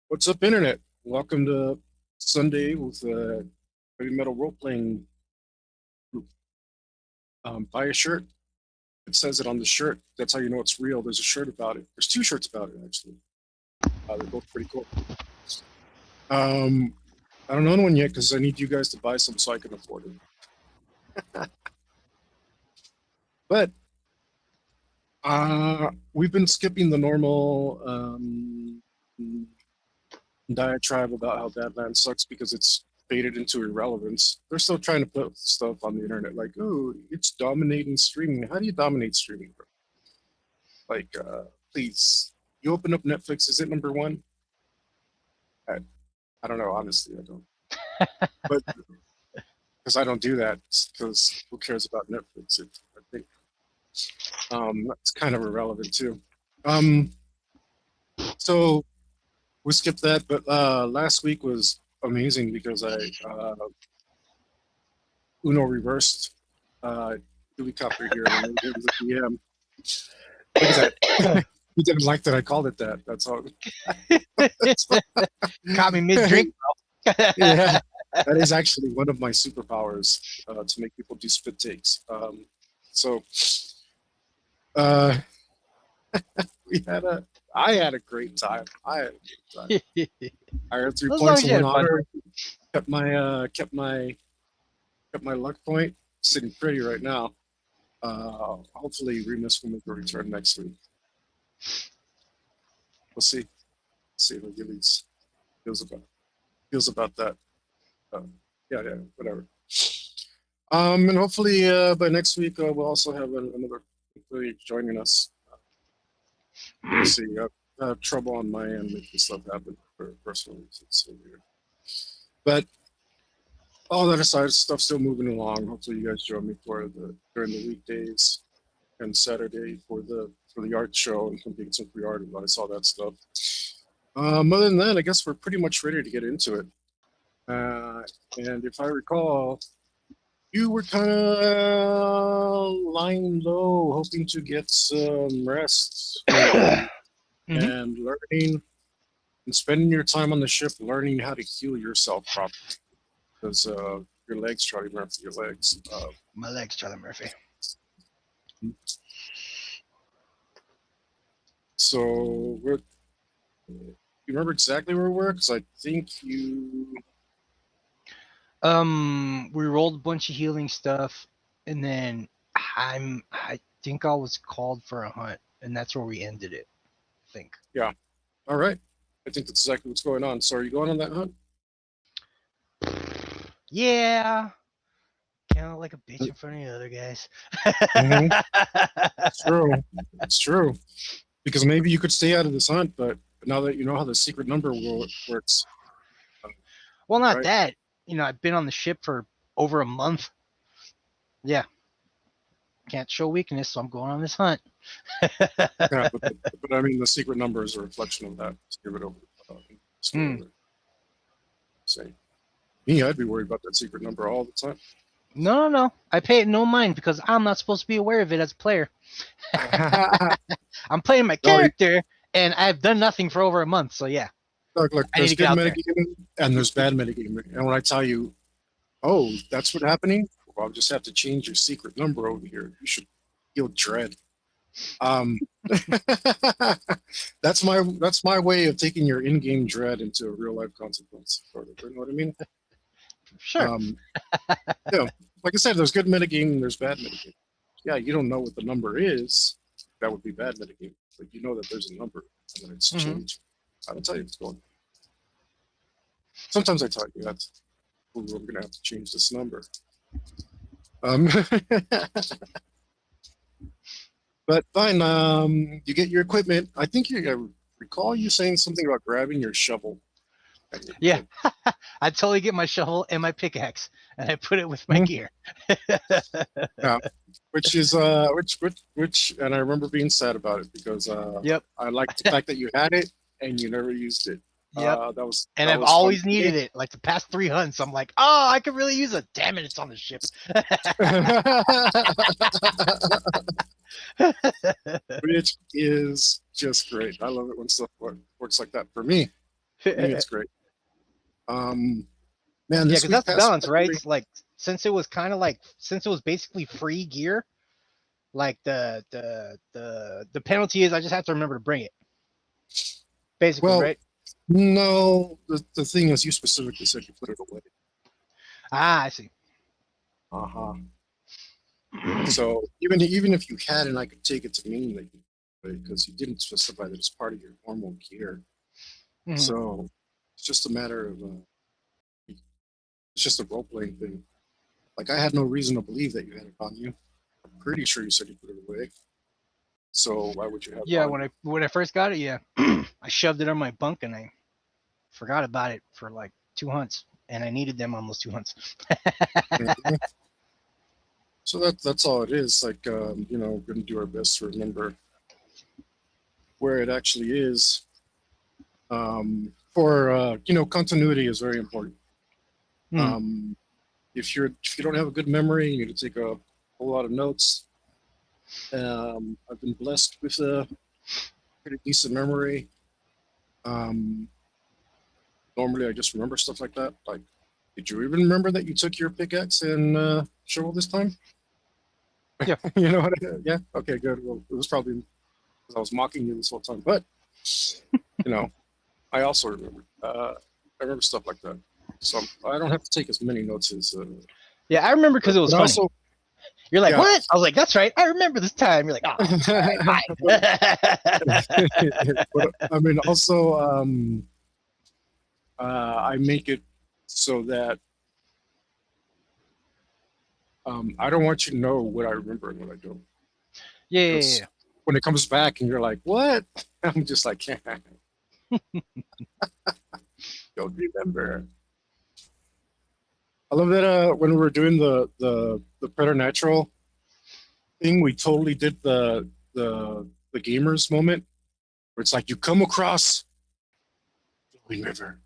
What's up, Internet? Welcome to Sunday with Heavy Metal Role Playing Group. Buy a shirt. It says it on the shirt. That's how you know it's real. There's a shirt about it. There's two shirts about it, actually. They're both pretty cool. I don't own one yet because I need you guys to buy some so I can afford it. But we've been skipping the normal diatribe about how Badlands sucks because it's faded into irrelevance. They're still trying to put stuff on the internet like, oh, it's dominating streaming. How do you dominate streaming, bro? Like, please, you open up Netflix, is it number one? I don't know, honestly, I don't. But because I don't do that, because who cares about Netflix? I think that's kind of irrelevant too. So we skipped that, but last week was amazing because I Uno reversed Dewey Copper here and made him the DM. Look at that. He didn't like that I called it that. That's all. Caught me mid-drink, bro. Yeah, that is actually one of my superpowers, to make people do spit takes. I had a great time. I earned 3 As long points as you and had went fun. honor. Kept my luck point sitting pretty right now. Hopefully Remus will make a return next week. We'll see. See what Gillies feels about that. Yeah, whatever. And hopefully by next week we'll also have another employee joining us. We'll see. I have trouble on my end making stuff happen for personal reasons. So weird. But all that aside, stuff's still moving along. Hopefully you guys join me during the weekdays and Saturday for the art show and completing some free art. I saw that stuff. Other than that, I guess we're pretty much ready to get into it. And if I recall, you were kind of lying low, hoping to get some rest and learning and spending your time on the ship learning how to heal yourself properly. Because your legs, Charlie Murphy, your legs. My legs, Charlie Murphy. So you remember exactly where we were? Because I think you. We rolled a bunch of healing stuff, and then I think I was called for a hunt, and that's where we ended it. I think. Yeah. All right. I think that's exactly what's going on. So are you going on that hunt? Yeah. Kind of like a bitch in front of the other guys. It's true. It's true. Because maybe you could stay out of this hunt, but now that you know how the secret number works. Well, not right? That. I've been on the ship for over a month. Yeah. Can't show weakness, so I'm going on this hunt. Yeah, but I mean, the secret number is a reflection of that. Just give it over. Say, me, I'd be worried about that secret number all the time. No. I pay it no mind because I'm not supposed to be aware of it as a player. I'm playing my character, and I've done nothing for over a month, so yeah. Look, there's good metagaming and there's bad metagaming. And when I tell you, oh, that's what's happening, well, I'll just have to change your secret number over here. You should feel dread. That's my way of taking your in-game dread into a real-life consequence. Sort of, you know what I mean? Sure. Like I said, there's good metagaming and there's bad metagaming. Yeah, you don't know what the number is. That would be bad metagaming. But you know that there's a number and then it's changed. I don't tell you what's going on. Sometimes I tell you that we're going to have to change this number. But fine. You get your equipment. I think I recall you saying something about grabbing your shovel. Yeah, I totally get my shovel and my pickaxe, and I put it with my gear. Yeah, which is which, and I remember being sad about it because I liked the fact that you had it and you never used it. Yep. And I've always needed it. Like the past 3 hunts, I'm like, oh, I could really use it. Damn it, it's on the ship. Which is just great. I love it when stuff works like that for me. For me, it's great. Man, Yeah, this because week that's the passed balance, right? quickly. It's like since it was kind of like since it was basically free gear, like the penalty is I just have to remember to bring it. Basically, Well, right? no, the thing is, you specifically said you put it away. Ah, I see. Uh-huh. So even if you hadn't, I could take it to mean that you, because you didn't specify that it's part of your normal gear. Mhm. So it's just a matter of it's just a role playing thing. Like I had no reason to believe that you had it on you. I'm pretty sure you said you put it away. So why would you have it Yeah, on? when I first got it, yeah, I shoved it on my bunk and I forgot about it for like 2 hunts, and I needed them on those 2 hunts. Mhm. So that's all it is. Like we're gonna do our best to remember where it actually is. For continuity is very important. Mhm. If you don't have a good memory, you need to take a whole lot of notes. I've been blessed with a pretty decent memory. Um, Normally, I just remember stuff like that. Like, did you even remember that you took your pickaxe and shovel this time? Yeah. You know what? Yeah. Okay. Good. Well, it was probably because I was mocking you this whole time, but I also remember. I remember stuff like that, so I don't have to take as many notes as. Yeah, I remember because it was But funny. also, You're like, yeah. what? I was like, that's right. I remember this time. You're like, oh, all right, fine. But I mean, also, I make it so that I don't want you to know what I remember and what I don't. Yeah. Because when it comes back and you're like, what? I'm just like, don't remember. I love that when we were doing the preternatural thing, we totally did the gamers moment where it's like you come across Flowing River,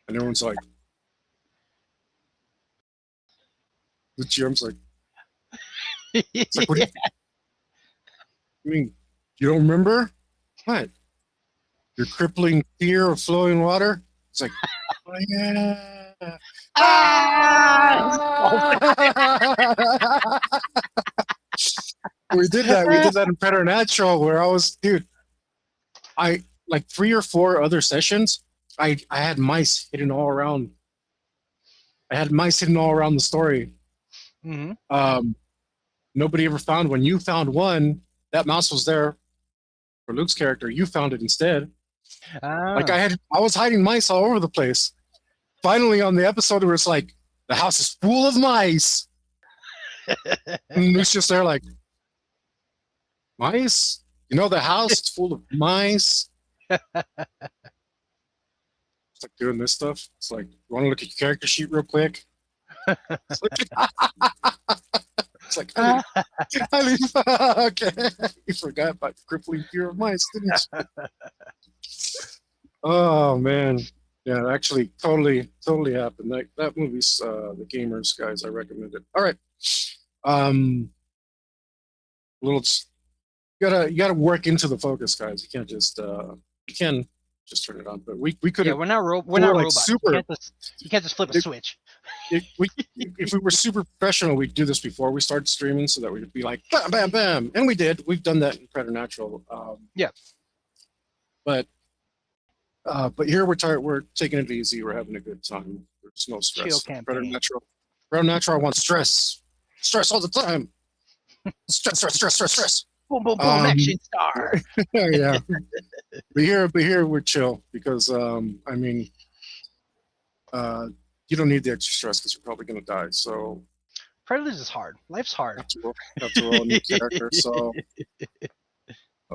and everyone's like, the GM's like, it's like, what do you mean? You don't remember? What? Your crippling fear of flowing water? It's like, oh yeah. Ah! We did that. We did that in Preternatural where I was, dude, I like 3 or 4 other sessions. I had mice hidden all around. I had mice hidden all around the story. Mhm. Nobody ever found one. You found one. That mouse was there for Luke's character. You found it instead. Like Ah. I was hiding mice all over the place. Finally, on the episode where it's like the house is full of mice, and Luke's just there like mice. You know the house is full of mice. It's like doing this stuff. It's like, you want to look at your character sheet real quick? It's like I leave. Okay. You forgot about the crippling fear of mice, didn't you? Oh man. Yeah, it actually totally happened. That movie's The Gamers, guys. I recommend it. All right. Little you gotta work into the focus, guys. You can't just you can just turn it on, but we could Yeah, have we're not we're we were not like robots. super You can't just flip a if, switch. if we were super professional, we'd do this before we started streaming so that we'd be like bam bam bam, and we did. We've done that in Preternatural. Yeah. But here we're taking it easy. We're having a good time. There's no Chill stress. campaign. Preternatural, I want stress. Stress all the time. Stress. Boom, boom, boom, Um, action star. yeah. But here we're chill because I mean, you don't need the extra stress because you're probably gonna die. So Predators is hard. Life's hard. have to roll a new character. So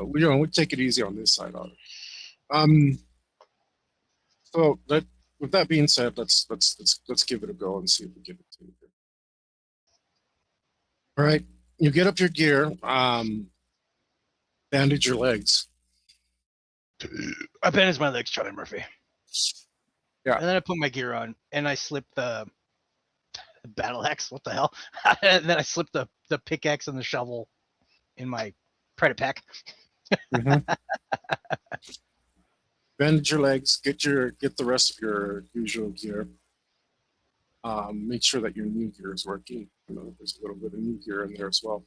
we take it easy on this side of it. Um, so with that being said, let's give it a go and see if we give it to you. All right, you get up your gear, bandage your legs. I bandaged my legs, Charlie Murphy. Yeah. And then I put my gear on and I slipped the battle axe. What the hell? And then I slipped the pickaxe and the shovel in my Predator pack. Mhm. bend your legs, get the rest of your usual gear. Make sure that your new gear is working. There's a little bit of new gear in there as well.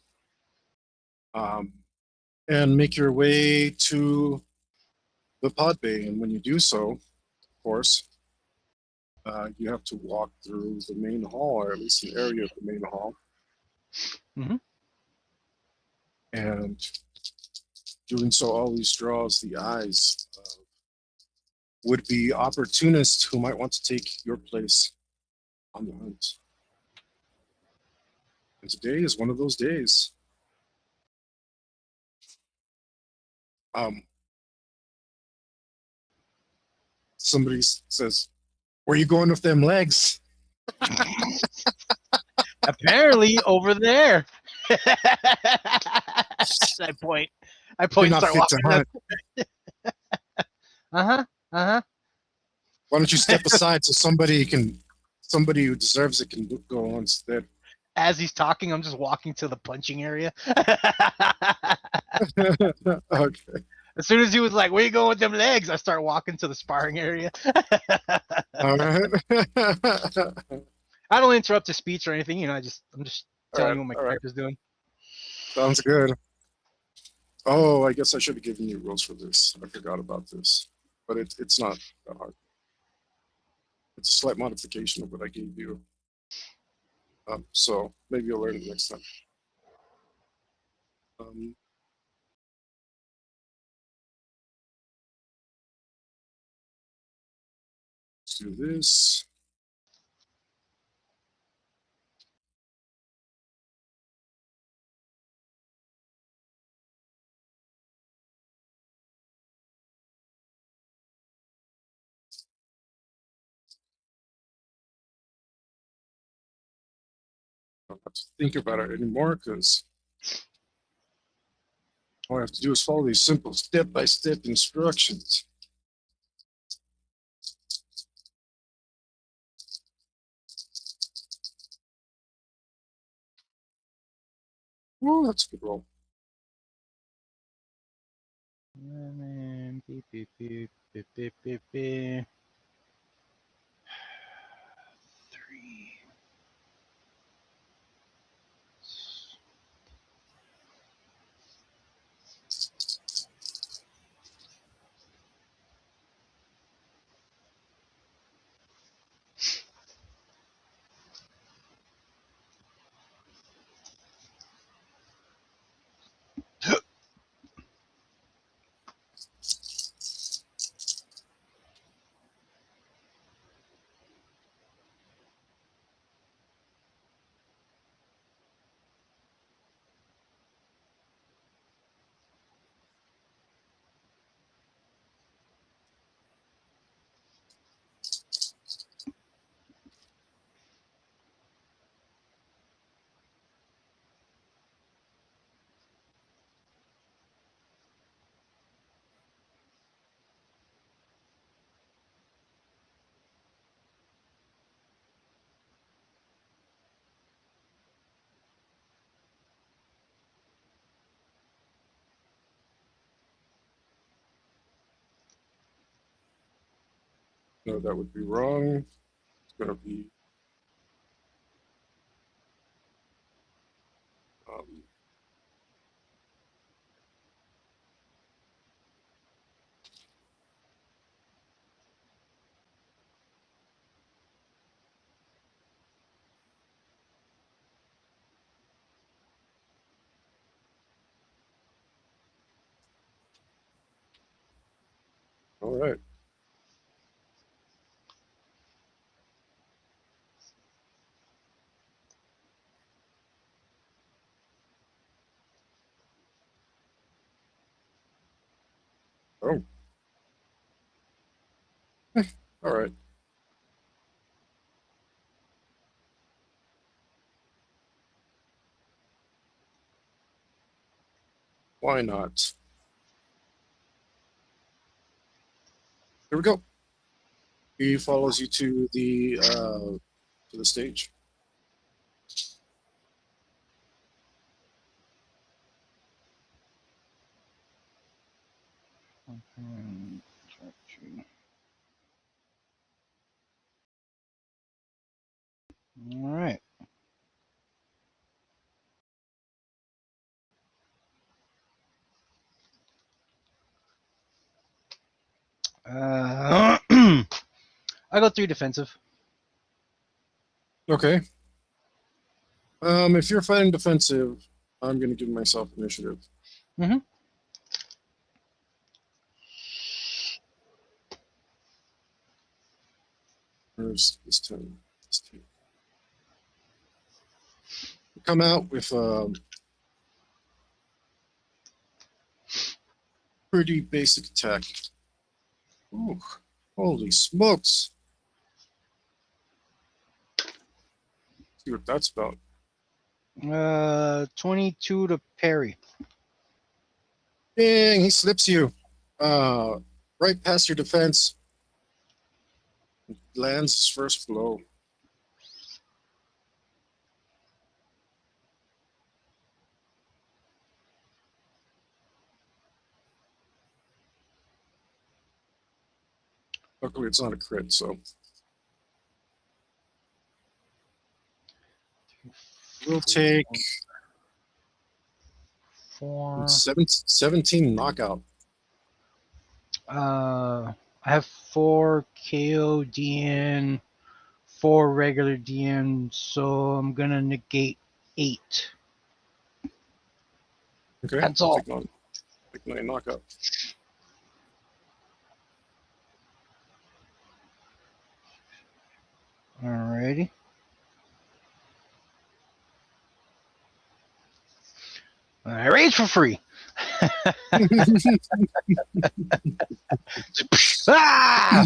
And make your way to the pod bay. And when you do so, of course, you have to walk through the main hall, or at least an area of the main hall. Mm-hmm. And doing so always draws the eyes of would-be opportunists who might want to take your place on the hunt. And today is one of those days. Somebody says, "Where you going with them legs?" Apparently over there. I point. You're not Start fit to walking. hunt. Uh-huh. Why don't you step aside so somebody who deserves it can go on instead? As he's talking, I'm just walking to the punching area. Okay. As soon as he was like, "Where you going with them legs?" I start walking to the sparring area. All right. I don't interrupt his speech or anything. I'm just telling you what my All right. character's doing. Sounds good. Oh, I guess I should have given you rules for this. I forgot about this, but it's not that hard. It's a slight modification of what I gave you. So maybe you'll learn it next time. Let's do this. I don't have to think about it anymore because all I have to do is follow these simple step-by-step instructions. Well, that's a good roll. Beep, beep, beep, beep, beep, beep, beep. 3. No, that would be wrong. It's going to be all right. Oh. All right. Why not? Here we go. He follows you to the stage. All right. I go 3 defensive. Okay. If you're fighting defensive, I'm gonna give myself initiative. Mhm. Where's this 10? This 10. Come out with pretty basic attack. Ooh, holy smokes! See what that's about. 22 to parry. Dang, he slips you. Right past your defense. Lands his first blow. Luckily, it's not a crit, so we'll take 4. 17 knockout. I have 4 KO DN, 4 regular DN, so I'm gonna negate 8. Okay, That's all. Take 9 knockout. Alrighty. I rage for free. Ah!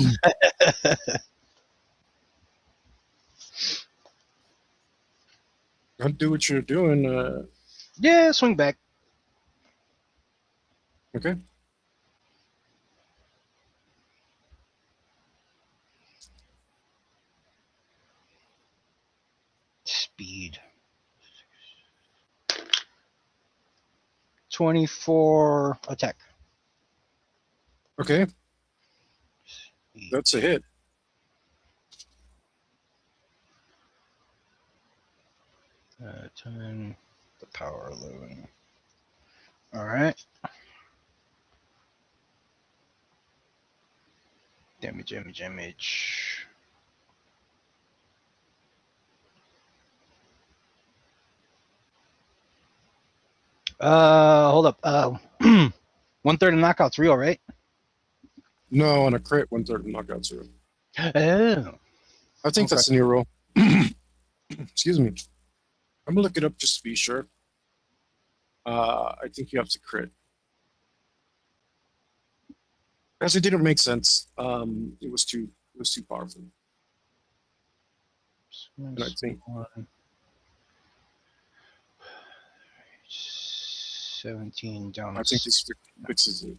Don't do what you're doing. Yeah, swing back. Okay. Speed. 24 attack. Okay, that's a hit. 10. The power 11. All right. Damage. Hold up. 1/3 of knockout's real, right? No, on a crit, 1/3 of knockout 0. Oh. I think Okay. that's a new roll. Excuse me. I'm gonna look it up just to be sure. I think you have to crit. Because it didn't make sense. It was too powerful. And I think 17 down. I think this fixes it.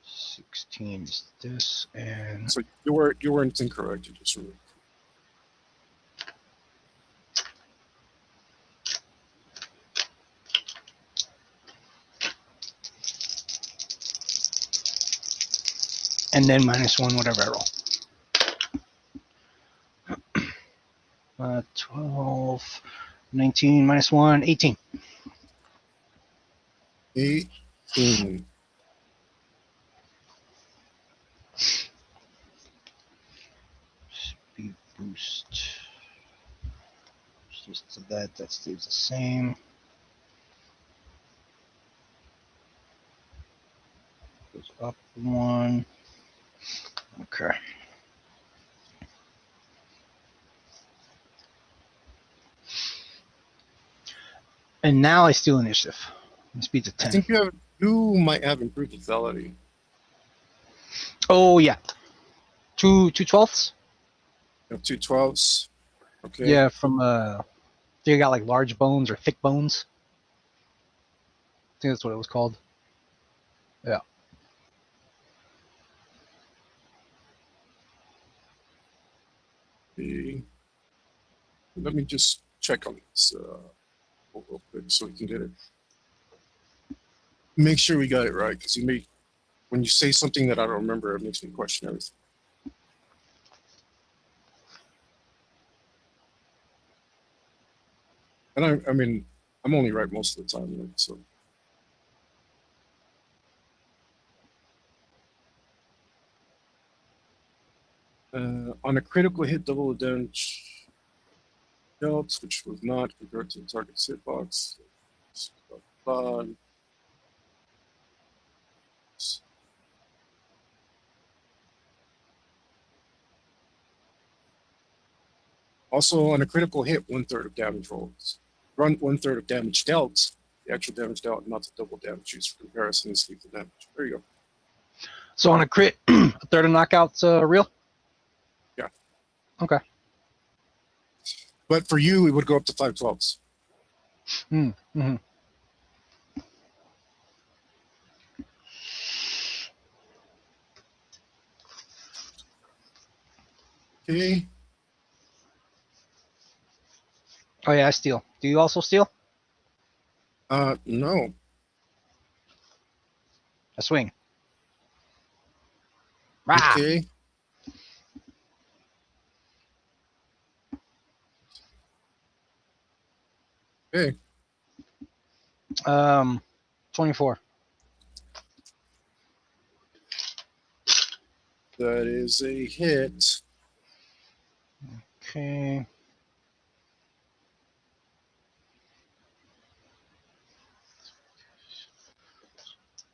16 is this, and So you weren't incorrect. You just were. then -1 whatever I roll. 12, 19 -1, 18. 18. Speed boost. Just to that stays the same. Goes up 1. Okay. And now I steal initiative. Speed's at 10. I think you might have improved lethality. Oh yeah. 2/12. You have 2 12s. Okay. Yeah, from you got like large bones or thick bones. I think that's what it was called. Yeah. Let me just check on this real quick so we can get it. Make sure we got it right, because when you say something that I don't remember, it makes me question everything. And I mean, I'm only right most of the time, like, so. On a critical hit, double the damage dealt, which was not compared to the target's hitbox. Fun. Also, on a critical hit, 1/3 of damage rolls. Run 1/3 of damage dealt. The actual damage dealt, not the double damage used for comparison is lethal damage. There you go. So on a crit, a third of knockouts real? Yeah. Okay. But for you, it would go up to 5/12. Mm-hmm. Okay. Oh yeah, I steal. Do you also steal? No. I swing. Rah! Okay. Okay. 24. That is a hit. Okay.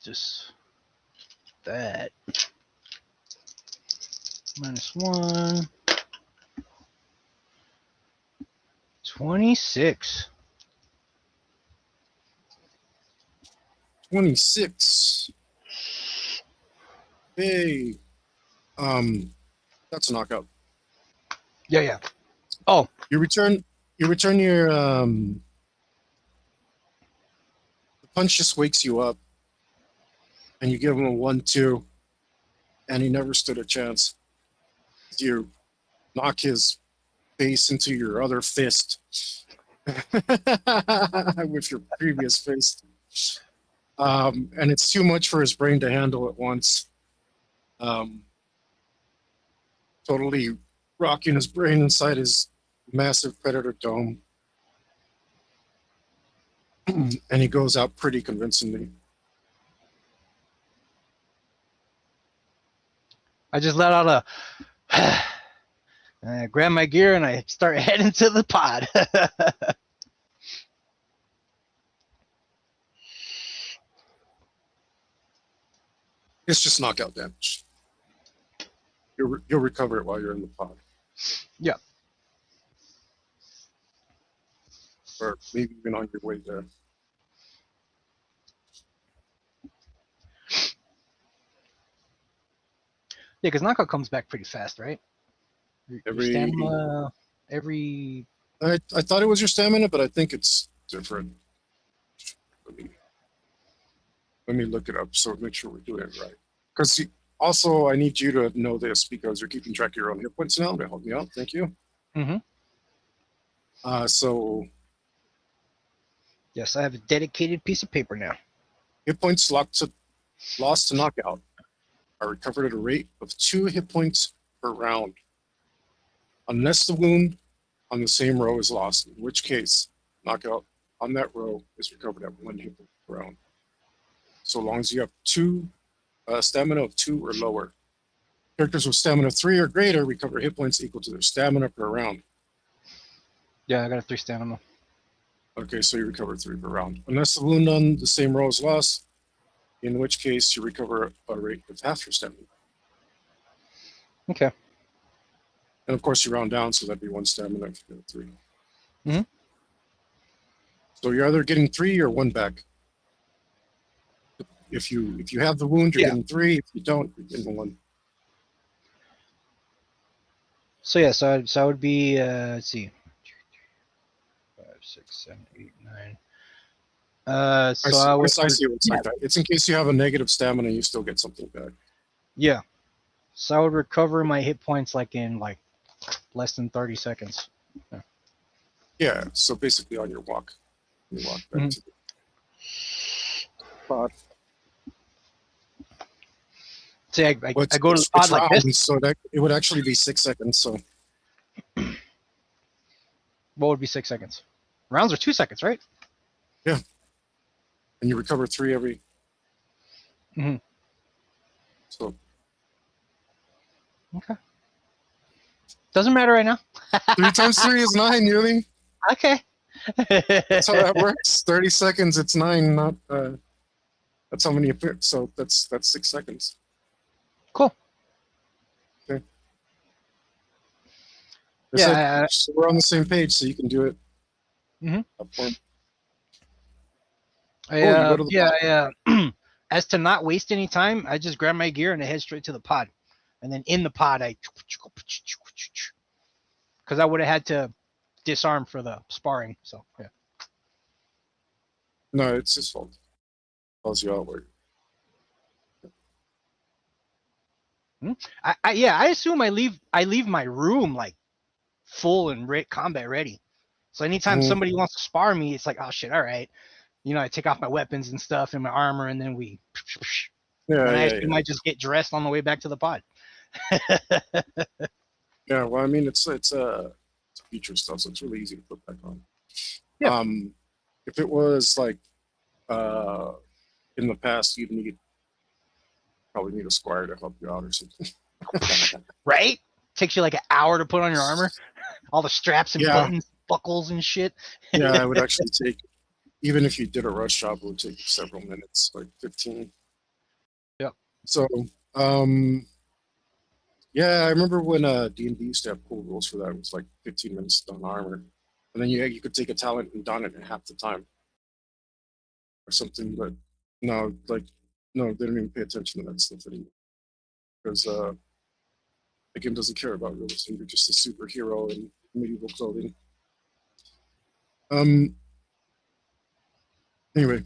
Just that. -1. 26. 26. Hey. That's a knockout. Yeah. Oh. You return your the punch just wakes you up and you give him a 1-2 and he never stood a chance. You knock his face into your other fist with your previous fist. And it's too much for his brain to handle at once. Totally rocking his brain inside his massive predator dome. And he goes out pretty convincingly. I just let out a I grab my gear and I start heading to the pod. It's just knockout damage. You'll recover it while you're in the pod. Yeah. Or maybe even on your way there. Yeah, because knockout comes back pretty fast, right? Your Every stamina, every. I thought it was your stamina, but I think it's different. Let me look it up so make sure we're doing it right. Because also I need you to know this because you're keeping track of your own hit points now. To help me out, thank you. Mm-hmm. So Yes, I have a dedicated piece of paper now. hit points lost to knockout are recovered at a rate of 2 hit points per round, unless the wound on the same row is lost, in which case knockout on that row is recovered at 1 hit point per round. So long as you have stamina of 2 or lower. Characters with stamina of 3 or greater recover hit points equal to their stamina per round. Yeah, I got a 3 stamina. Okay, so you recover 3 per round. Unless the wound on the same row is lost, in which case you recover a rate of half your stamina. Okay. And of course you round down, so that'd be 1 stamina if you get 3. Mm-hmm. So you're either getting 3 or 1 back. If you have the wound, you're getting 3. If you don't, you're getting 1. So yeah, so I would be let's see, 5, 6, 7, 8, 9. So I would. Precisely, it's like that. It's in case you have a negative stamina, you still get something back. Yeah. So I would recover my hit points like in like less than 30 seconds. Yeah. So basically, on your walk, you walk back to the pod. See, I go to the pod like this. So that it would actually be 6 seconds. So What would be 6 seconds? Rounds are 2 seconds, right? And you recover 3 every. Mhm. So Okay. Doesn't matter right now. 3 times 3 is 9, nearly. Okay. That's how that works. 30 seconds, it's 9, not that's how many you pick. So that's 6 seconds. Cool. Okay. Yeah. So we're on the same page, so you can do it. Mhm. Upform. You go to the yeah. As to not waste any time, I just grab my gear and I head straight to the pod. And then in the pod, because I would have had to disarm for the sparring. So, yeah. No, it's his fault. Tells you out where. I assume I leave my room like full and combat ready. So anytime somebody wants to spar me, it's like, oh shit, all right. I take off my weapons and stuff and my armor, and then we. Yeah, And I yeah, assume I just get dressed on the way back to the pod. Yeah, well, I mean, it's feature stuff, so it's really easy to put back on. Yeah. If it was like in the past, probably need a squire to help you out or something. Right? Takes you like an hour to put on your armor, all the straps and buttons, buckles and shit. Yeah, it would actually take, even if you did a rush job, it would take several minutes, like 15. Yep. So, yeah, I remember when D&D used to have cool rules for that. It was like 15 minutes to don armor, and then you could take a talent and don it in half the time, or something. But no, no, they don't even pay attention to that stuff anymore because the game doesn't care about realism. You're just a superhero in medieval clothing. Anyway,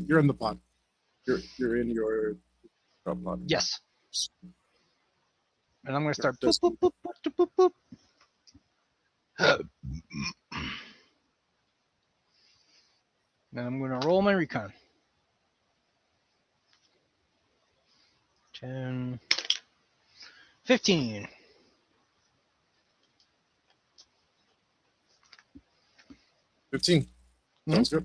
you're in the pod. You're in your pod. Yes. And I'm gonna start. Just- Boop, boop, boop, boop, boop, boop. And I'm gonna roll my recon. 10, 15. 15. Sounds good.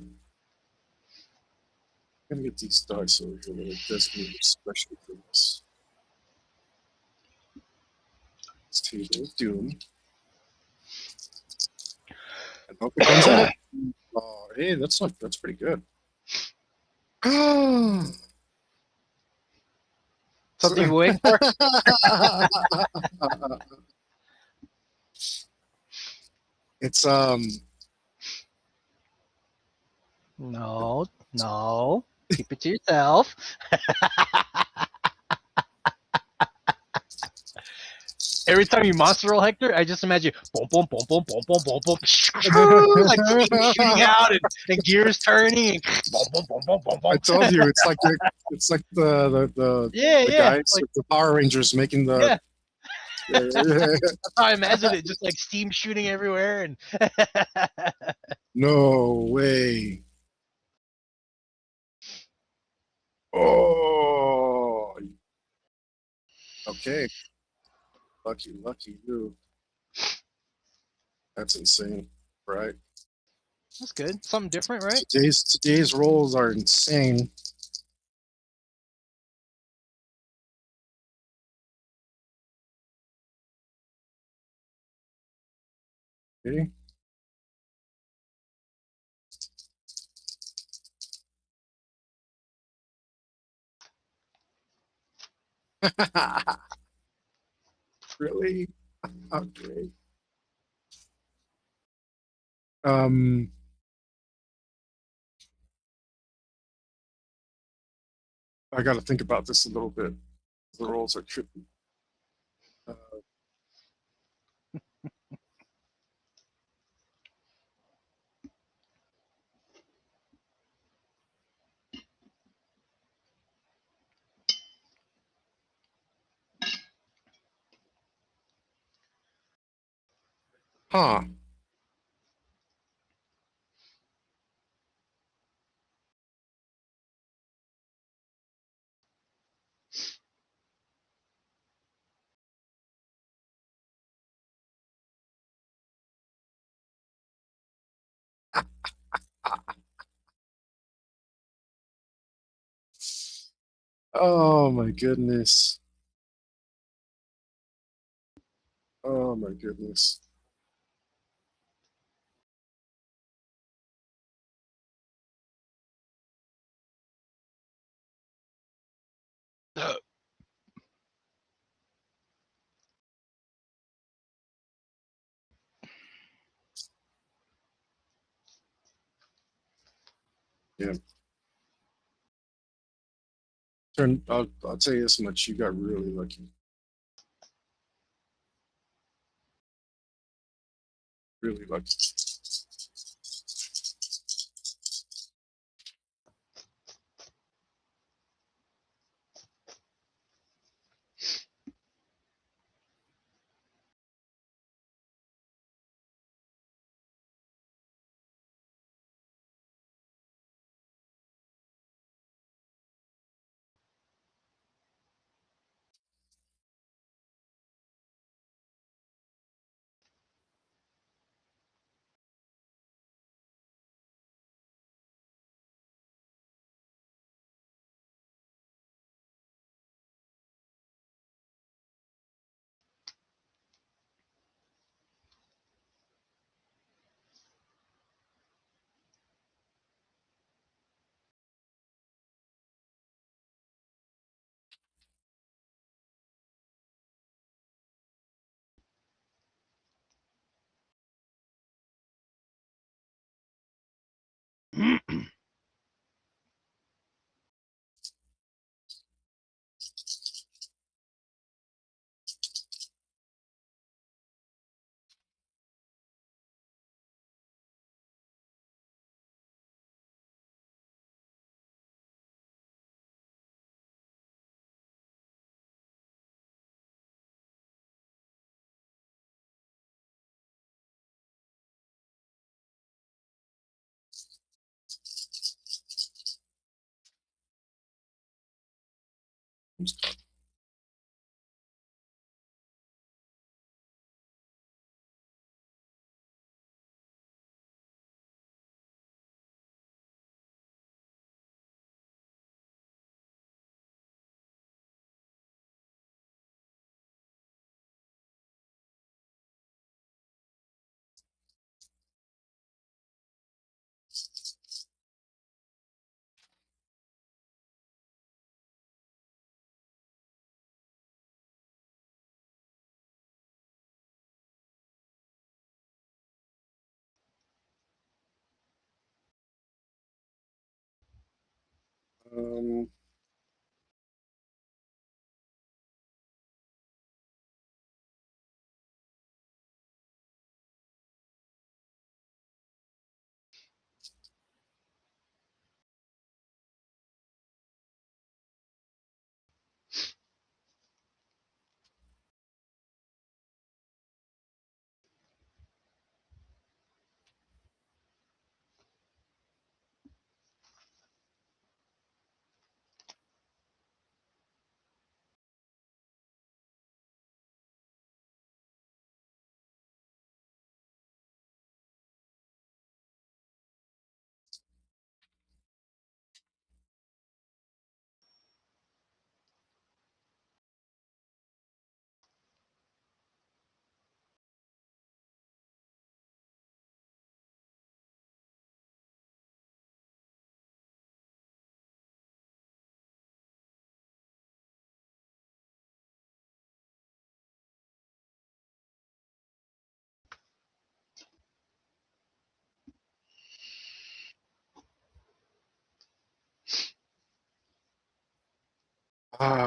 I'm gonna get these dice over here that are designated especially for this. This table of doom. And hope it comes out. Oh, hey, that's pretty good. Something you're waiting for? It's No. Keep it to yourself. Every time you monster roll, Hector, I just imagine boom, boom, boom, boom, boom, boom, boom, boom, like shooting out and gears turning and boom, boom, boom, boom, boom, boom. I told you, it's like the guys like, with the Power Rangers making the. That's how I imagine it, just like steam shooting everywhere and. No way. Oh. Okay. Lucky you. That's insane, right? That's good. Something different, right? Today's rolls are insane. Okay. Really? Okay. I got to think about this a little bit. The rolls are trippy. Huh. Oh my goodness. Oh my goodness. Yeah. I'll tell you this much. You got really lucky. Really lucky. Um,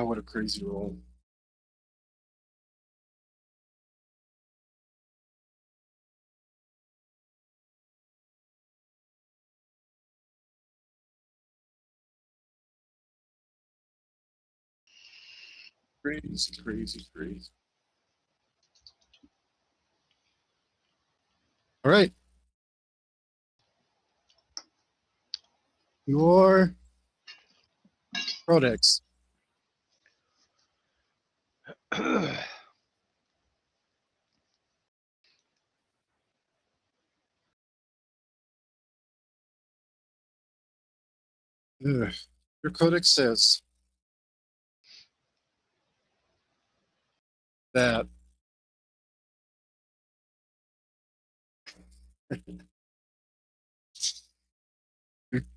what a crazy roll. Crazy, crazy, crazy. All right. Your products. Ugh. Your codex says that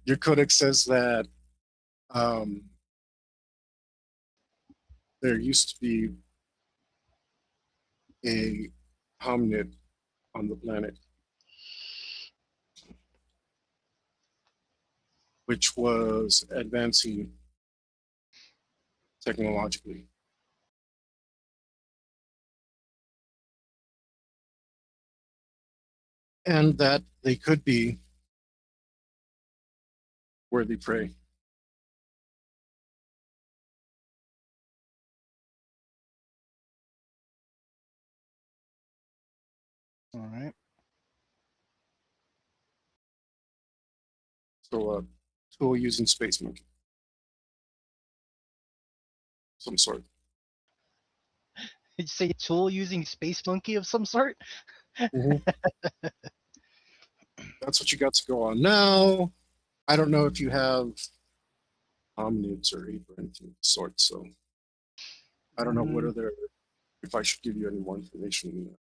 your codex says that there used to be a hominid on the planet, which was advancing technologically. And that they could be worthy prey. All right. So tool using space monkey, some sort. Did you say a tool using space monkey of some sort? Mm-hmm. That's what you got to go on now. I don't know if you have hominids or ape or anything of the sort, so I don't know what other, if I should give you any more information.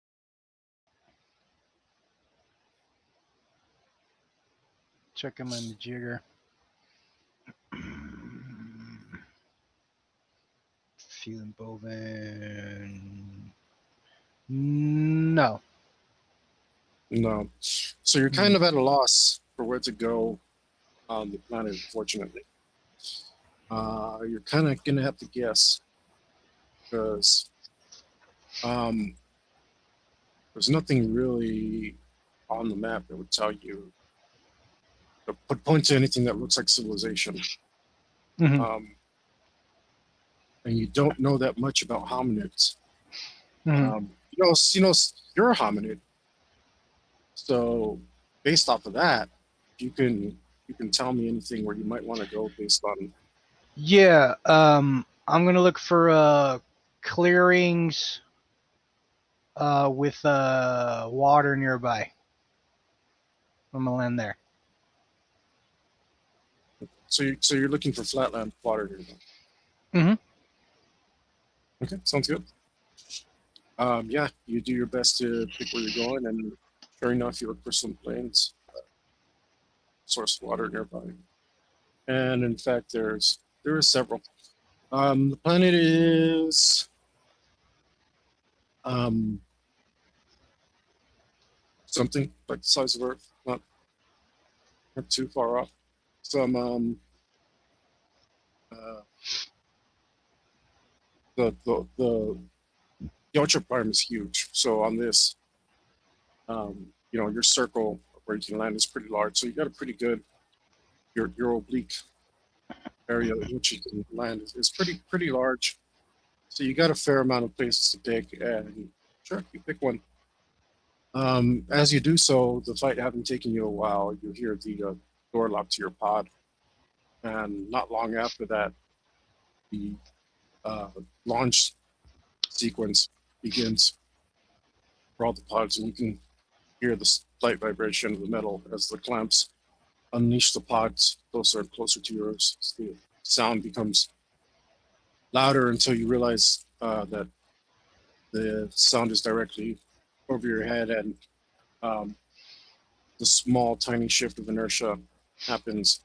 Check him on the jigger. Feeling bovine. No. No. So you're kind of at a loss for where to go on the planet, unfortunately. You're kind of going to have to guess because there's nothing really on the map that would tell you, would point to anything that looks like civilization. Mhm. And you don't know that much about hominids. Mhm. You're a hominid, so based off of that, you can tell me anything where you might want to go based on. Yeah. I'm gonna look for clearings with water nearby. I'm gonna land there. So you're looking for flatland water here. Mm-hmm. Okay, sounds good. Yeah, you do your best to pick where you're going, and sure enough, you look for some plains, source of water nearby. And in fact, there are several. The planet is something like the size of Earth, not too far off. Some uh, the orchard farm is huge. So on this, your circle where you can land is pretty large. So you got a pretty good your oblique area in which you can land is pretty large. So you got a fair amount of places to pick, and sure, you pick one. As you do so, the fight having taken you a while, you hear the door lock to your pod, and not long after that, the launch sequence begins for all the pods, and you can hear the slight vibration of the metal as the clamps unleash the pods closer and closer to yours. The sound becomes louder until you realize that the sound is directly over your head, and the small, tiny shift of inertia happens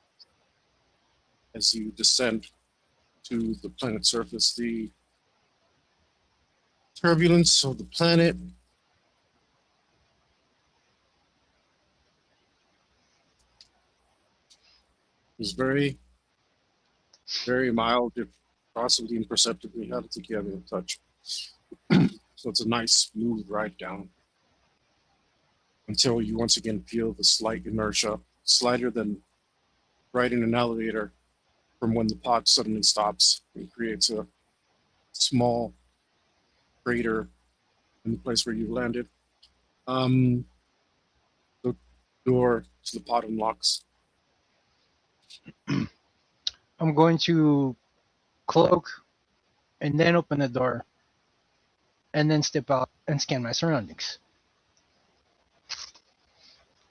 as you descend to the planet's surface. The turbulence of the planet is very, very mild, if possibly imperceptibly. I don't think you have any touch. So it's a nice, smooth ride down until you once again feel the slight inertia, slighter than riding an elevator, from when the pod suddenly stops and creates a small crater in the place where you landed. The door to the pod unlocks. I'm going to cloak and then open the door and then step out and scan my surroundings.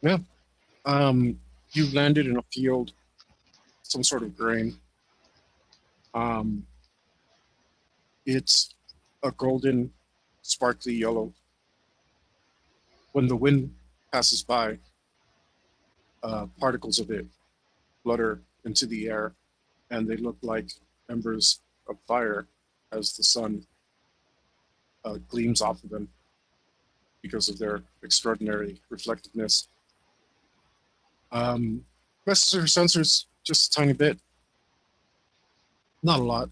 Yeah. You've landed in a field, some sort of grain. It's a golden sparkly yellow. When the wind passes by, particles of it flutter into the air, and they look like embers of fire as the sun gleams off of them because of their extraordinary reflectiveness. Messes our sensors just a tiny bit, not a lot,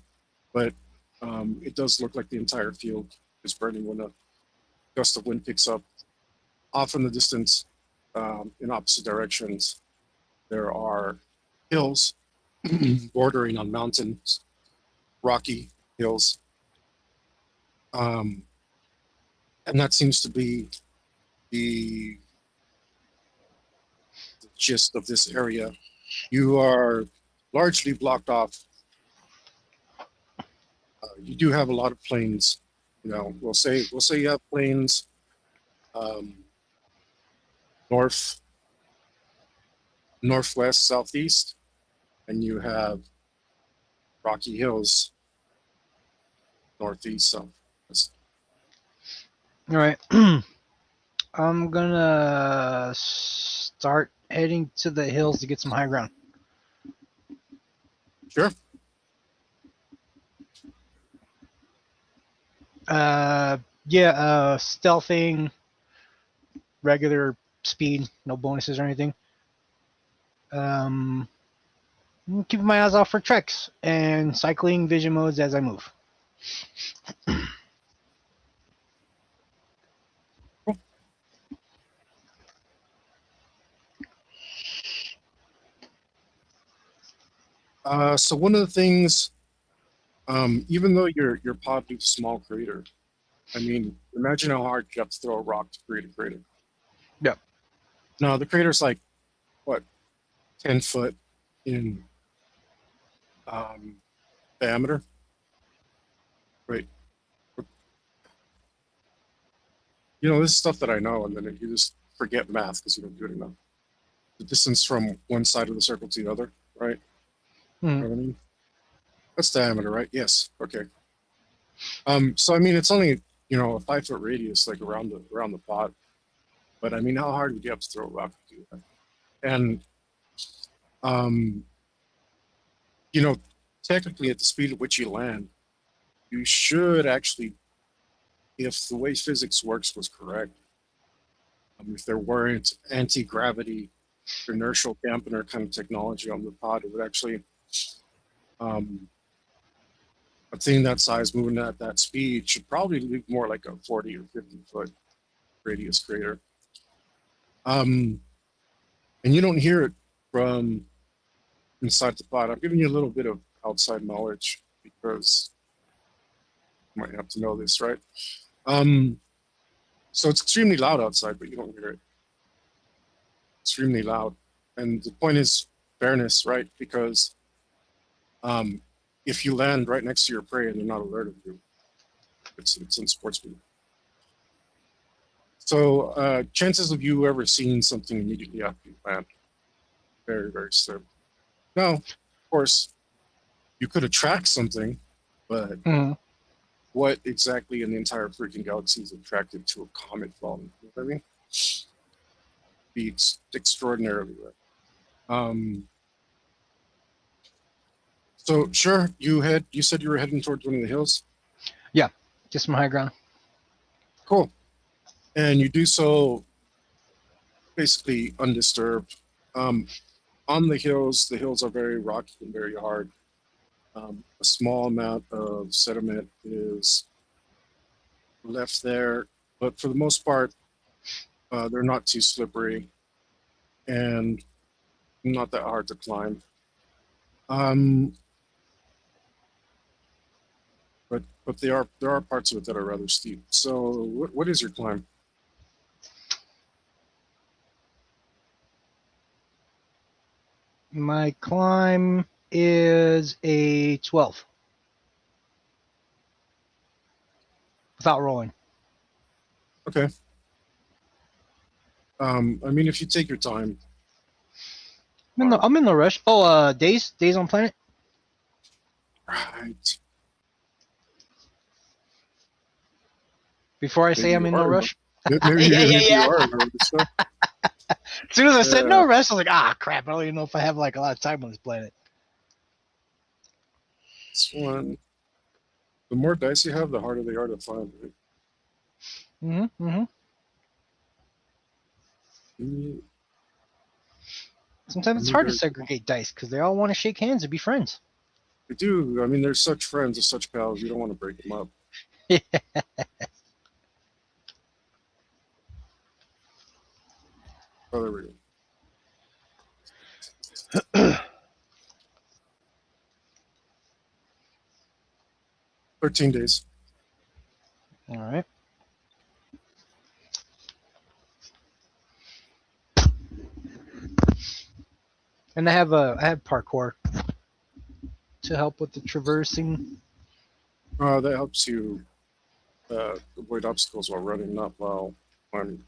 but it does look like the entire field is burning when a gust of wind picks up. Off in the distance, in opposite directions, there are hills bordering on mountains, rocky hills. And that seems to be the gist of this area. You are largely blocked off. You do have a lot of plains. You know, we'll say you have plains north, northwest, southeast, and you have rocky hills northeast, southwest. All right. I'm gonna start heading to the hills to get some high ground. Sure. Yeah, stealthing, regular speed, no bonuses or anything. Keeping my eyes out for treks and cycling vision modes as I move. So one of the things, even though your pod leaves a small crater, I mean, imagine how hard you have to throw a rock to create a crater. Yep. No, the crater's like, what, 10 foot in diameter? Right. You know, this is stuff that I know, and then you just forget math because you don't do it enough. The distance from one side of the circle to the other, right? Hmm. You know what I mean? That's diameter, right? Yes. Okay. So I mean, it's only, you know, a 5-foot radius, like around the pod. But I mean, how hard would you have to throw a rock to do that? And you know, technically, at the speed at which you land, you should actually, if the way physics works was correct, if there weren't anti-gravity, inertial dampener kind of technology on the pod, it would actually, a thing that size moving at that speed should probably leave more like a 40 or 50-foot radius crater. And you don't hear it from inside the pod. I'm giving you a little bit of outside knowledge because you might have to know this, right? So it's extremely loud outside, but you don't hear it. Extremely loud. And the point is fairness, right? Because if you land right next to your prey and they're not alerted to you, it's in sportsman. So chances of you ever seeing something immediately after you land, very, very slim. Now, of course, you could attract something, but what exactly in the entire freaking galaxy is attracted to a comet falling? You know what I mean? Be extraordinarily rare. So sure, you said you were heading towards one of the hills? Yeah, get some high ground. Cool. And you do so basically undisturbed. On the hills are very rocky and very hard. A small amount of sediment is left there, but for the most part, they're not too slippery and not that hard to climb. But there are parts of it that are rather steep. So what is your climb? My climb is a 12. Without rolling. Okay. I mean, if you take your time. I'm in no rush. Oh, days on planet. Right. Before I say Maybe I'm you in no are. rush. Maybe, Yeah, maybe yeah, you yeah. are. In a rush, so. As soon as I said Yeah. no rush, I was like, ah, crap. I don't even know if I have like a lot of time on this planet. This one. The more dice you have, the harder they are to find. Right? Mm-hmm. Mm-hmm. Mm, Sometimes it's hard to segregate dice because they all want to shake hands and be friends. They do. I mean, they're such friends, they're such pals. You don't want to break them up. Yeah. Oh, there we go. 13 days. All right. And I have parkour to help with the traversing. That helps you avoid obstacles while running, not while climbing.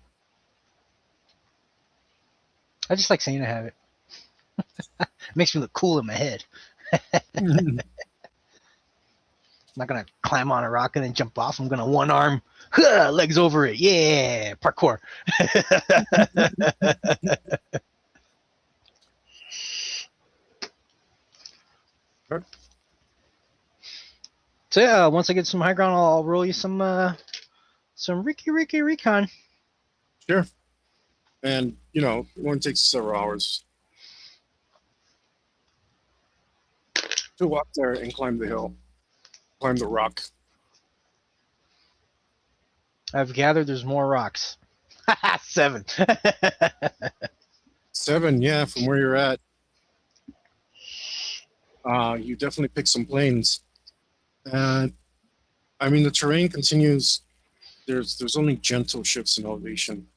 I just like saying I have it. It makes me look cool in my head. I'm not gonna climb on a rock and then jump off. I'm gonna one arm, legs over it. Yeah, parkour. Okay. So yeah, once I get some high ground, I'll roll you some Ricky recon. Sure. And, it only takes several hours to walk there and climb the hill, climb the rock. I've gathered there's more rocks. 7. 7, yeah, from where you're at. You definitely pick some plains. And, I mean, the terrain continues. There's only gentle shifts in elevation.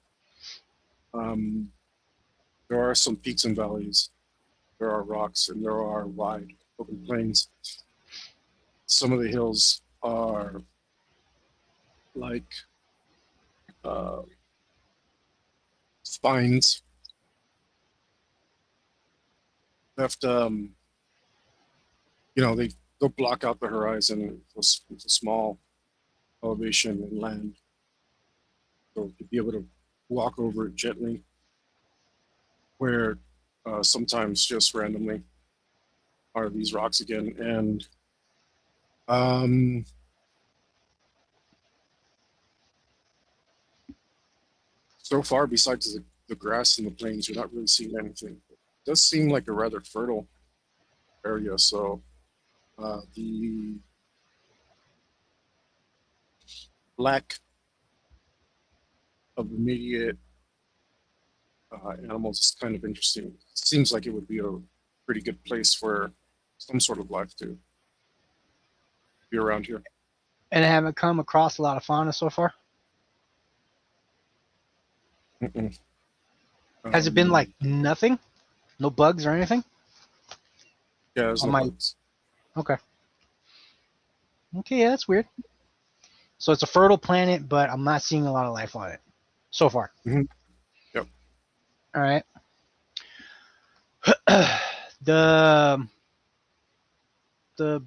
There are some peaks and valleys. There are rocks, and there are wide open plains. Some of the hills are like spines. Left, they'll block out the horizon with a small elevation and land. So to be able to walk over it gently, where sometimes just randomly are these rocks again. And so far, besides the grass and the plains, you're not really seeing anything. It does seem like a rather fertile area. So the lack of immediate animals is kind of interesting. It seems like it would be a pretty good place for some sort of life to be around here. And I haven't come across a lot of fauna so far. Mm-mm. Has it been like nothing? No bugs or anything? Yeah, there's no bugs. Okay. Okay, yeah, that's weird. So it's a fertile planet, but I'm not seeing a lot of life on it so far. Mm-hmm. Yep. All right. the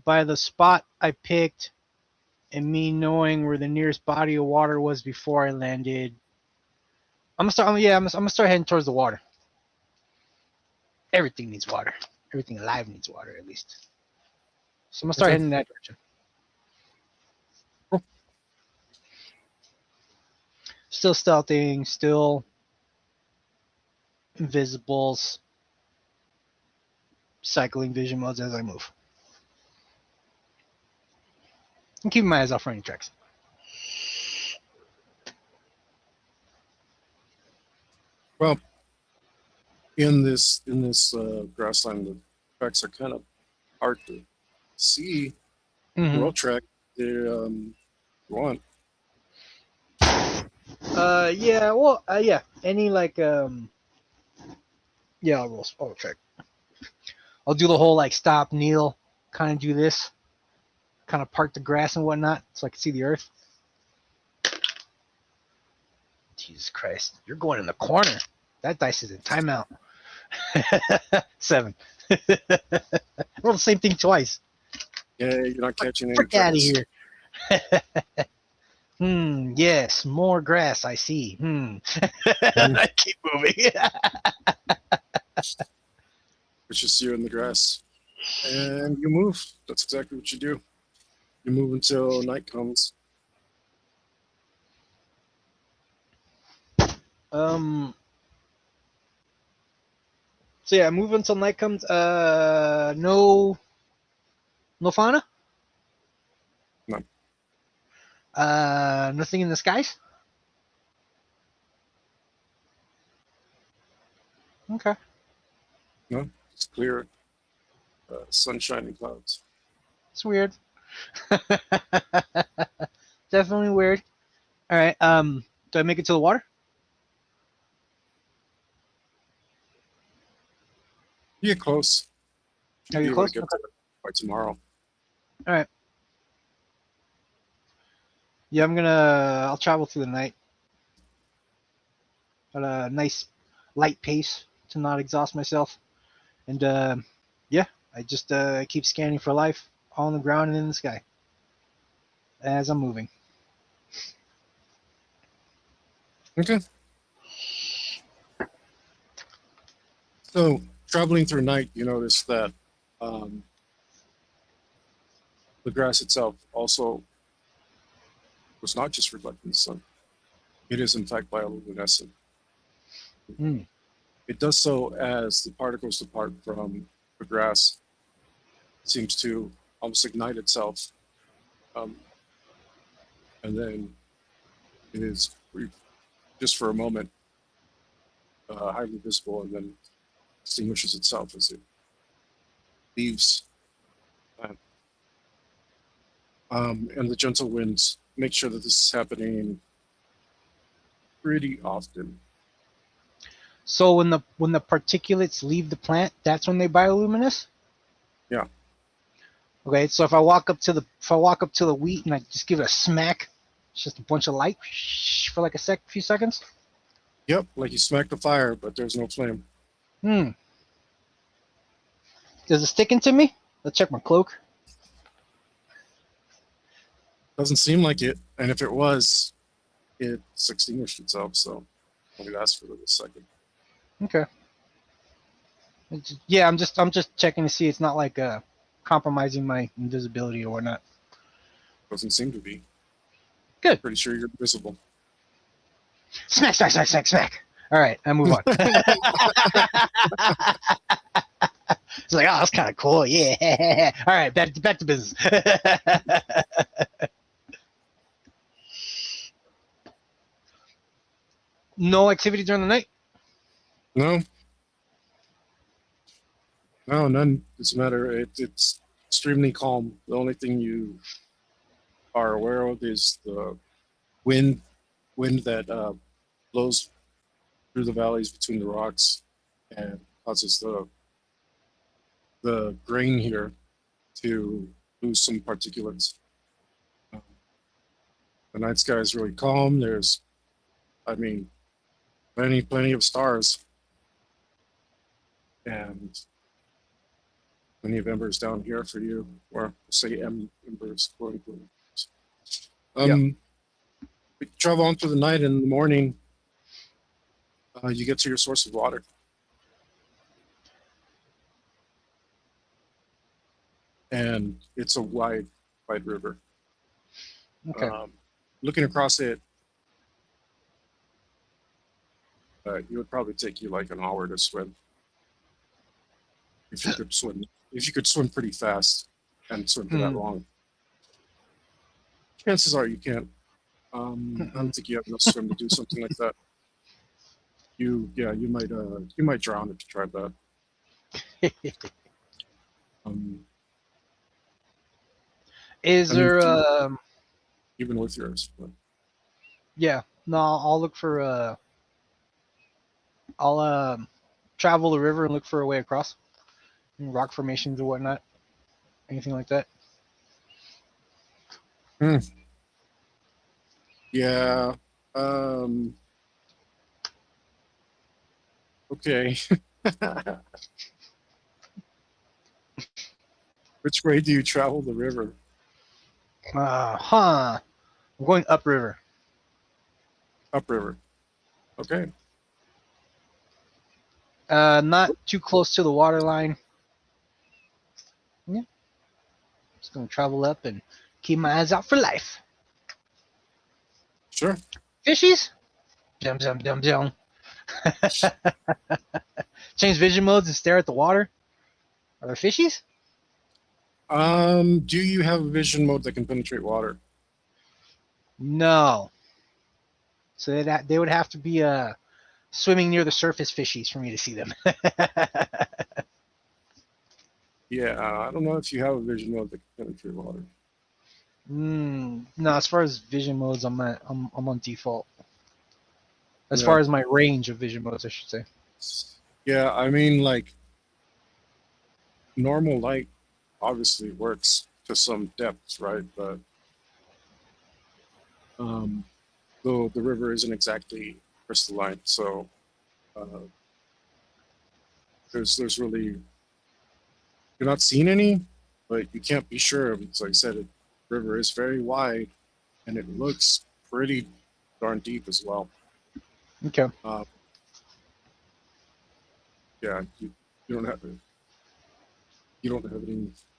by the spot I picked and me knowing where the nearest body of water was before I landed, I'm gonna start heading towards the water. Everything needs water. Everything alive needs water, at least. So I'm gonna start heading in that direction. Cool. Still stealthing, still invisibles, cycling vision modes as I move. I'm keeping my eyes off for any tracks. Well, in this grassland, the tracks are kind of hard to see. Mm-hmm. Roll track, they want. Yeah, well, yeah. Any like yeah, I'll check. I'll do the whole like stop, kneel, kind of do this, kind of park the grass and whatnot, so I can see the earth. Jesus Christ, you're going in the corner. That dice is in timeout. 7. Roll the same thing twice. Yeah, you're not catching any Frick out of tracks. here. Yes, more grass. I see. Keep moving. It's just you in the grass, and you move. That's exactly what you do. You move until night comes. So yeah, move until night comes. No fauna. No, Nothing in the skies. Okay. no, it's clear, sunshine and clouds. It's weird. Definitely weird. All right. Do I make it to the water? You get close. Are You'll be you able to close? get Okay. to it by tomorrow. All right. Yeah, I'll travel through the night at a nice light pace to not exhaust myself. And yeah, I just keep scanning for life on the ground and in the sky as I'm moving. Okay. So traveling through night, you notice that um, the grass itself also was not just reflecting the sun. It is in fact bioluminescent. Mm. It does so as the particles depart from the grass. It seems to almost ignite itself, um, and then it is just for a moment highly visible, and then extinguishes itself as it leaves. And the gentle winds make sure that this is happening pretty often. So when the particulates leave the plant, that's when they bioluminesce. Yeah. Okay, so if I walk up to the wheat and I just give it a smack, it's just a bunch of light for like a few seconds. Yep, like you smack the fire, but there's no flame. Hmm. Does it stick into me? Let's check my cloak. Doesn't seem like it, and if it was, it's extinguished itself. So only lasts for a second. Okay. Yeah, I'm just checking to see it's not like compromising my invisibility or whatnot. Doesn't seem to be. Good. Pretty sure you're invisible. Smack, smack, smack, smack, smack. All right, I move on. It's like, oh, that's kind of cool. Yeah. All right, back to business. No activity during the night. No, no, none. Doesn't matter. It's extremely calm. The only thing you are aware of is the wind, wind that blows through the valleys between the rocks and causes the grain here to lose some particulates. Um, the night sky is really calm. There's, I mean, plenty of stars, and plenty of embers down here for you, or say embers, quote unquote. Yep. We travel on through the night, and in the morning, you get to your source of water. And it's a wide river. Okay. Looking across it, it would probably take you like an hour to swim. If you could swim, if you could swim pretty fast and swim for that long. Chances are you can't. I don't think you have enough swim to do something like that. You might drown if you tried that. Is I mean, there even with yours, but yeah, no, I'll look for I'll travel the river and look for a way across. Rock formations or whatnot. Anything like that. yeah. Okay. Which way do you travel the river? Huh. I'm going upriver. Upriver. Okay. Not too close to the water line. Yeah. Just gonna travel up and keep my eyes out for life. Sure. Fishies? Jum jum jum jum. Change vision modes and stare at the water. Are there fishies? Do you have a vision mode that can penetrate water? No. So they would have to be swimming near the surface fishies for me to see them. Yeah, I don't know if you have a vision mode that can penetrate water. No, as far as vision modes, I'm on default. As Yeah. far as my range of vision modes, I should say. Yeah, I mean, like, normal light obviously works to some depths, right? But though the river isn't exactly crystalline, so there's really, you're not seeing any, but you can't be sure. It's like I said, the river is very wide, and it looks pretty darn deep as well. Okay. Yeah, you don't have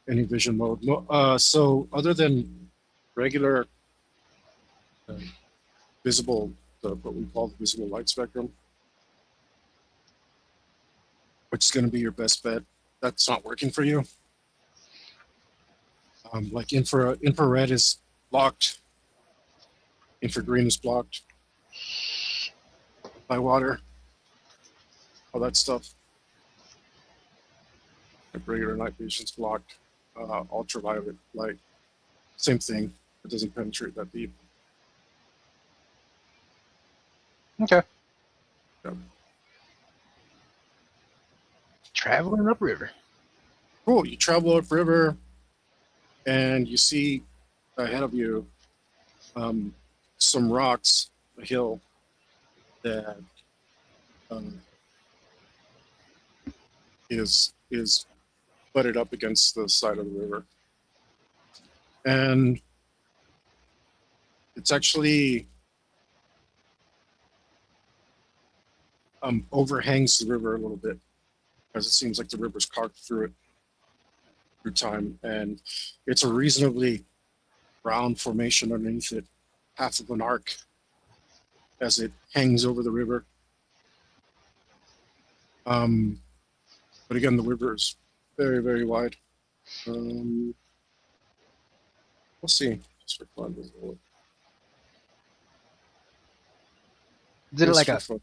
any vision mode. No, so other than regular visible, what we call the visible light spectrum, which is going to be your best bet, that's not working for you. Like infrared is blocked, infragreen is blocked by water, all that stuff. Like regular night vision's blocked. Ultraviolet light, same thing. It doesn't penetrate that deep. Okay. Yeah. Traveling upriver. Cool. You travel upriver, and you see ahead of you some rocks, a hill that is butted up against the side of the river, and it's actually overhangs the river a little bit, because it seems like the river's carved through it through time, and it's a reasonably round formation underneath it, half of an arc as it hangs over the river. But again, the river is very, very wide. We'll see. Just for fun. Is it like Just for fun.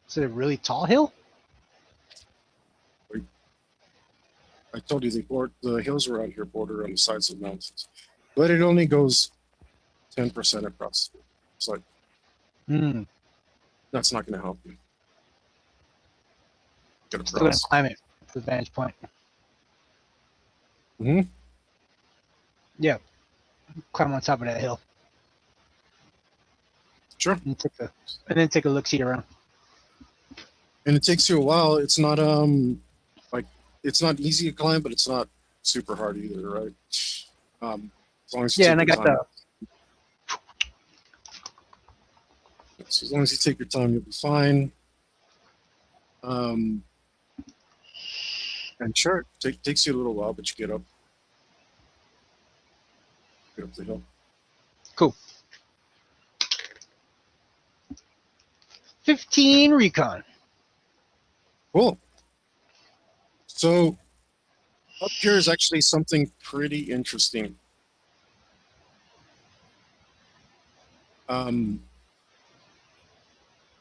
is it a really tall hill? I told you the hills around here border on the sides of mountains, but it only goes 10% across. It's like that's not going to help you get Still gonna across. climb it to the vantage point. Mm-hmm. Yeah. Climb on top of that hill. Sure. And then take a look see around. And it takes you a while. It's not like it's not easy to climb, but it's not super hard either, right? As long as you Yeah, take and I your got time. So as long as you take your time, you'll be fine. And sure, it takes you a little while, but you get up the hill. Cool. 15 recon. Cool. So up here is actually something pretty interesting.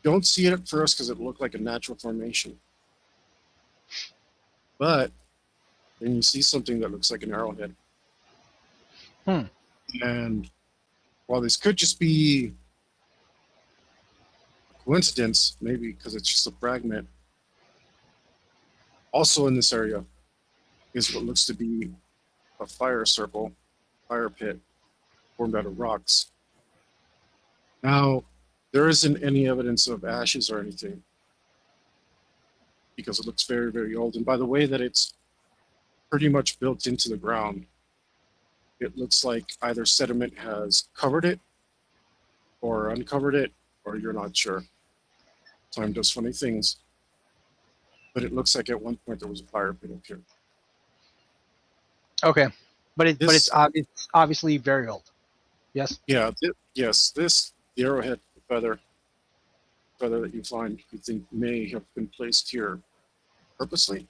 Don't see it at first because it looked like a natural formation. But then you see something that looks like an arrowhead. And while this could just be a coincidence, maybe because it's just a fragment, also in this area is what looks to be a fire circle, fire pit formed out of rocks. Now, there isn't any evidence of ashes or anything because it looks very, very old. And by the way that it's pretty much built into the ground, it looks like either sediment has covered it or uncovered it, or you're not sure. Time does funny things. But it looks like at one point there was a fire pit up here. Okay, but it's This, obviously very old. Yes. yeah, yes, this the arrowhead feather that you find, you think may have been placed here purposely,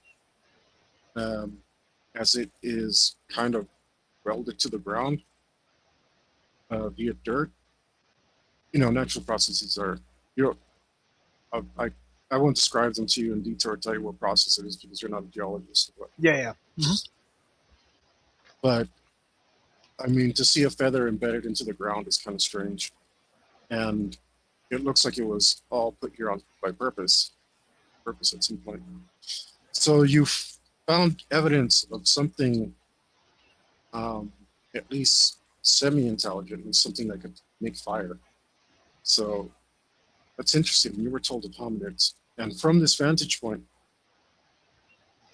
as it is kind of welded to the ground via dirt. You know, natural processes are, you know, I won't describe them to you in detail or tell you what process it is because you're not a geologist. Yeah. But I mean, to see a feather embedded into the ground is kind of strange, and it looks like it was all put here on by purpose at some point. So you found evidence of something, at least semi-intelligent, and something that could make fire. So that's interesting. You were told of hominids, and from this vantage point,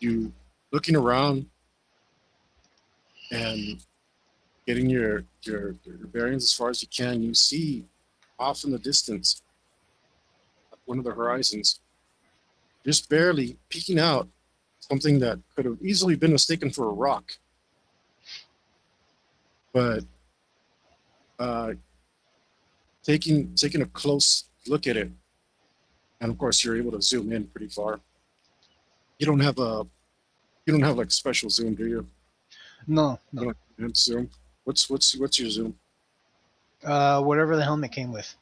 you looking around and getting your bearings as far as you can, you see off in the distance, one of the horizons, just barely peeking out, something that could have easily been mistaken for a rock. But taking a close look at it, and of course you're able to zoom in pretty far. You don't have like special zoom, do you? No. You don't have zoom. What's your zoom? Whatever the helmet came with.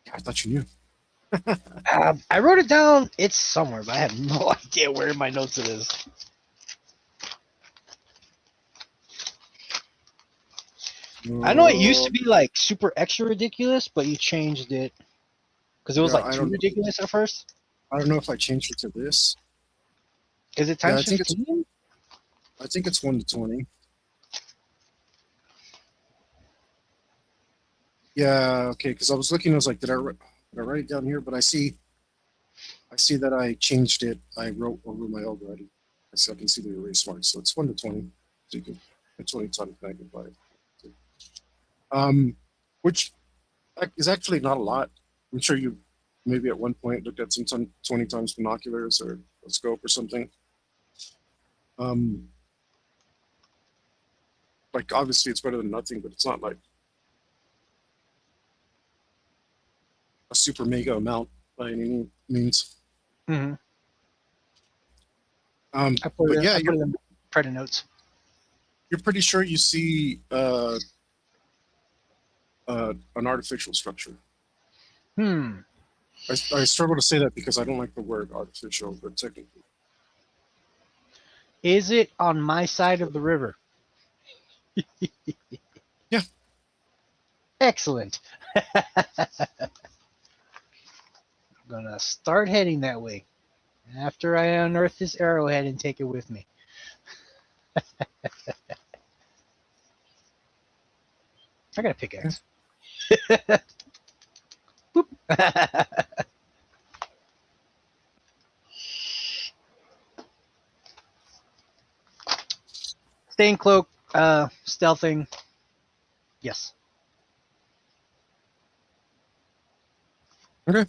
Yeah, I thought you knew. I wrote it down. It's somewhere, but I have no idea where in my notes it is. I know it used to be like super extra ridiculous, but you changed it because it was like too ridiculous at first. I don't know if I changed it to this. Is it times 15? I think it's 1 to 20. Yeah, okay. Because I was looking, I was like, did I write it down here? But I see that I changed it. I wrote over my old already, so I can see the erase mark. So it's 1 to 20. So you can, it's 20 times magnified. Which is actually not a lot. I'm sure you maybe at one point looked at some 20 times binoculars or a scope or something. Like obviously it's better than nothing, but it's not like a super mega amount by any means. Mm-hmm. I put it in the Preda notes. You're pretty sure you see an artificial structure. I struggle to say that because I don't like the word artificial, but technically. Is it on my side of the river? Yeah. Excellent. I'm gonna start heading that way after I unearth this arrowhead and take it with me. I got a pickaxe. Boop. Staying cloak, stealthing. Yes. Okay.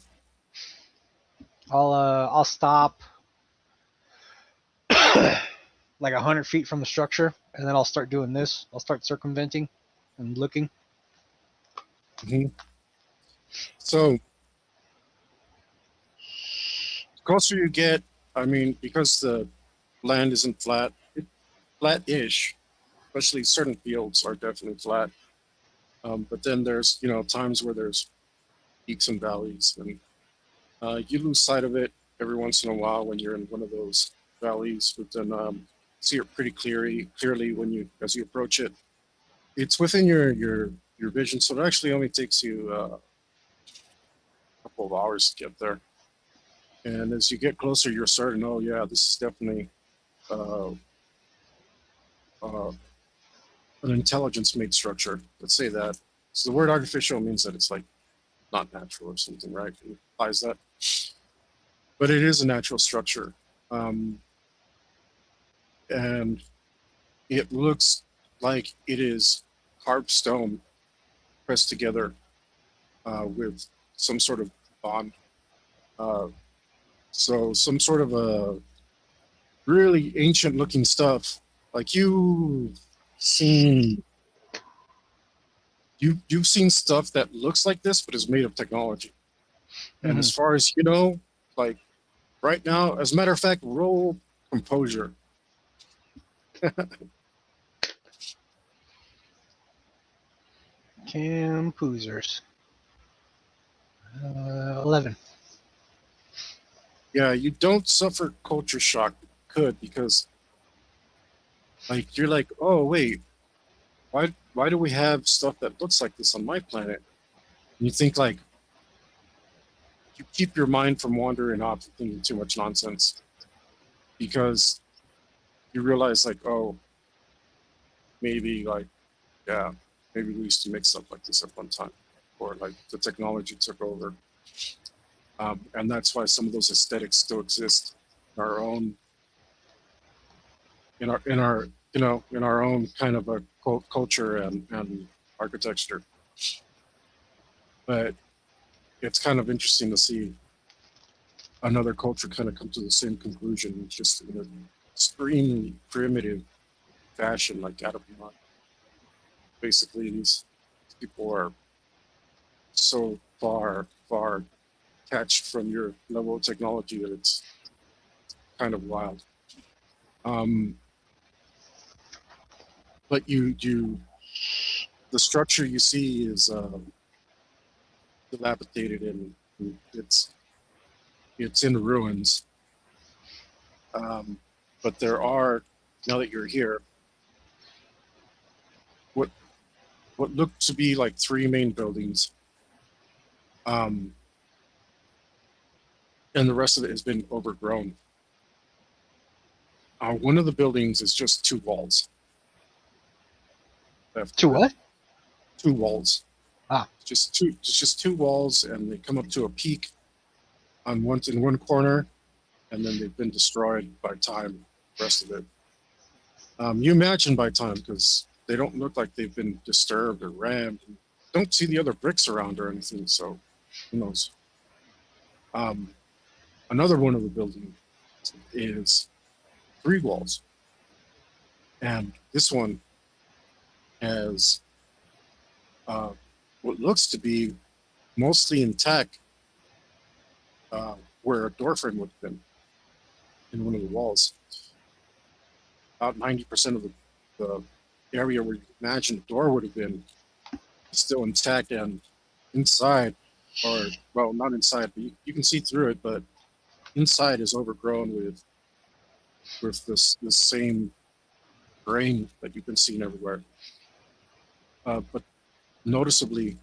I'll stop like 100 feet from the structure, and then I'll start doing this. I'll start circumventing and looking. Mm-hmm. So, the closer you get, I mean, because the land isn't flat, flat-ish, especially certain fields are definitely flat. But then there's, times where there's peaks and valleys, and you lose sight of it every once in a while when you're in one of those valleys. But then see it pretty clearly as you approach it. It's within your vision, so it actually only takes you a couple of hours to get there. And as you get closer, you're starting to know, yeah, this is definitely an intelligence-made structure. Let's say that. So the word artificial means that it's like not natural or something, right? It implies that. But it is a natural structure. And it looks like it is carved stone pressed together with some sort of bond. Uh, so some sort of a really ancient looking stuff. Like seen you've seen stuff that looks like this but is made of technology. And as far as you know, like right now, as a matter of fact, roll composure. Campoozers. 11. Yeah, you don't suffer culture shock. You could, because like you're like, oh wait, why do we have stuff that looks like this on my planet? And you think like you keep your mind from wandering off and thinking too much nonsense, because you realize like, oh, maybe like, yeah, maybe we used to make stuff like this at one time, or like the technology took over. And that's why some of those aesthetics still exist in our own, in our own kind of a culture and architecture. But it's kind of interesting to see another culture kind of come to the same conclusion, just in an extremely primitive fashion, like out of mind. Basically, these people are so far detached from your level of technology that it's kind of wild. But the structure you see is dilapidated, and it's in ruins. But there are, now that you're here, what look to be like three main buildings, and the rest of it has been overgrown. One of the buildings is just two walls. To what? Two walls. Ah. Just two walls, and they come up to a peak in one corner, and then they've been destroyed by time. The rest of it, you imagine by time, because they don't look like they've been disturbed or rammed. Don't see the other bricks around or anything, so who knows? Another one of the buildings is three walls, and this one has what looks to be mostly intact, where a door frame would have been in one of the walls. About 90% of the area where you imagine the door would have been is still intact, and inside, or well, not inside, but you can see through it, but inside is overgrown with this same grain that you've been seeing everywhere. But noticeably,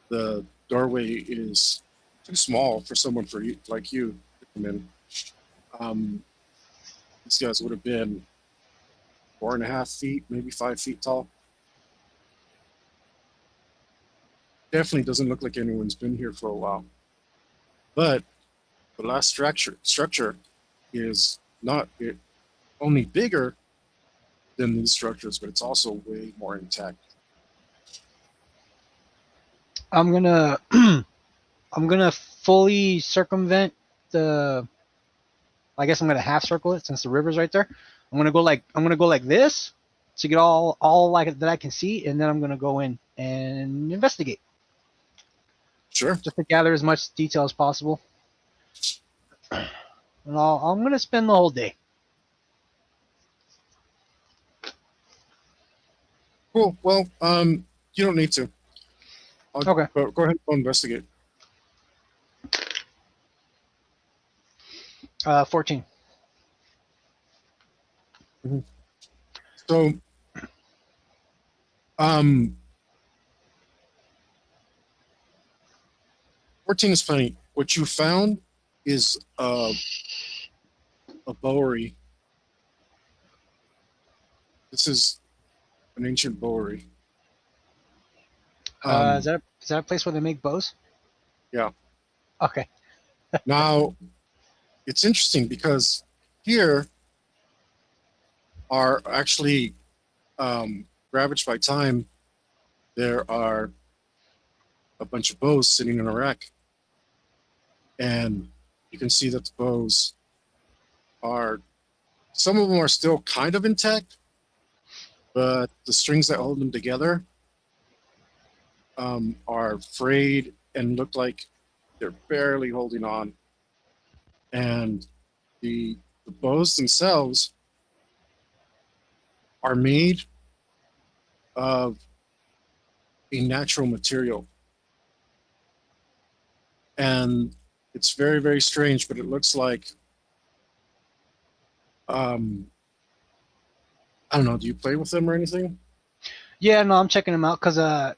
the doorway is too small for someone like you to come in. These guys would have been 4.5 feet, maybe 5 feet tall. Definitely doesn't look like anyone's been here for a while. But the last structure is not only bigger than these structures, but it's also way more intact. I'm gonna I'm gonna fully circumvent the. I guess I'm gonna half circle it since the river's right there. I'm gonna go like this to get all like that I can see, and then I'm gonna go in and investigate. Sure. Just to gather as much detail as possible. And I'm gonna spend the whole day. Cool. Well, you don't need to. Okay. Go ahead and investigate. 14. Mm-hmm. So, 14 is funny. What you found is a bowery. This is an ancient bowery. Is that a place where they make bows? Yeah. Okay. Now, it's interesting because here are actually ravaged by time, there are a bunch of bows sitting in a rack, and you can see that the bows are, some of them are still kind of intact, but the strings that hold them together are frayed and look like they're barely holding on. And the bows themselves are made of a natural material. And it's very, very strange, but it looks like, I don't know, do you play with them or anything? Yeah, no, I'm checking them out because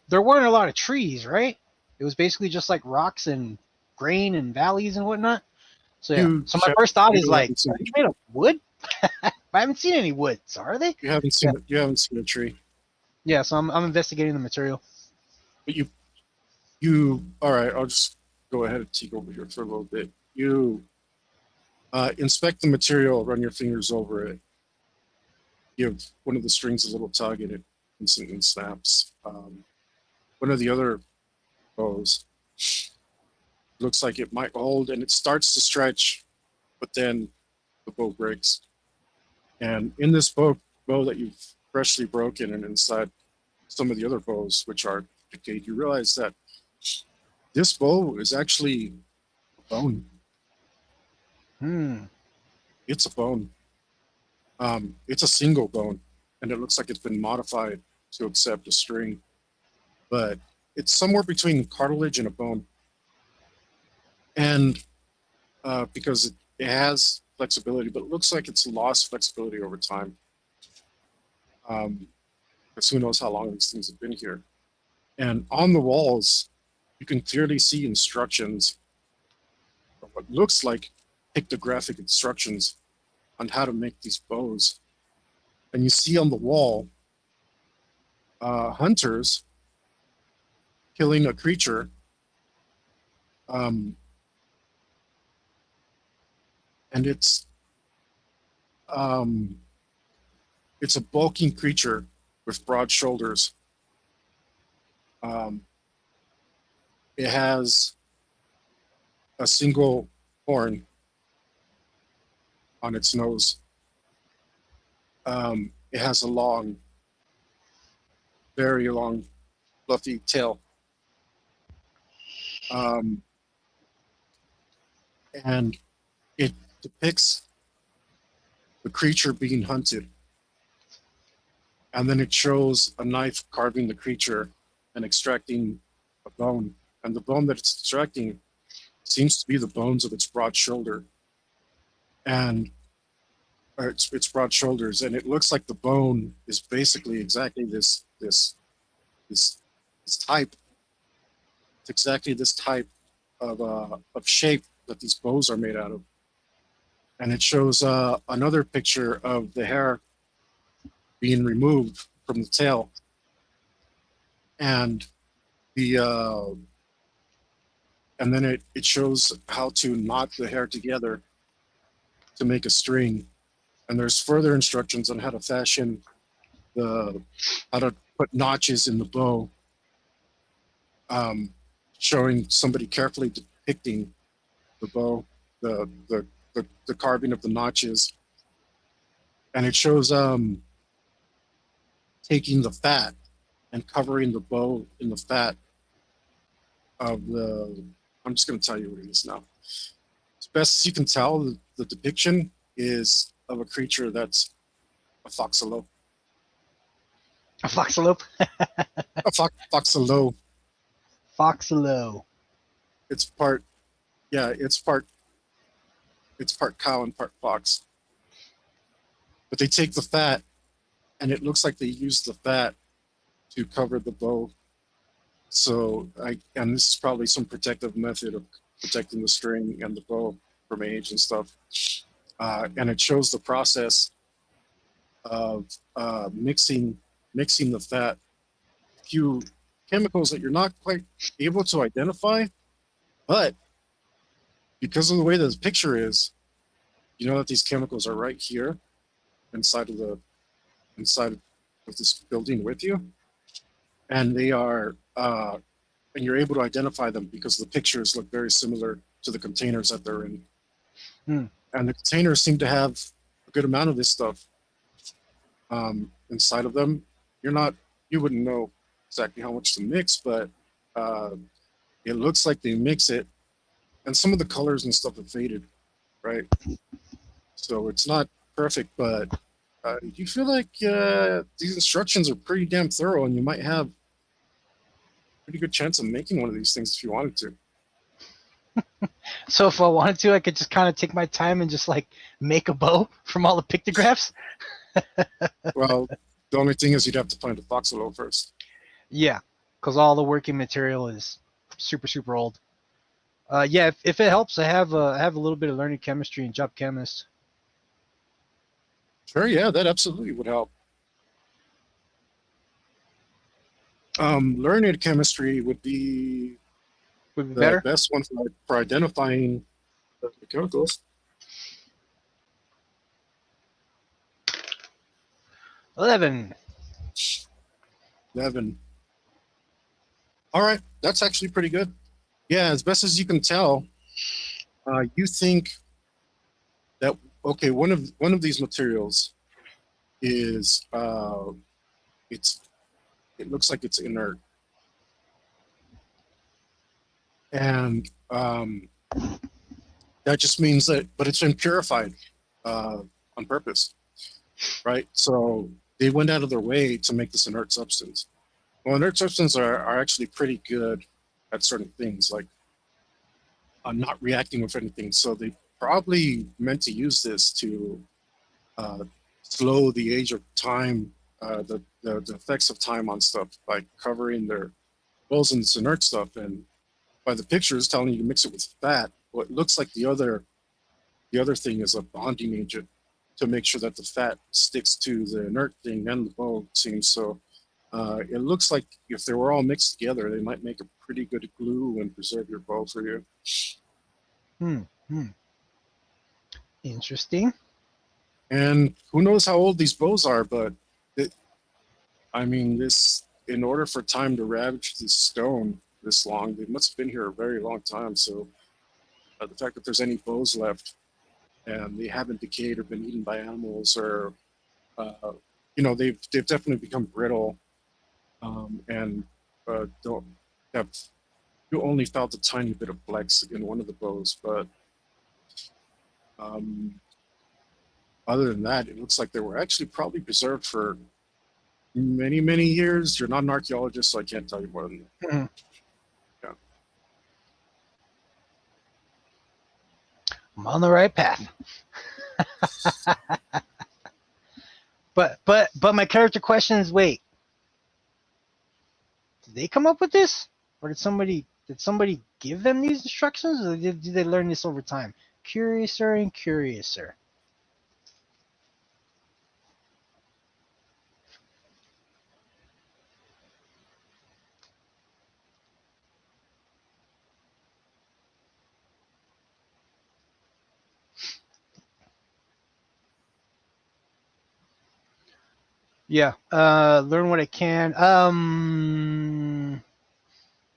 there weren't a lot of trees, right? It was basically just like rocks and grain and valleys and whatnot. So yeah. You So my first thought is really like, haven't seen are they made of wood? I haven't seen any wood, so are they? you haven't Yeah. seen you haven't seen a tree. Yeah, so I'm investigating the material. But you all right, I'll just go ahead and take over here for a little bit. You inspect the material, run your fingers over it, give one of the strings a little tug, and it instantly snaps. One of the other bows looks like it might hold, and it starts to stretch, but then the bow breaks. And in this bow that you've freshly broken, and inside some of the other bows, which are decayed, you realize that this bow is actually a bone. Hmm. It's a bone. It's a single bone, and it looks like it's been modified to accept a string, but it's somewhere between cartilage and a bone. And because it has flexibility, but it looks like it's lost flexibility over time. Because who knows how long these things have been here. And on the walls, you can clearly see instructions, or what looks like pictographic instructions on how to make these bows. And you see on the wall hunters killing a creature, um, and um, it's a bulking creature with broad shoulders. Um, it has a single horn on its nose. It has a long, very long, fluffy tail. Um, and it depicts the creature being hunted. And then it shows a knife carving the creature and extracting a bone. And the bone that it's extracting seems to be the bones of its broad shoulder. And or its broad shoulders. And it looks like the bone is basically exactly this type. It's exactly this type of shape that these bows are made out of. And it shows another picture of the hair being removed from the tail, and the and then it shows how to knot the hair together to make a string. And there's further instructions on how to fashion the how to put notches in the bow, um, showing somebody carefully depicting the bow, the carving of the notches, and it shows taking the fat and covering the bow in the fat of the. I'm just going to tell you what it is now. As best as you can tell, the depiction is of a creature that's a foxalope. A foxalope. Foxalope. Foxalo. It's part, yeah, it's part cow and part fox. But they take the fat, and it looks like they use the fat to cover the bow. So and this is probably some protective method of protecting the string and the bow from age and stuff. And it shows the process of mixing the fat, a few chemicals that you're not quite able to identify, but because of the way the picture is, you know that these chemicals are right here inside of of this building with you, and they are and you're able to identify them because the pictures look very similar to the containers that they're in. And the containers seem to have a good amount of this stuff inside of them. You wouldn't know exactly how much to mix, but it looks like they mix it, and some of the colors and stuff have faded, right? So it's not perfect, but you feel like these instructions are pretty damn thorough, and you might have a pretty good chance of making one of these things if you wanted to. So if I wanted to, I could just kind of take my time and just like make a bow from all the pictographs. Well, the only thing is you'd have to find a foxhole first. Yeah, because all the working material is super, super old. Yeah, if it helps, I have a little bit of learning chemistry and job chemist. Sure, yeah, that absolutely would help. Learned chemistry would be Would be the better. best one for identifying the chemicals. 11. 11. All right, that's actually pretty good. Yeah, as best as you can tell, you think that okay, one of these materials is it looks like it's inert, and that just means that, but it's been purified on purpose, right? So they went out of their way to make this inert substance. Well, inert substances are actually pretty good at certain things, like not reacting with anything. So they probably meant to use this to slow the age of time, the effects of time on stuff by covering their holes in this inert stuff. And by the pictures telling you to mix it with fat, what looks like the other thing is a bonding agent to make sure that the fat sticks to the inert thing and the bow, it seems. So it looks like if they were all mixed together, they might make a pretty good glue and preserve your bow for you. Interesting. And who knows how old these bows are, but in order for time to ravage this stone this long, they must have been here a very long time. So the fact that there's any bows left and they haven't decayed or been eaten by animals, or they've definitely become brittle, and don't have. You only felt a tiny bit of flex in one of the bows, but other than that, it looks like they were actually probably preserved for many, many years. You're not an archaeologist, so I can't tell you more than that. Mhm. Yeah. I'm on the right path. But my character question is, wait, did they come up with this, or did somebody give them these instructions, or did they learn this over time? Curiouser and curiouser. Yeah. Learn what I can.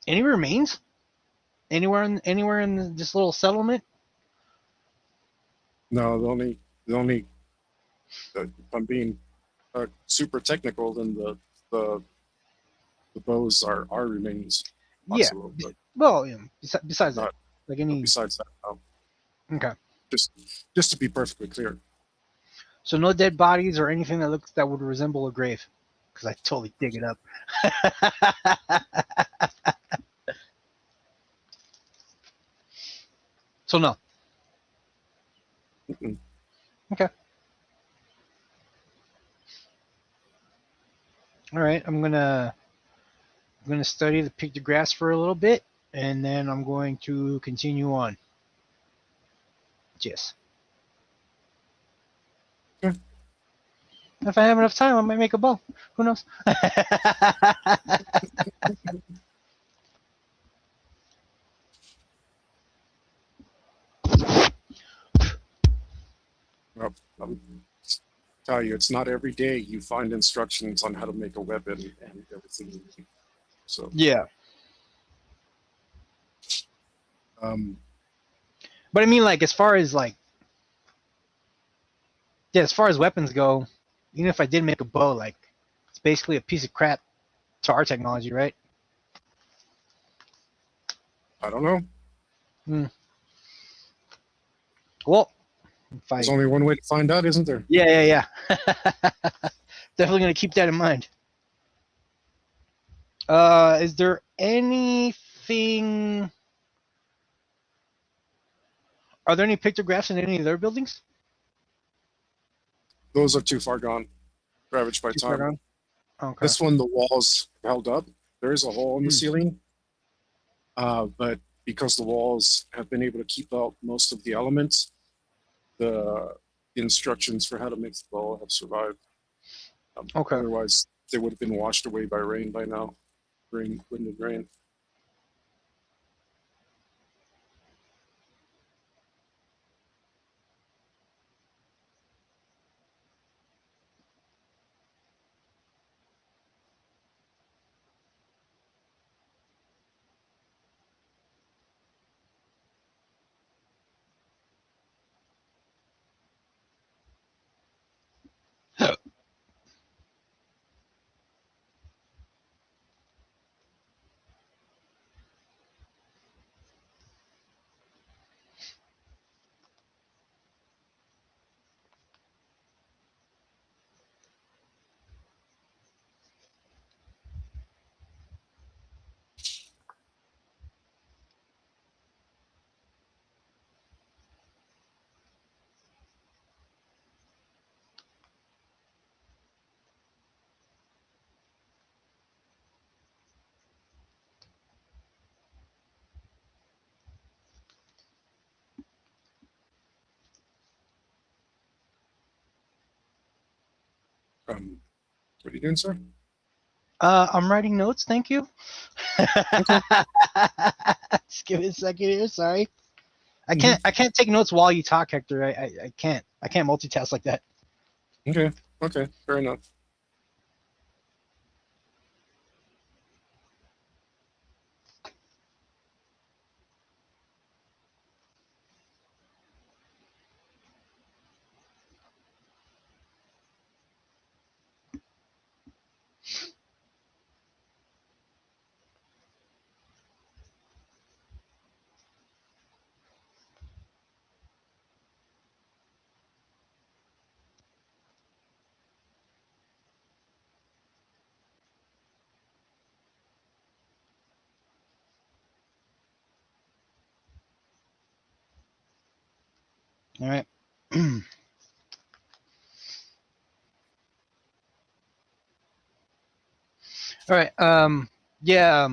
Any remains? Anywhere in this little settlement? No, the only if I'm being super technical, then the bows are remains Yeah. possible, but Well, besides that, not like any. besides that. No. Okay. Just to be perfectly clear. So no dead bodies or anything that would resemble a grave, because I totally dig it up. So no. Mm-mm. Okay. All right. I'm gonna study the pictographs for a little bit, and then I'm going to continue on. Yes. Okay. If I have enough time, I might make a bow. Who knows? Well, I'm tell you, it's not every day you find instructions on how to make a weapon and everything. So Yeah. But I mean, like, as far as weapons go, even if I did make a bow, like, it's basically a piece of crap to our technology, right? I don't know. Well, there's only one way to find out, isn't there? Yeah. Definitely gonna keep that in mind. Is there anything? Are there any pictographs in any of their buildings? Those are too far gone, ravaged by time. Okay. This one, the walls held up. There is a hole in the ceiling, but because the walls have been able to keep out most of the elements, the instructions for how to make the bow have survived. Okay. Otherwise, they would have been washed away by rain by now. Wind and rain. What are you doing, sir? I'm writing notes. Thank you. Okay. Just give me a second here. Sorry. I can't take notes while you talk, Hector. I can't multitask like that. Okay. Fair enough. All right. All right. Yeah.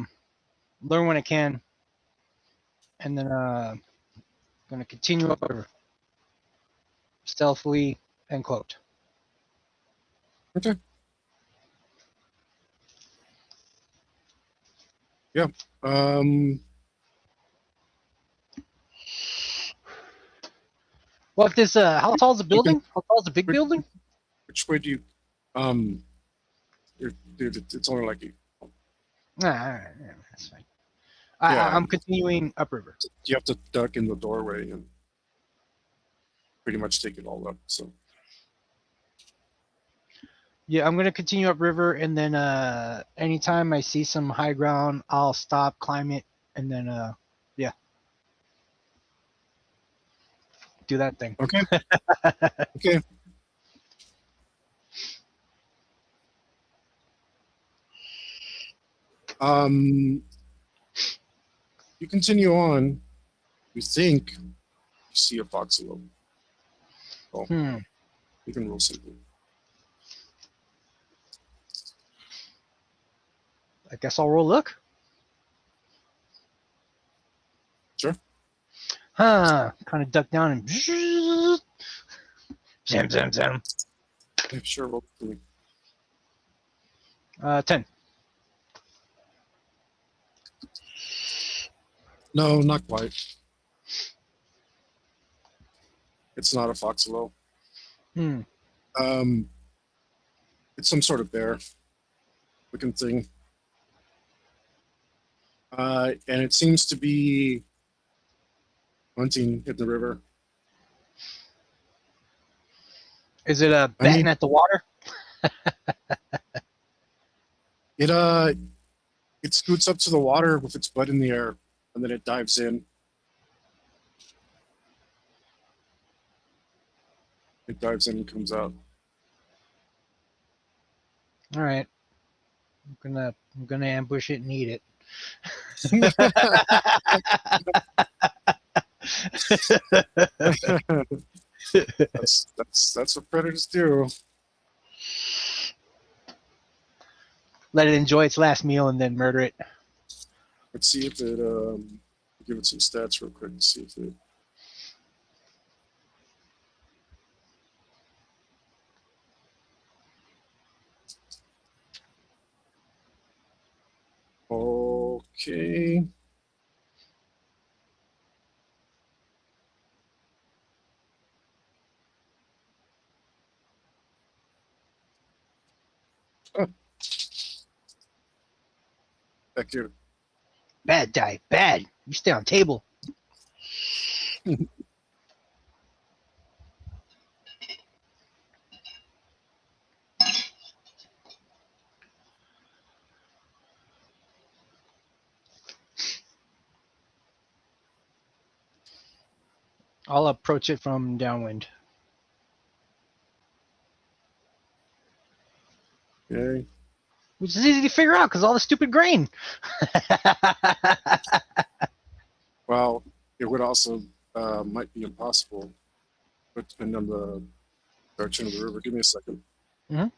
Learn when I can, and then gonna continue up stealthily end quote. Okay. Yeah. Well, if this how tall is the building? How tall is the big building? Which way do you dude, it's only like Nah, that's fine. Yeah. I'm continuing upriver. You have to duck in the doorway and pretty much take it all up. So Yeah, I'm gonna continue upriver, and then anytime I see some high ground, I'll stop, climb it, and then yeah, do that thing. okay. Okay. You continue on. You think you see a foxglove. Oh, you can roll something. I guess I'll roll look. Sure. Kind of duck down and zam. Yeah, sure. Roll for me. 10. No, not quite. It's not a foxglove. It's some sort of bear looking thing. And it seems to be hunting in the river. Is it I batting mean- at the water? It scoots up to the water with its butt in the air, and then it dives in. It dives in and comes out. All right. I'm gonna ambush it and eat it. That's what predators do. Let it enjoy its last meal and then murder it. Let's see if it give it some stats real quick and see if it. Okay. Oh. Back here. Bad die. Bad. You stay on table. I'll approach it from downwind. Okay. Which is easy to figure out because all the stupid grain. Well, it would also might be impossible, but depending on the direction of the river. Give me a second. Mhm.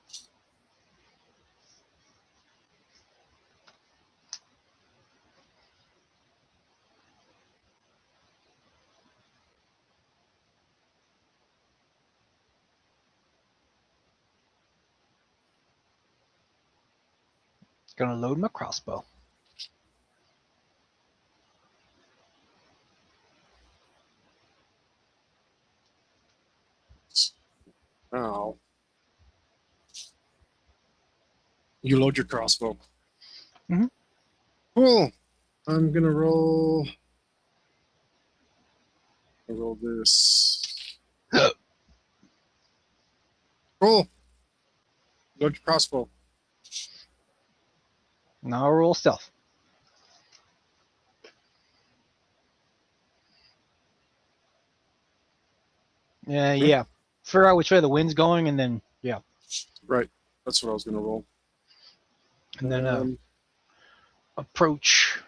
Gonna load my crossbow. Now, you load your crossbow. Mhm. Cool. I'm gonna roll. I'll roll this. Cool. Load your crossbow. Now I'll roll stealth. Yeah. Figure out which way the wind's going, and then yeah, Right. That's what I was gonna roll. and then approach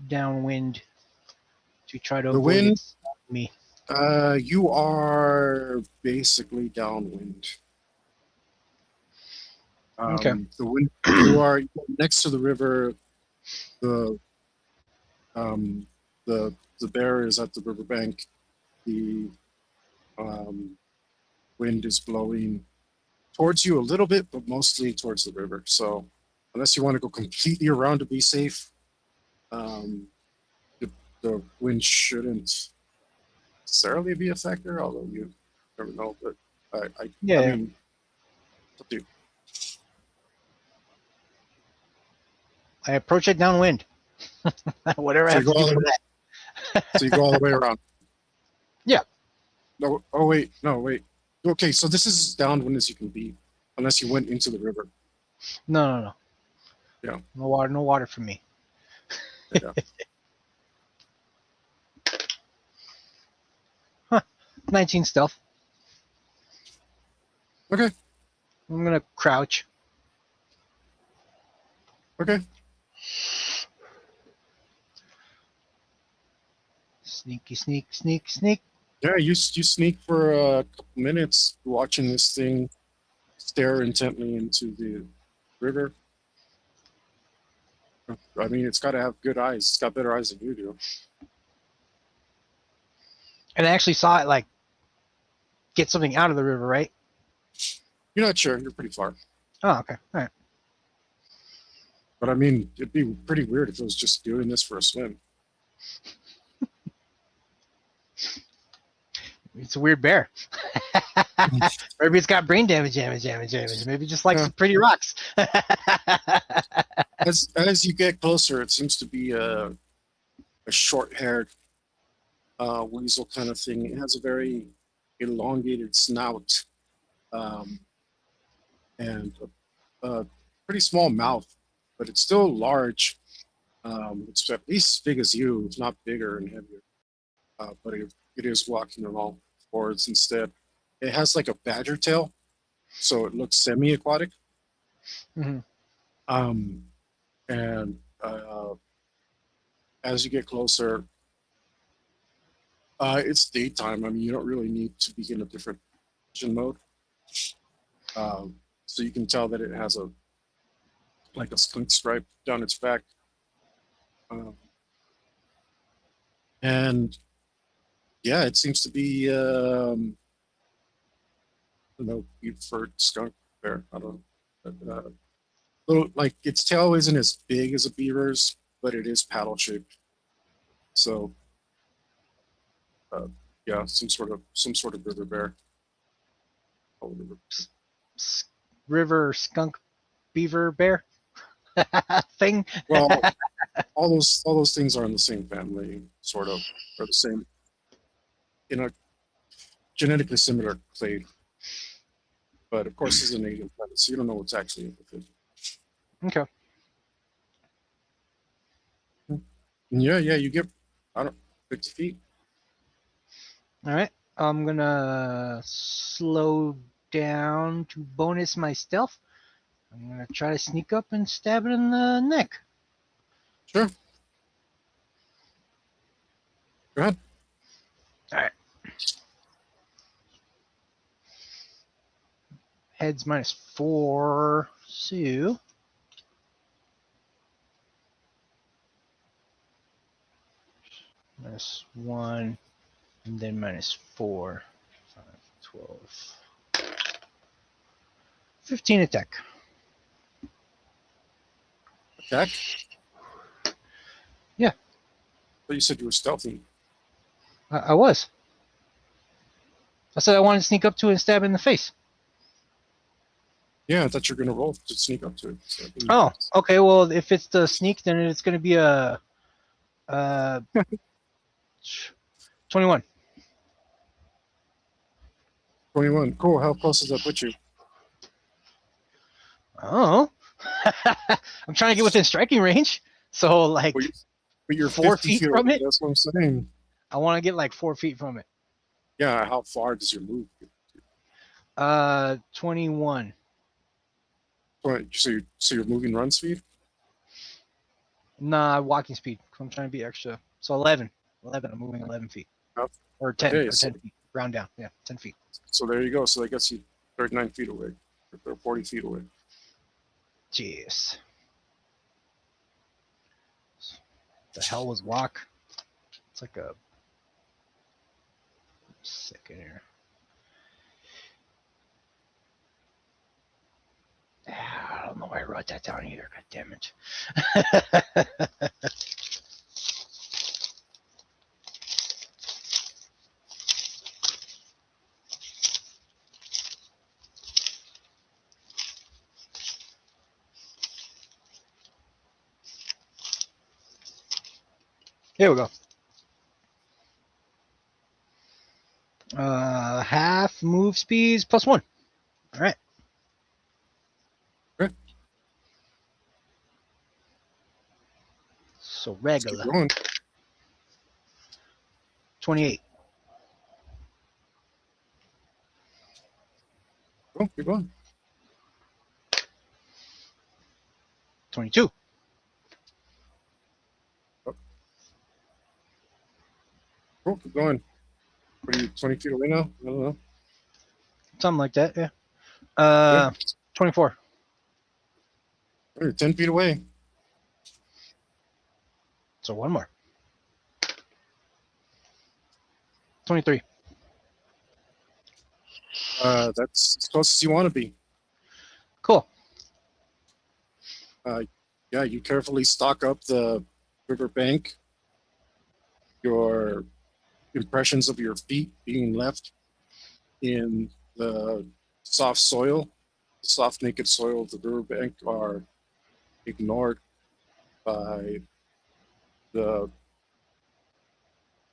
downwind to try to The avoid wind? me. You are basically downwind. Okay. The wind. You are next to the river. The the bear is at the riverbank. The wind is blowing towards you a little bit, but mostly towards the river. So unless you want to go completely around to be safe, the wind shouldn't necessarily be a factor, although you never know. But I mean, it's up to you. I approach it downwind. Whatever I So have you to go do all for the that. so you go all the way around. Yeah. No. Oh wait. No wait. Okay. So this is as downwind as you can be, unless you went into the river. No. Yeah. No water for me. Yeah. 19 stealth. Okay. I'm gonna crouch. Okay. Sneak. Yeah. You sneak for a couple minutes, watching this thing stare intently into the river. I mean, it's got to have good eyes. It's got better eyes than you do. And I actually saw it like get something out of the river, right? You're not sure. You're pretty far. Oh, okay. All right. But I mean, it'd be pretty weird if it was just doing this for a swim. It's a weird bear. Maybe it's got brain damage. Maybe just likes Yeah. pretty rocks. As you get closer, it seems to be a short-haired weasel kind of thing. It has a very elongated snout, and a pretty small mouth, but it's still large. It's at least as big as you, if not bigger and heavier. But it is walking along forwards instead. It has like a badger tail, so it looks semi-aquatic. Mhm. And as you get closer, it's daytime. I mean, you don't really need to be in a different vision mode. So you can tell that it has a skunk stripe down its back. And yeah, it seems to be I don't know, Beaufort skunk bear. I don't know. But, little like its tail isn't as big as a beaver's, but it is paddle shaped. So yeah, some sort of river bear. River skunk beaver bear thing. Well, all those things are in the same family, sort of, or the same, in a genetically similar clade. But of course, it's a native plant, so you don't know what's actually in it. Okay. Yeah, you get, I don't, 50 feet. All right. I'm gonna slow down to bonus my stealth. I'm gonna try to sneak up and stab it in the neck. Sure. Go ahead. All right. Heads -4, so -1, and then -4, 5, 12, 15 attack. Attack? Yeah. But you said you were stealthy. I was. I said I wanted to sneak up to it and stab it in the face. Yeah, I thought you were going to roll to sneak up to it. So Oh, okay. Well, if it's the sneak, then it's going to be a 21. 21. Cool. How close does that put you? Oh. I'm trying to get within striking range. So, like, But you're 4 50 feet feet from away. it? That's what I'm saying. I want to get like 4 feet from it. Yeah, how far does your move? 21. So you're moving run speed? Nah, walking speed. I'm trying to be extra. So 11. 11. I'm moving 11 feet. Oh, Or 10. okay, Or 10 so- feet. Round down. Yeah, 10 feet. So there you go. So that gets you 39 feet away, or 40 feet away. Jeez. The hell was walk? It's like a second here. I don't know why I wrote that down either. God damn it. Here we go. Half move speeds +1. All right. Okay. So Let's keep regular. going. 28. Go, keep going. 22. Cool, keep going. What are you, 20 feet away now? I don't know. Something like that, yeah. Yeah. 24. You're 10 feet away. So one more. 23. That's as close as you want to be. Cool. Yeah, you carefully stalk up the river bank. Your impressions of your feet being left in the soft soil, soft naked soil of the riverbank are ignored by the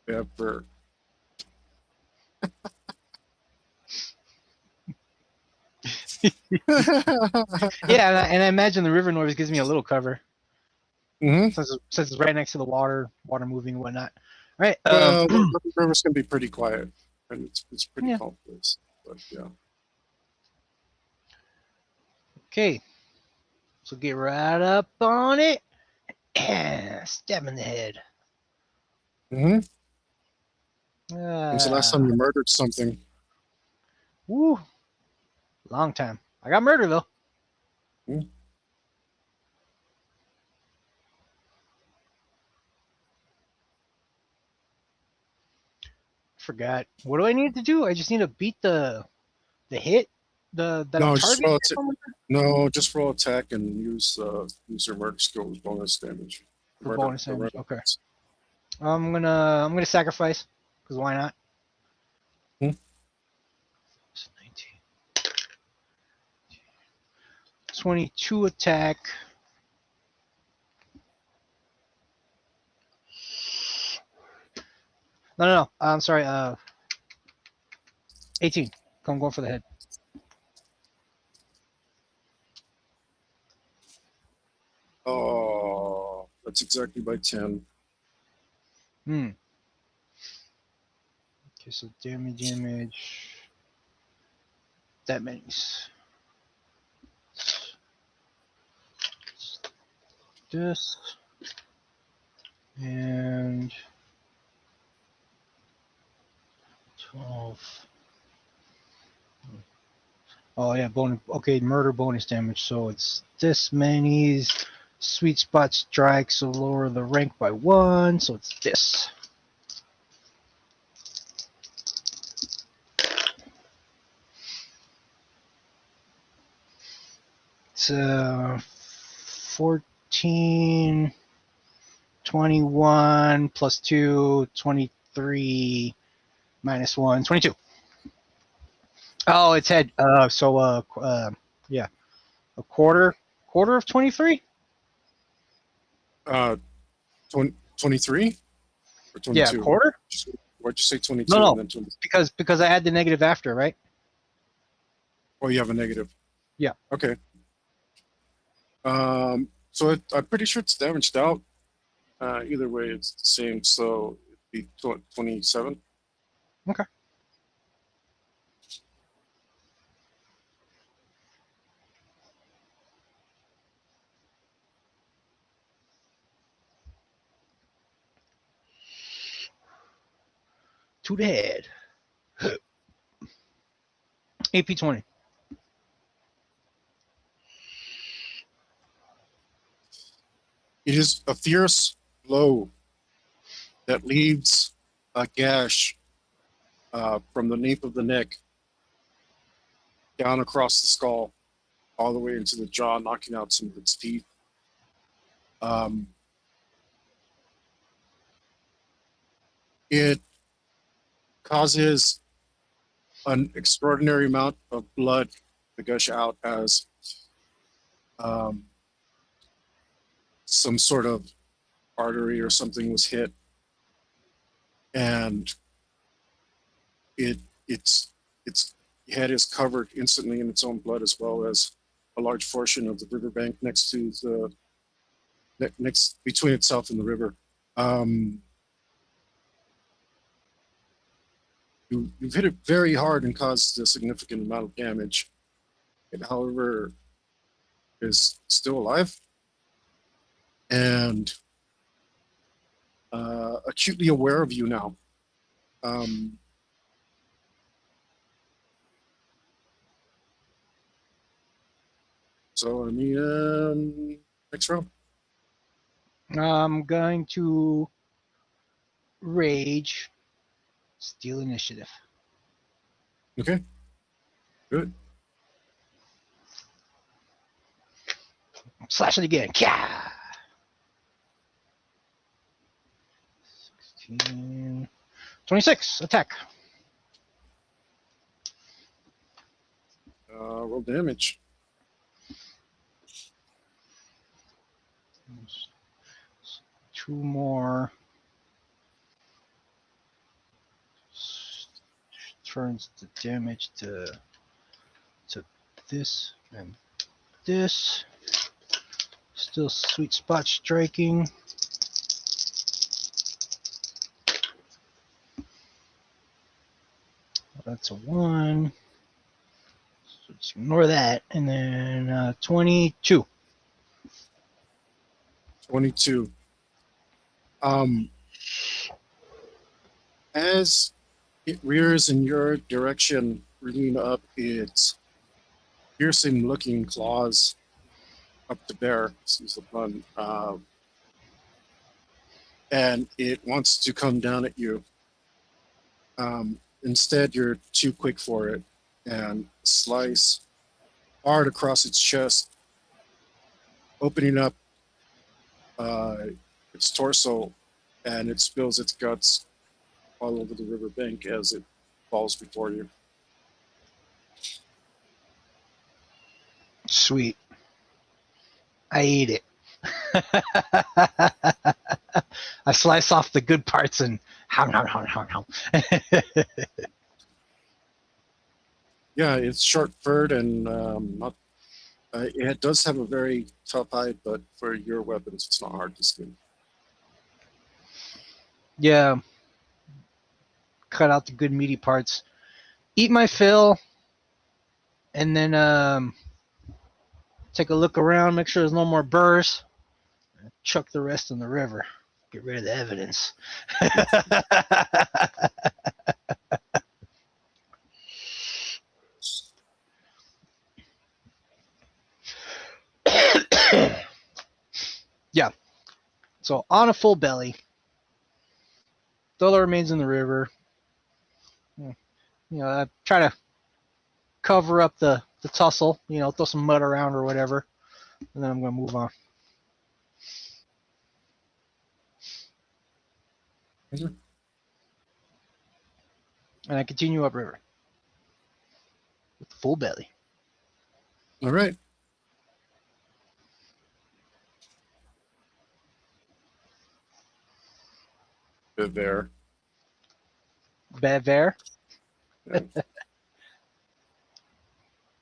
ever. Yeah, and I imagine the river noise gives me a little cover Hmm. since it's right next to the water moving and whatnot. All right. Well, the river's gonna be pretty quiet, and it's pretty Yeah. calm place. But yeah. Okay. So get right up on it and stab in the head. Mm-hmm. When's the last time you murdered something? Woo. Long time. I got murder though. Hmm? Forgot. What do I need to do? I just need to beat the hit that I'm No, just targeting. no, just roll attack and use your murder skill as bonus damage. For bonus The damage. murder. Okay. I'm gonna sacrifice because why not? Hmm? 19. 22 attack. No. I'm sorry. 18. I'm going for the head. Oh, that's exactly by 10. Hmm. Okay, so damage. That many. This and 12. Oh yeah, bonus. Okay, murder bonus damage. So it's this many. Sweet spot strike, so lower the rank by 1. So it's this. It's 14, 21 plus 2, 23 minus 1, 22. Oh, it's head. Yeah, a quarter of 23. 23 or Yeah, 22? quarter. Why'd you say 22 No, and then 20? because I had the negative after, right? Oh, you have a negative. Yeah. Okay. So I'm pretty sure it's damaged out. Either way, it's the same. So it'd be 27. Okay. To the head. AP 20. It is a fierce blow that leaves a gash from the nape of the neck down across the skull, all the way into the jaw, knocking out some of its teeth. It causes an extraordinary amount of blood to gush out as some sort of artery or something was hit, and its head is covered instantly in its own blood, as well as a large portion of the riverbank next to the next between itself and the river. You've hit it very hard and caused a significant amount of damage. It, however, is still alive and acutely aware of you now. So let me next round. I'm going to rage. Steal initiative. Okay. Good. Slash it again. Kya! 16, 26 attack. Roll damage. Two more. Turns the damage to this and this. Still sweet spot striking. That's a 1. So just ignore that. And then 22. 22. As it rears in your direction, bringing up its piercing-looking claws up the bear, excuse the pun, and it wants to come down at you. Instead, you're too quick for it, and slice hard across its chest, opening up its torso, and it spills its guts all over the riverbank as it falls before you. Sweet. I eat it. I slice off the good parts and Yeah, it's short-furred and not. It does have a very tough hide, but for your weapons, it's not hard to skin. Yeah. Cut out the good meaty parts. Eat my fill, and then take a look around, make sure there's no more burrs. Chuck the rest in the river. Get rid of the evidence. Yeah. So on a full belly, throw the remains in the river. I try to cover up the tussle, throw some mud around or whatever, and then I'm going to move on. Mm-hmm. And I continue upriver with full belly. All right. There. Bever. Yeah.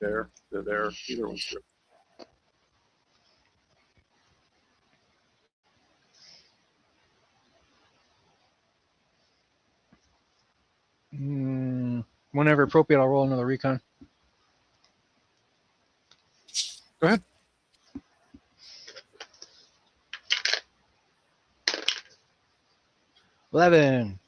There. Either one's good. Whenever appropriate, I'll roll another recon. Go ahead. $11.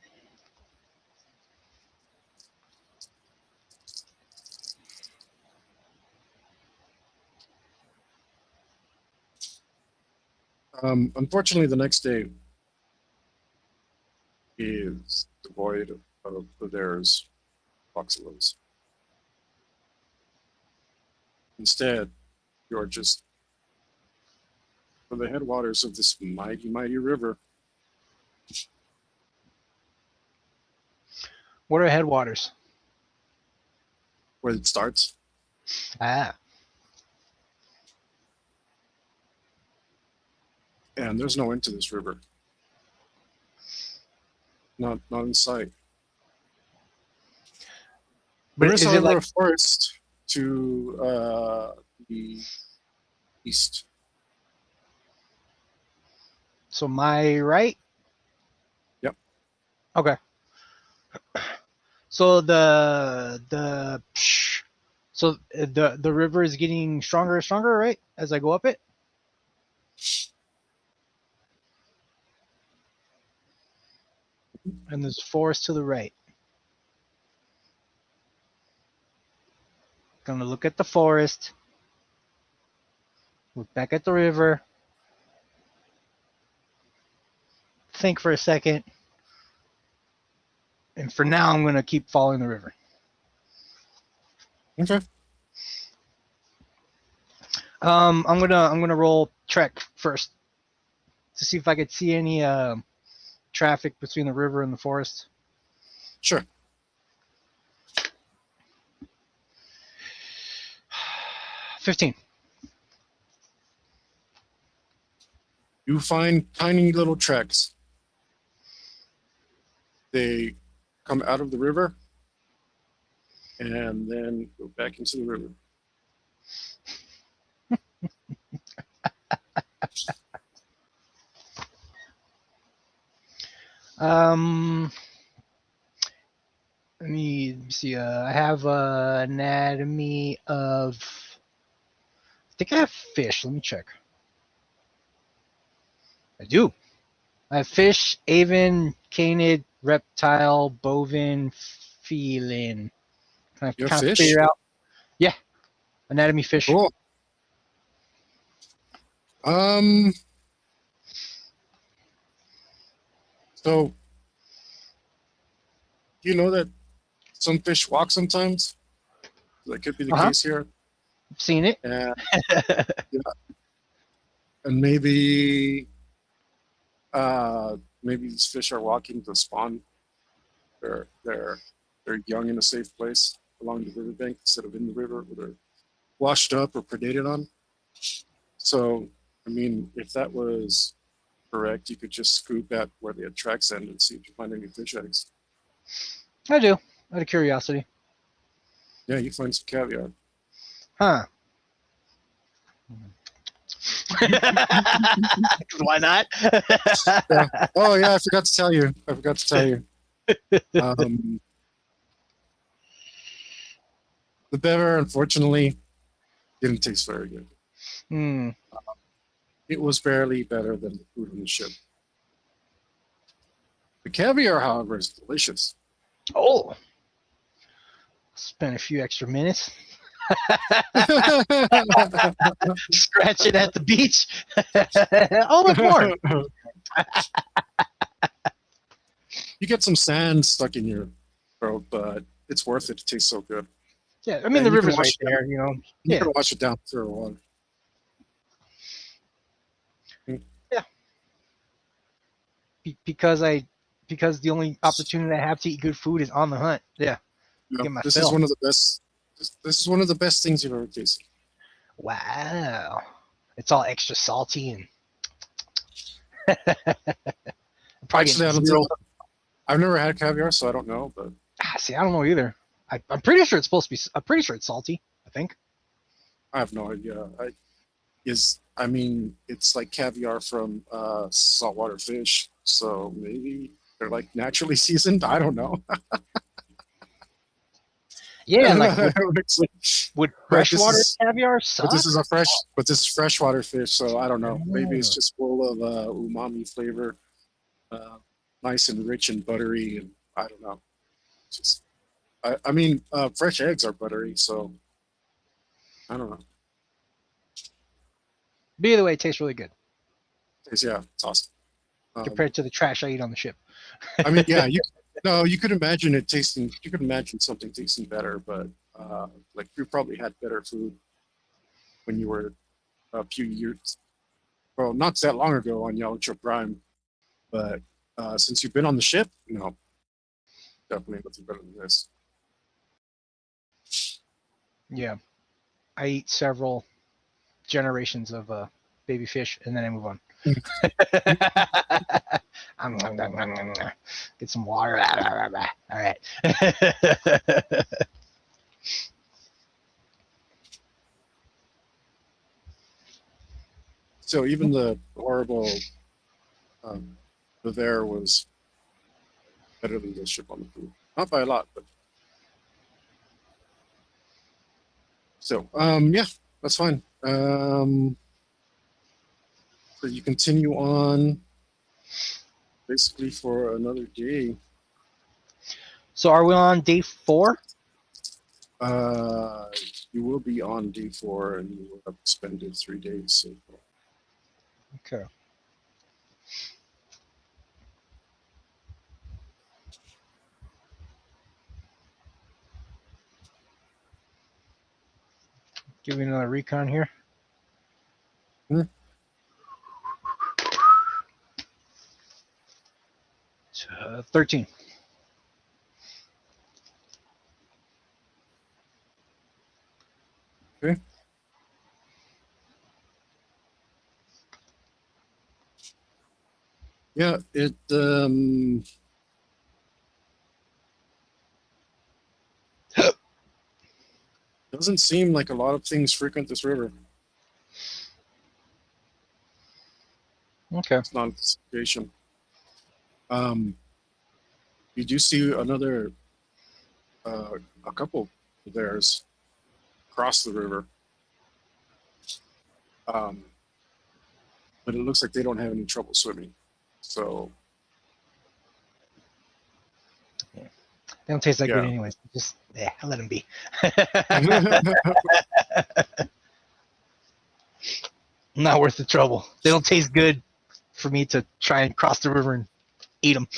Unfortunately, the next day is devoid of theirs voxelos. Instead, you're just from the headwaters of this mighty, mighty river. What are headwaters? Where it starts. Ah. And there's no end to this river. Not in sight. But There is, is it however, like a forest to the east. so my right? Yep. Okay. So the river is getting stronger and stronger, right? As I go up it. And there's forest to the right. Gonna look at the forest. Look back at the river. Think for a second. And for now, I'm gonna keep following the river. Okay. I'm gonna roll trek first to see if I could see any traffic between the river and the forest. Sure. $15. You find tiny little tracks. They come out of the river and then go back into the river. Let me see. I have anatomy of. I think I have fish. Let me check. I do. I have fish, avian, canid, reptile, bovine, feline. Can I You have kind of fish? figure out? Yeah, anatomy fish. Cool. So you know that some fish walk sometimes? That could be the Uh-huh. case here. I've seen it. And, and maybe these fish are walking to spawn they're young in a safe place along the riverbank instead of in the river where they're washed up or predated on. So, I mean, if that was correct, you could just scoop at where the tracks end and see if you find any fish eggs. I do. Out of curiosity. Yeah, you find some caviar. Huh. Why not? Yeah. Oh yeah, I forgot to tell you. The bever, unfortunately, didn't taste very good. Hmm. It was barely better than the food on the ship. The caviar, however, is delicious. Oh. Spent a few extra minutes scratching at the beach. Oh, look more. You get some sand stuck in your throat, but it's worth it. It tastes so good. Yeah, I mean, And the you can river's wash right it down. there, you know. You Yeah. can wash it down through water. Because the only opportunity I have to eat good food is on the hunt. Yeah. You know, Get my this fill. is one of the best. This is one of the best things you've ever tasted. Wow. It's all extra salty and probably Actually, I don't zero. know. I've never had caviar, so I don't know. But See, I don't know either. I'm pretty sure it's supposed to be. I'm pretty sure it's salty. I think. I have no idea. I mean, it's like caviar from saltwater fish, so maybe they're like naturally seasoned. I don't know. Yeah, like would Right, this freshwater is caviar suck? but this is freshwater fish, so I don't know. Maybe it's Oh. just full of umami flavor, nice and rich and buttery, and I don't know. Just, I mean, fresh eggs are buttery, so I don't know. But either way, it tastes really good Yeah, it's awesome. compared to the trash I eat on the ship. I mean, yeah, you could imagine it tasting. You could imagine something tasting better, but like you probably had better food when you were a few years, well, not that long ago on Yellowtail Prime, but since you've been on the ship, no, definitely nothing better than this. Yeah, I eat several generations of baby fish and then I move on. Get some water. All right. So even the horrible Bavair was better than the ship on the food, not by a lot, but so yeah, that's fine. So you continue on basically for another day. So are we on day 4? You will be on day 4 and you will have expended 3 days so far. Okay. Give me another recon here. 13. Yeah, it doesn't seem like a lot of things frequent this river. Okay. It's not a situation. You do see another a couple of theirs cross the river. But it looks like they don't have any trouble swimming. So They don't taste that good yeah. anyways. Just let them be. Not worth the trouble. They don't taste good for me to try and cross the river and eat them.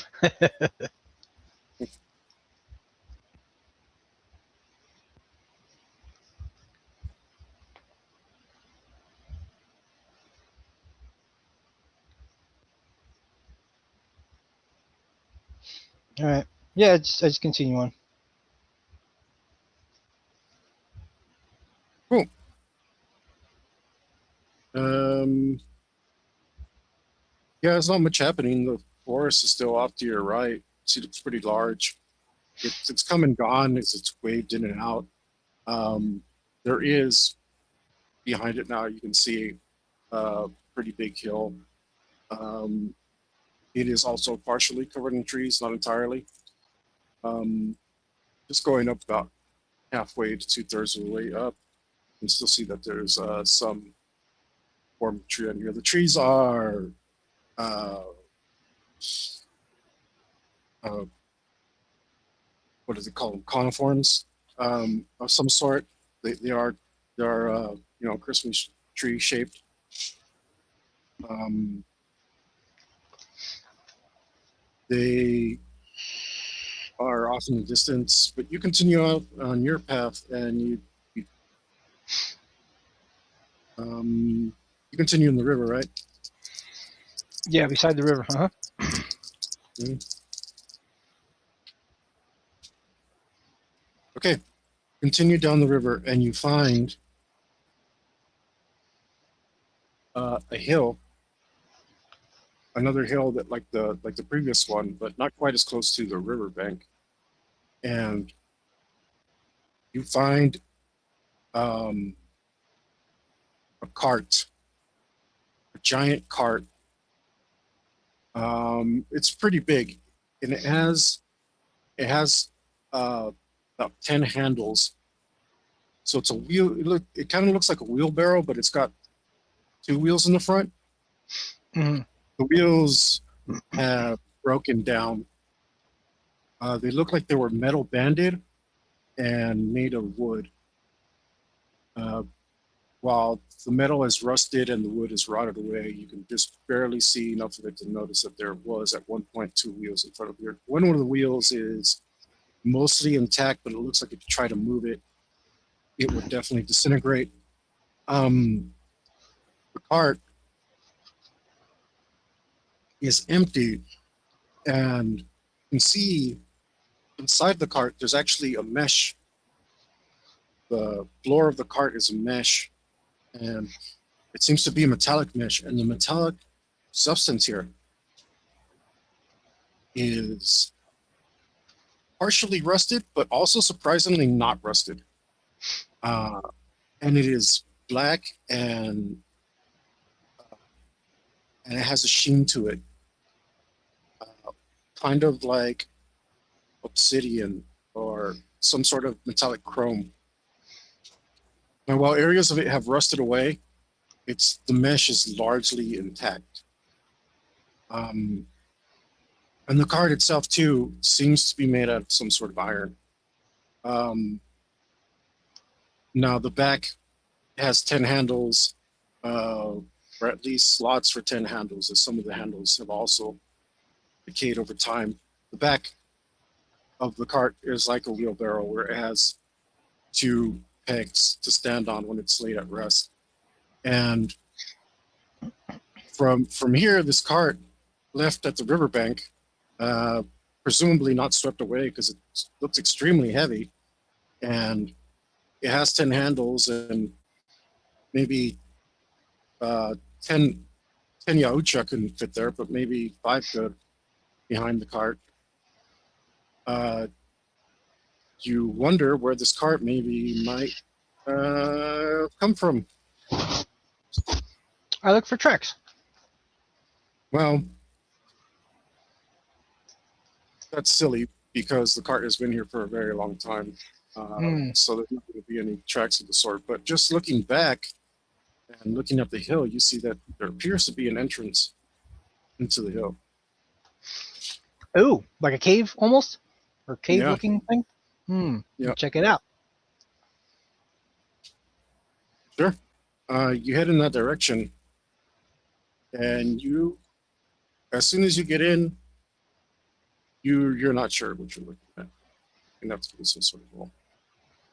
All right. Yeah, I just continue on. Cool. Um, yeah, there's not much happening. The forest is still off to your right. See, it's pretty large. It's come and gone as it's waved in and out. There is behind it now. You can see a pretty big hill. Um, it is also partially covered in trees, not entirely. Um, just going up about halfway to 2/3 of the way up, you can still see that there's some form of tree on here. The trees are uh, uh, what do they call them? Coniforms of some sort. They are Christmas tree shaped. Um, they are off in the distance, but you continue out on your path and you continue in the river, right? Yeah, beside the river. Uh-huh. Mhm. Okay, continue down the river and you find a hill, another hill that like the previous one, but not quite as close to the riverbank. And you find um, a cart, a giant cart. It's pretty big, and it has about 10 handles. So it's a wheel. It kind of looks like a wheelbarrow, but it's got two wheels in the front. Mm-hmm. The wheels have broken down. They look like they were metal banded and made of wood. Uh, while the metal is rusted and the wood is rotted away, you can just barely see enough of it to notice that there was at one point two wheels in front of you. One of the wheels is mostly intact, but it looks like if you try to move it, it would definitely disintegrate. The cart is empty, and you can see inside the cart there's actually a mesh. The floor of the cart is a mesh, and it seems to be a metallic mesh, and the metallic substance here is partially rusted, but also surprisingly not rusted. Uh, and it is black and it has a sheen to it, uh, kind of like obsidian or some sort of metallic chrome. And while areas of it have rusted away, the mesh is largely intact. Um, and the card itself too seems to be made out of some sort of iron. Um, Now the back has 10 handles, or at least slots for 10 handles, as some of the handles have also decayed over time. The back of the cart is like a wheelbarrow where it has two pegs to stand on when it's laid at rest. And from here, this cart left at the riverbank, uh, presumably not swept away because it looks extremely heavy, and it has 10 handles and maybe uh, 10 10 Yaucha couldn't fit there, but maybe 5 could behind the cart. You wonder where this cart maybe might come from. I look for tracks. Well, that's silly because the cart has been here for a very long time. So there's not going to be any tracks of the sort. But just looking back and looking up the hill, you see that there appears to be an entrance into the hill. Oh, like a cave almost? Or cave Yeah. looking thing? Yeah. Check it out. Sure. You head in that direction, and you, as soon as you get in, you're not sure what you're looking at. And that's some sort of roll.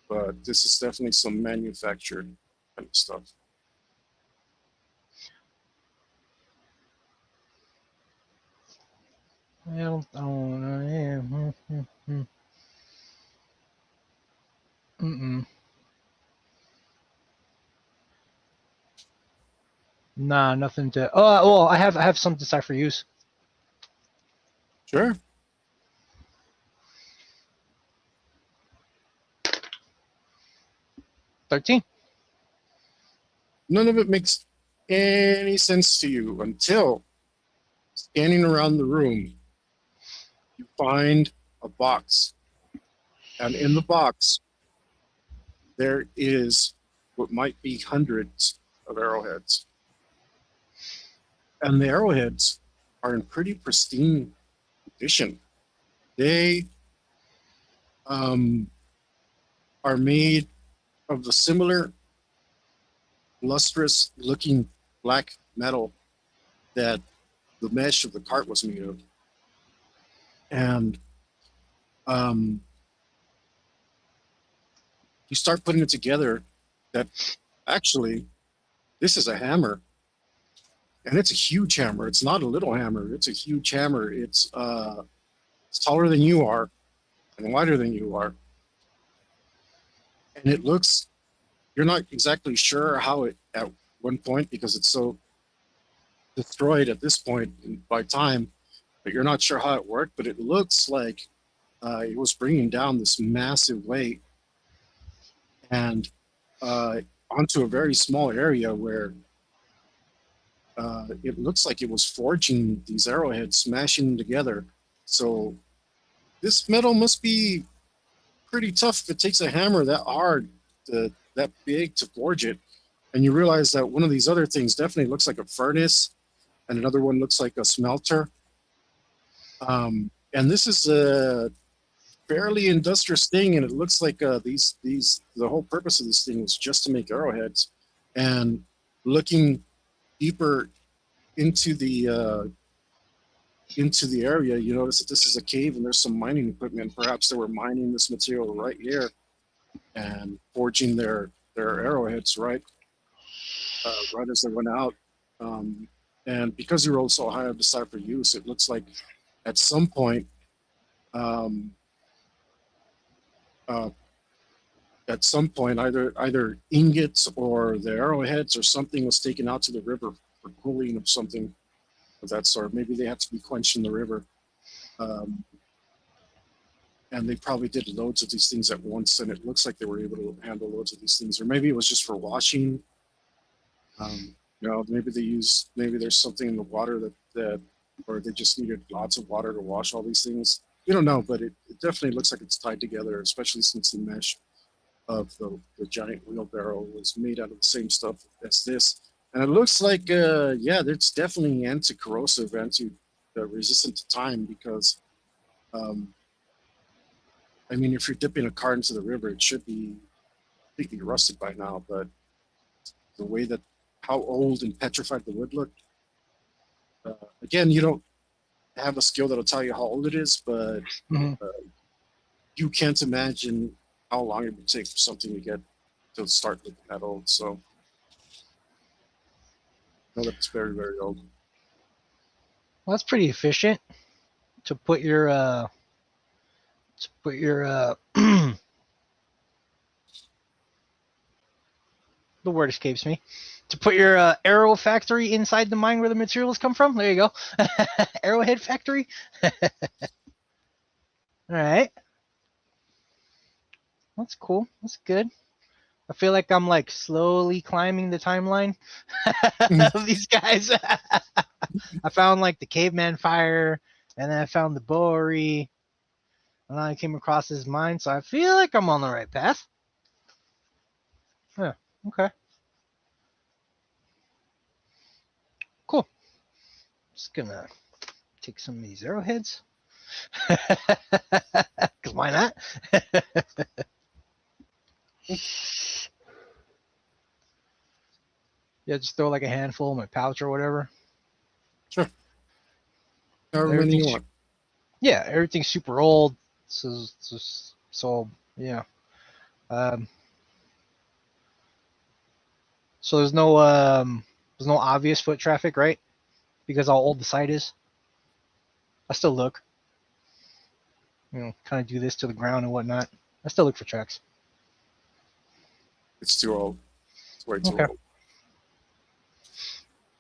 But this is definitely some manufactured kind of stuff. Well, Nah, nothing to. Oh, well, I have some to decipher use. Sure. 13. None of it makes any sense to you until scanning around the room, you find a box. And in the box, there is what might be hundreds of arrowheads. And the arrowheads are in pretty pristine condition. They are made of the similar lustrous looking black metal that the mesh of the cart was made of. And you start putting it together that actually this is a hammer, and it's a huge hammer. It's not a little hammer. It's a huge hammer. It's taller than you are and wider than you are. And it looks, you're not exactly sure how it, at one point, because it's so destroyed at this point by time, but you're not sure how it worked, but it looks like it was bringing down this massive weight and onto a very small area where it looks like it was forging these arrowheads, smashing them together. So this metal must be pretty tough if it takes a hammer that hard, that big to forge it. And you realize that one of these other things definitely looks like a furnace, and another one looks like a smelter. And this is a fairly industrious thing, and it looks like the whole purpose of this thing was just to make arrowheads. And looking deeper into the area, you notice that this is a cave and there's some mining equipment. Perhaps they were mining this material right here and forging their arrowheads right as they went out. And because you rolled so high on decipher use, it looks like at some point either ingots or the arrowheads or something was taken out to the river for cooling of something of that sort. Maybe they had to be quenched in the river. And they probably did loads of these things at once, and it looks like they were able to handle loads of these things. Or maybe it was just for washing. Maybe there's something in the water that or they just needed lots of water to wash all these things. We don't know, but it definitely looks like it's tied together, especially since the mesh of the giant wheelbarrow was made out of the same stuff as this. And it looks like, it's definitely anti-corrosive, resistant to time, because, if you're dipping a cart into the river, it should be completely rusted by now. But the way that how old and petrified the wood looked, again, you don't have a skill that'll tell you how old it is, but you can't imagine how long it would take for something to start looking that old. So, no, that's very, very old. Well, that's pretty efficient to put your the word escapes me, to put your arrow factory inside the mine where the materials come from. There you go. Arrowhead factory. All right. That's cool. That's good. I feel like I'm like slowly climbing the timeline of these guys. I found like the caveman fire, and then I found the Bowery, and then I came across this mine, so I feel like I'm on the right path. Yeah, okay. Cool. Just gonna take some of these arrowheads. Because why not? Yeah, just throw like a handful in my pouch or whatever. Sure. However many you want. Yeah, everything's super old. So yeah. So there's no obvious foot traffic, right? Because how old the site is. I still look. Kind of do this to the ground and whatnot. I still look for tracks. It's too old. It's way too Okay. old.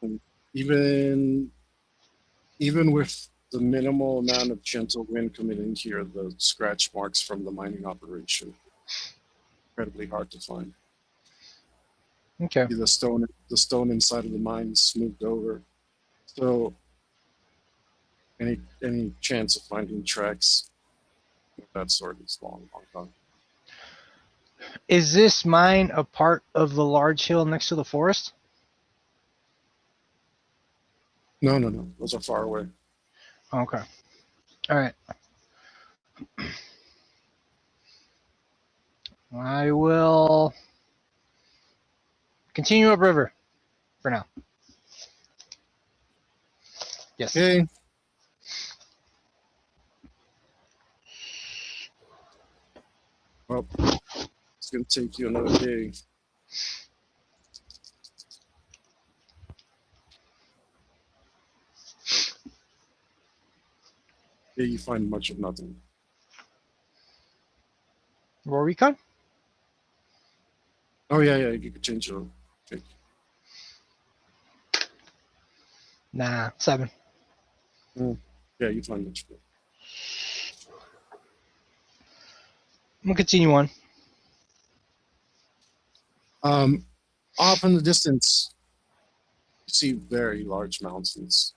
And even with the minimal amount of gentle wind coming in here, the scratch marks from the mining operation incredibly hard to find. Okay. The stone inside of the mine is smoothed over, so any chance of finding tracks of that sort is long gone. Is this mine a part of the large hill next to the forest? No. Those are far away. Okay. All right. I will continue upriver for now. Yes. Okay. Well, it's going to take you another day. Yeah, you find much of nothing. More recon? Oh, yeah, you could change your pick. Nah, 7. Yeah, you find much more. I'm going to continue on. Off in the distance, you see very large mountains.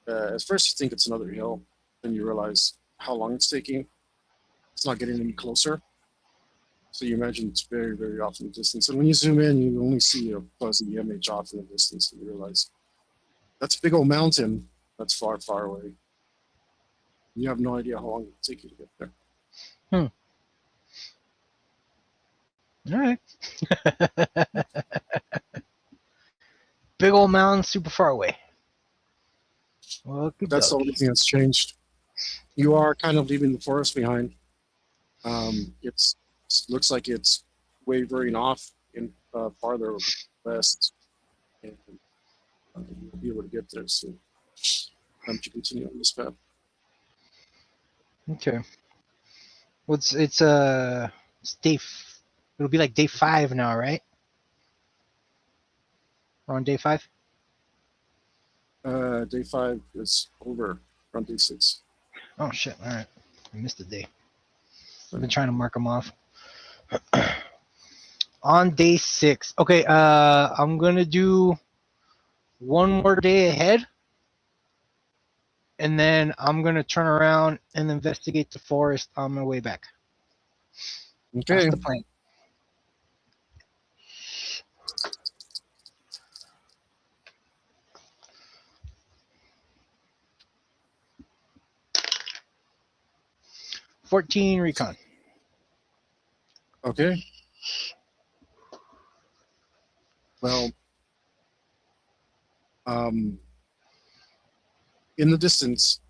At first, you think it's another hill, then you realize how long it's taking. It's not getting any closer. So you imagine it's very, very off in the distance. And when you zoom in, you only see a fuzzy image off in the distance, and you realize that's a big old mountain that's far, far away. You have no idea how long it will take you to get there. All right. Big old mountain, super far away. Well, That's the only thing that's changed. You are kind of leaving the forest behind. It looks like it's wavering off in farther west, and you'll be able to get there soon. Time to continue on this path. Okay. Well, it's day. It'll be like day 5 now, right? We're on day 5. Day 5 is over. We're on day 6. Oh shit! All right, I missed a day. I've been trying to mark them off. On day 6. Okay. I'm gonna do one more day ahead, and then I'm gonna turn around and investigate the forest on my way back. Okay. That's the plan. $14 recon. Okay. Well, in the distance,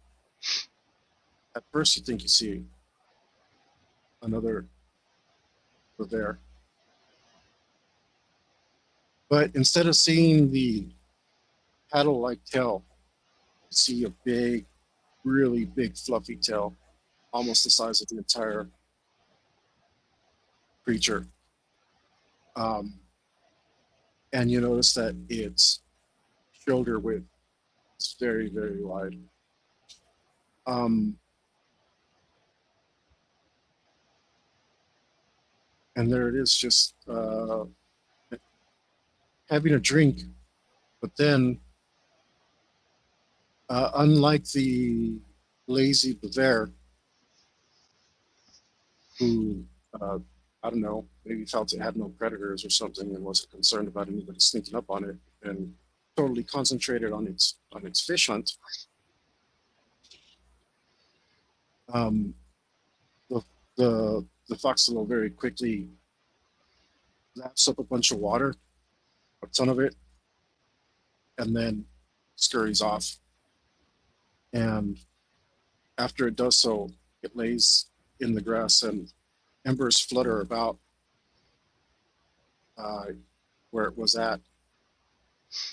at first you think you see another there. But instead of seeing the paddle-like tail, you see a big, really big fluffy tail, almost the size of the entire creature. and you notice that it's shoulder width. It's very, very wide. And there it is, just having a drink. But then, unlike the lazy Bavair, who I don't know, maybe felt it had no predators or something and wasn't concerned about anybody sneaking up on it, and totally concentrated on its fish hunt. Um, the the foxtail very quickly laps up a bunch of water, a ton of it, and then scurries off. And after it does so, it lays in the grass and embers flutter about where it was at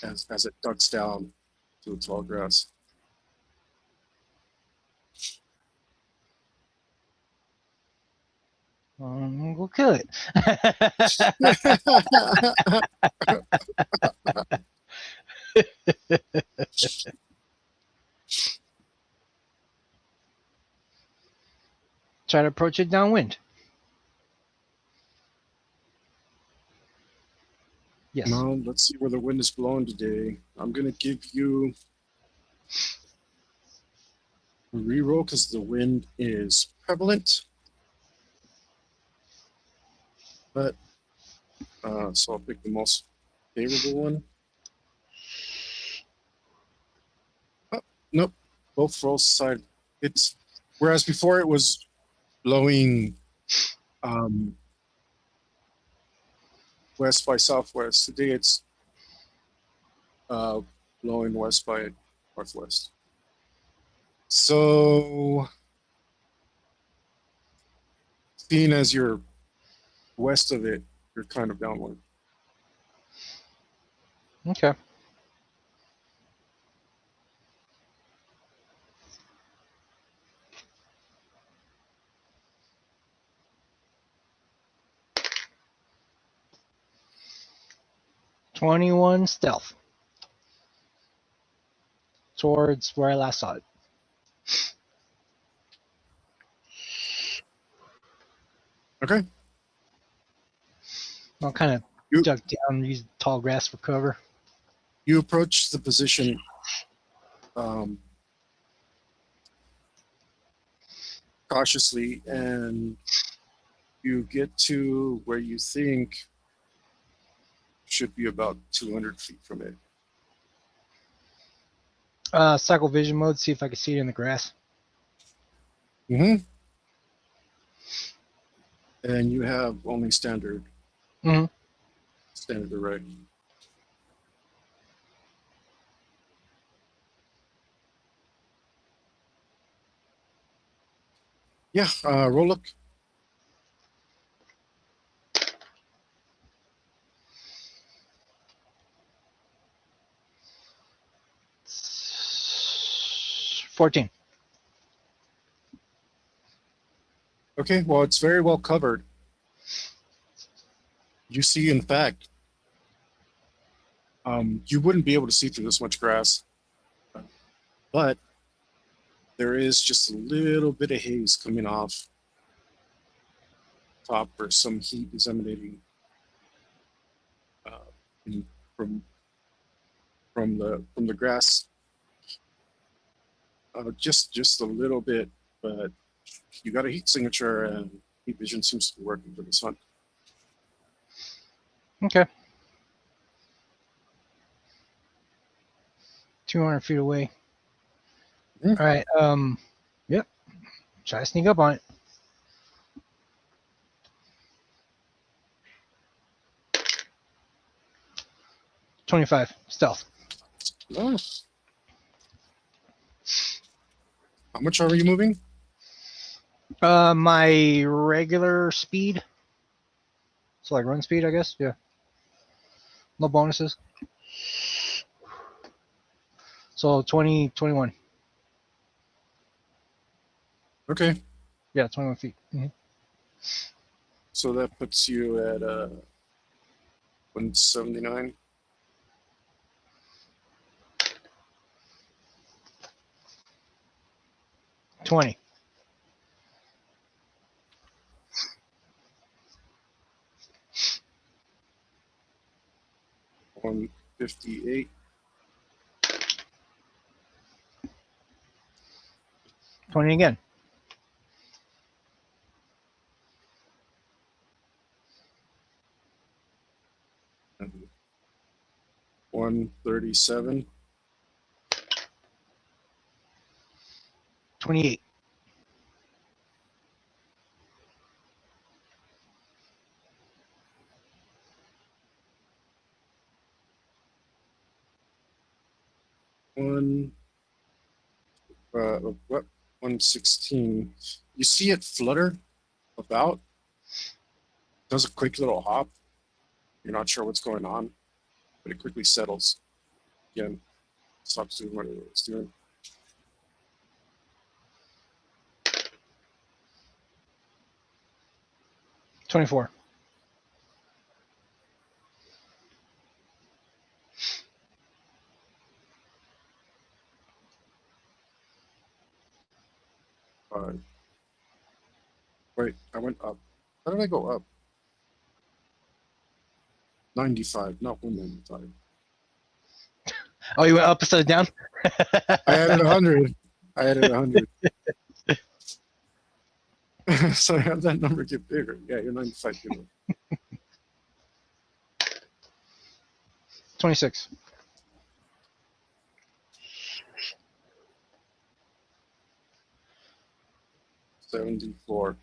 as it ducks down to the tall grass. We'll kill it. Try to approach it downwind. Yes. Now, let's see where the wind is blowing today. I'm going to give you a reroll because the wind is prevalent. But, so I'll pick the most favorable one. Oh, nope, both rolls side. It's, whereas before it was blowing west by southwest, today it's blowing west by northwest. So, seeing as you're west of it, you're kind of downwind. Okay. "21 stealth towards where I last saw it." Okay. I'll kind of duck down, use tall grass for cover. You approach the position cautiously, and you get to where you think should be about 200 feet from it. Cycle vision mode, see if I can see it in the grass. Mm-hmm. And you have only standard. Mm-hmm. Standard array. Yeah, roll look. It's 14. Okay, well, it's very well covered. You see, in fact, you wouldn't be able to see through this much grass, but there is just a little bit of haze coming off top, where some heat is emanating from the grass. Just a little bit, but you got a heat signature, and heat vision seems to be working for this hunt. Okay. 200 feet away. Mm-hmm. All right. Yep. Try to sneak up on it. "25 stealth." Oh. How much are you moving? My regular speed. So like run speed, I guess. Yeah. No bonuses. So 20, 21. Okay. Yeah, 21 feet. Mm-hmm. So that puts you at 179. 20. 158. 20 again. And 137. 28. 116. You see it flutter about, does a quick little hop. You're not sure what's going on, but it quickly settles. Again, stops doing what it was doing. $24. Wait, I went up. How did I go up? 95, not 195. Oh, you went up instead of down? I added 100. I added 100. So I have that number get bigger. Yeah, you're 95. 26. 74.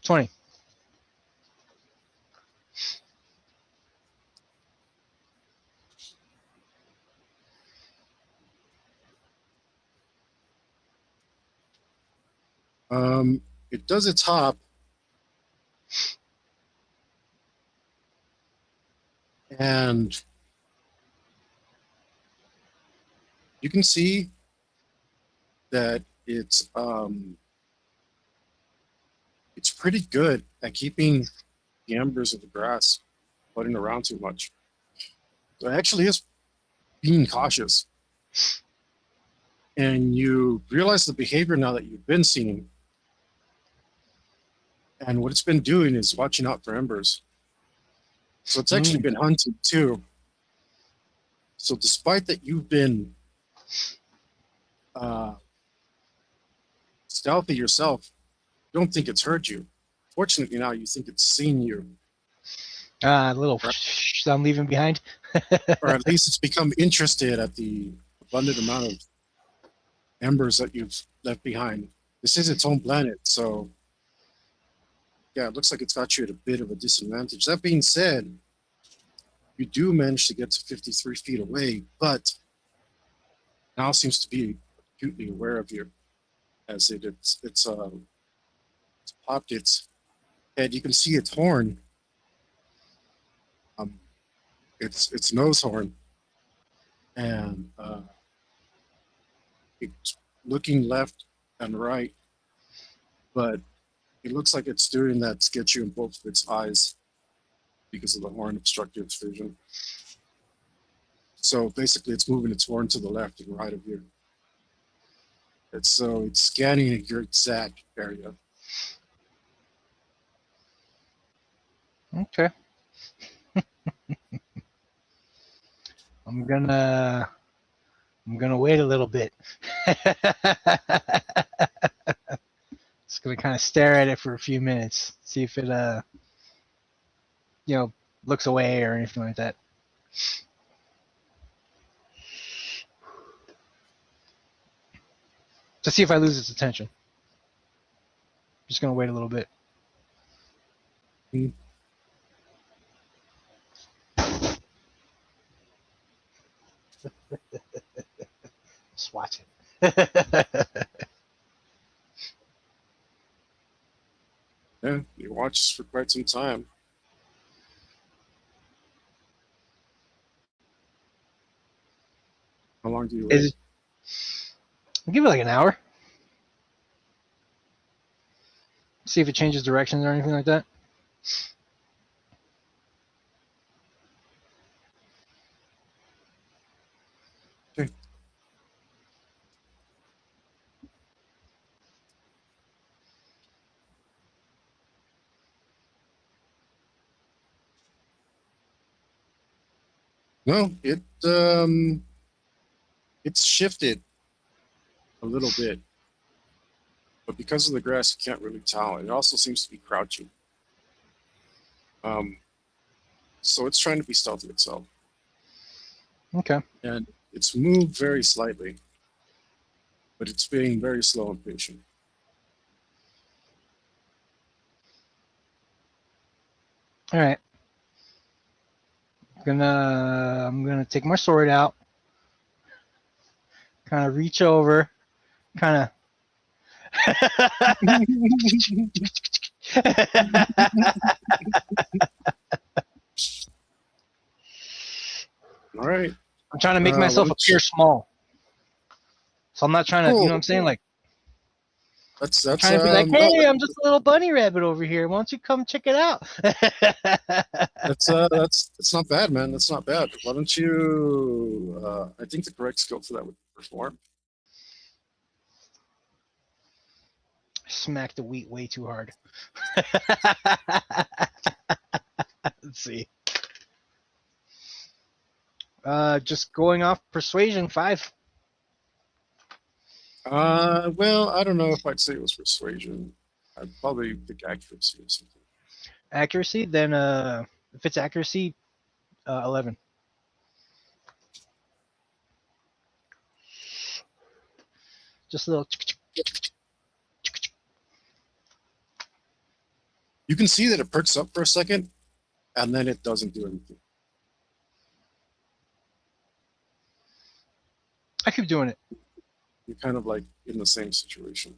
20. It does its hop. And you can see that it's pretty good at keeping the embers of the grass floating around too much. So it actually is being cautious. And you realize the behavior now that you've been seeing. And what it's been doing is watching out for embers. So it's actually been hunted too. So despite that you've been stealthy yourself, you don't think it's heard you. Fortunately now you think it's seen you. Little I'm leaving behind. Or at least it's become interested at the abundant amount of embers that you've left behind. This is its own planet, so yeah, it looks like it's got you at a bit of a disadvantage. That being said, you do manage to get to 53 feet away, but now seems to be acutely aware of you as it's popped its head. You can see its horn, its nose horn, and it's looking left and right, but it looks like it's doing that to get you in both of its eyes because of the horn obstructing its vision. So basically, it's moving its horn to the left and right of you. It's scanning your exact area. Okay. I'm gonna wait a little bit. Just gonna kind of stare at it for a few minutes, see if it looks away or anything like that. To see if I lose its attention. Just gonna wait a little bit. Just watch it. Yeah, you watch this for quite some time. How long do you wait? I'll give it like an hour. See if it changes directions or anything like that. No, it's shifted a little bit, but because of the grass, you can't really tell. It also seems to be crouching. So it's trying to be stealthy itself, Okay. and it's moved very slightly, but it's being very slow and patient. All right. I'm gonna take my sword out, kind of reach over, kind of. All right. I'm trying to make Why myself don't appear small, so I'm not trying to, you know what I'm cool. saying? Like, That's I'm trying to be like, no, hey, I'm just a little bunny rabbit over here. Why don't you come check it out? that's not bad, man. That's not bad. Why don't you? I think the correct skill for that would be perform. Smack the wheat way too hard. Let's see. Just going off persuasion 5. Well, I don't know if I'd say it was persuasion. I'd probably pick accuracy or something. Accuracy, then if it's accuracy, 11. Just a little. You can see that it perks up for a second, and then it doesn't do anything. I keep doing it. You're kind of like in the same situation.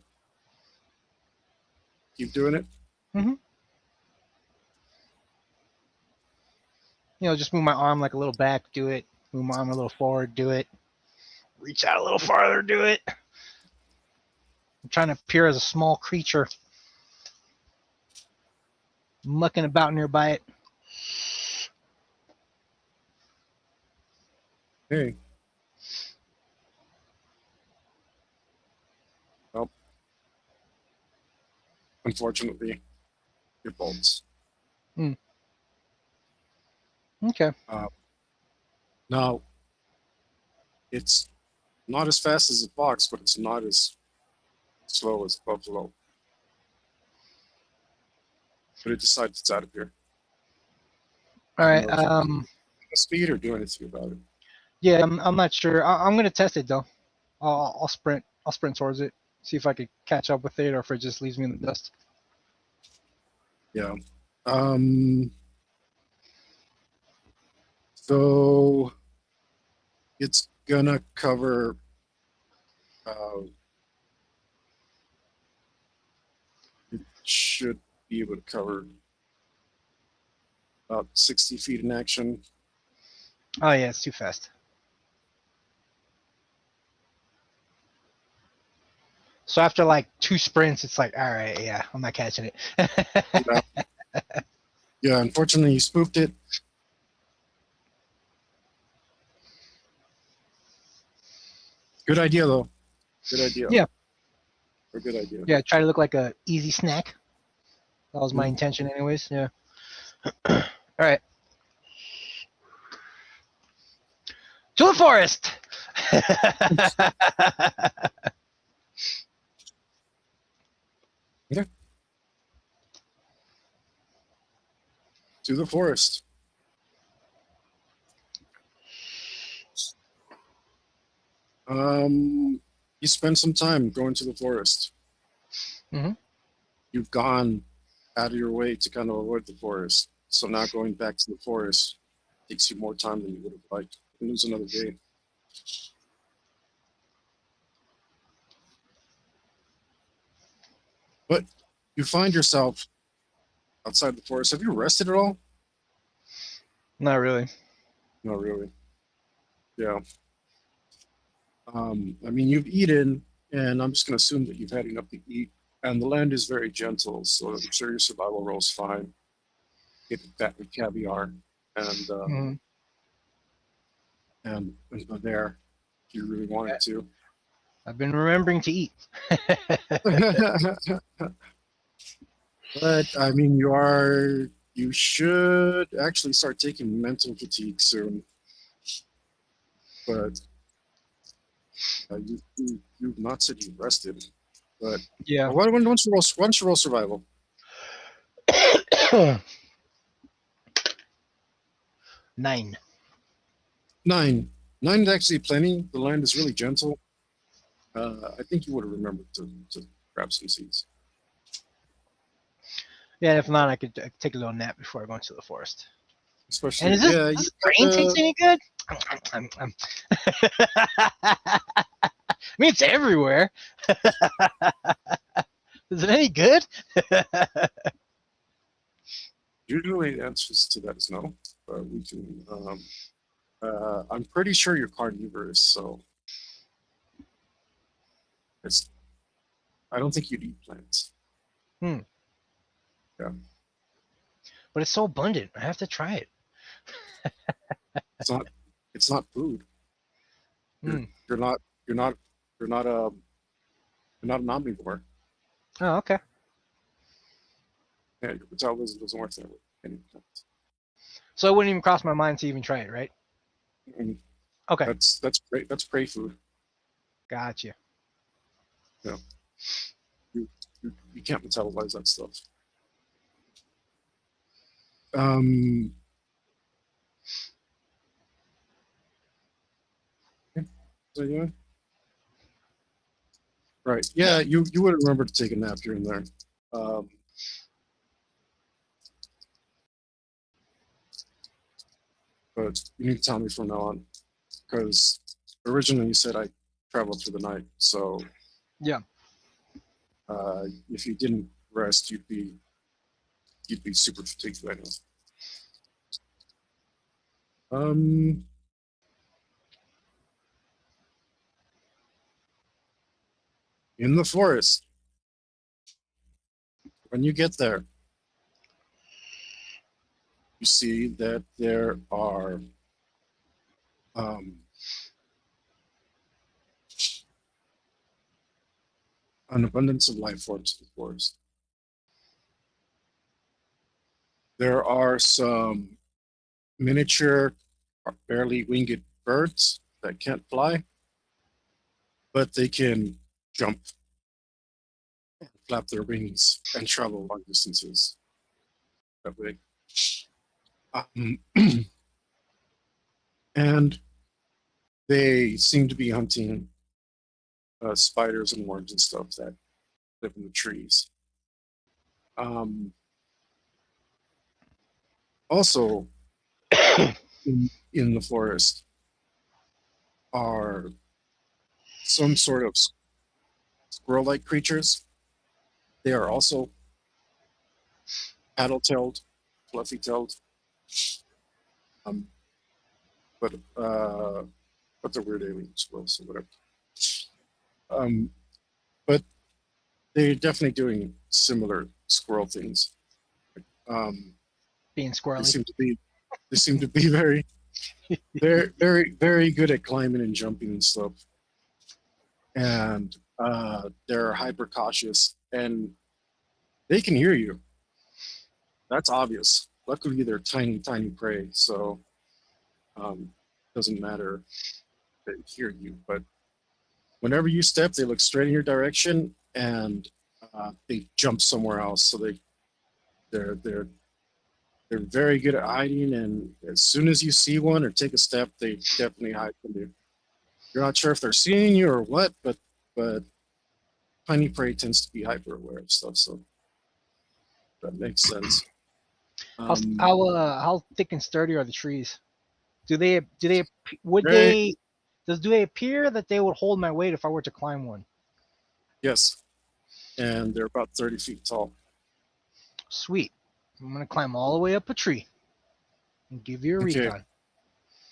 Keep doing it. You know, just move my arm like a little back, do it. Move my arm a little forward, do it. Reach out a little farther, do it. I'm trying to appear as a small creature, mucking about nearby it. Hey. Well, unfortunately, your bolts. Okay. Now, it's not as fast as a fox, but it's not as slow as buffalo. But it decides it's out of here. All right. Speed or do anything about it. Yeah, I'm not sure. I'm gonna test it though. I'll sprint. I'll sprint towards it. See if I could catch up with it, or if it just leaves me in the dust. Yeah. So it's gonna cover. It should be able to cover about 60 feet in action. Oh yeah, it's too fast. So after like 2 sprints, it's like, all right, yeah, I'm not catching it. Yeah, unfortunately, you spooked it. Good idea, though. Good idea. Yeah. A good idea. Yeah, try to look like a easy snack. That was my Mhm. intention, anyways. Yeah. All right. To the forest. To the forest. You spend some time going to the forest. You've gone out of your way to kind of avoid the forest. So now going back to the forest takes you more time than you would have liked. You lose another day. But you find yourself outside the forest. Have you rested at all? Not really. Not really. Yeah. I mean, you've eaten, and I'm just going to assume that you've had enough to eat. And the land is very gentle, so I'm sure your survival roll's fine. Get that with caviar, and and there, if you really wanted to. I've been remembering to eat. But I mean, you should actually start taking mental fatigue soon. but you've not said you've rested. But Yeah. why don't you roll survival? 9. 9. 9 is actually plenty. The land is really gentle. I think you would have remembered to grab some seeds. Yeah, if not, I could take a little nap before I go into the forest. Especially, And is this, yeah, does grain taste any good? I mean, it's everywhere. Is it any good? usually the answers to that is no. We can. I'm pretty sure you're carnivorous, so it's. I don't think you'd eat plants. Hmm. Yeah. But it's so abundant. I have to try it. It's not. It's not food. You're, Hmm. you're not. You're not. You're not a. You're not an omnivore. Oh, okay. Yeah, your metabolism doesn't work that way. Any plants. So it wouldn't even cross my mind to even try it, right? And Okay. that's great. That's prey food. Gotcha. Yeah. You can't metabolize that stuff. So yeah. Right. Yeah, you would remember to take a nap here and there. But you need to tell me from now on, because originally you said I traveled through the night. So Yeah. if you didn't rest, you'd be super fatigued right now. In the forest, when you get there, you see that there are an abundance of life forms in the forest. There are some miniature, barely winged birds that can't fly, but they can jump, flap their wings, and travel long distances that way. And they seem to be hunting spiders and worms and stuff that live in the trees. Also, in the forest are some sort of squirrel-like creatures. They are also paddle-tailed, fluffy-tailed, but they're weird alien squirrels or whatever. But they're definitely doing similar squirrel things. Being They squirrely. seem to be very, very good at climbing and jumping and stuff. And they're hyper cautious, and they can hear you. That's obvious. Luckily, they're tiny prey, so doesn't matter if they hear you. But whenever you step, they look straight in your direction, and they jump somewhere else. So they're very good at hiding, and as soon as you see one or take a step, they definitely hide from you. You're not sure if they're seeing you or what, but tiny prey tends to be hyper aware of stuff, so that makes sense. How thick and sturdy are the trees? Do they appear that they would hold my weight if I were to climb one? Yes, and they're about 30 feet tall. Sweet. I'm gonna climb all the way up a tree and give you a recon.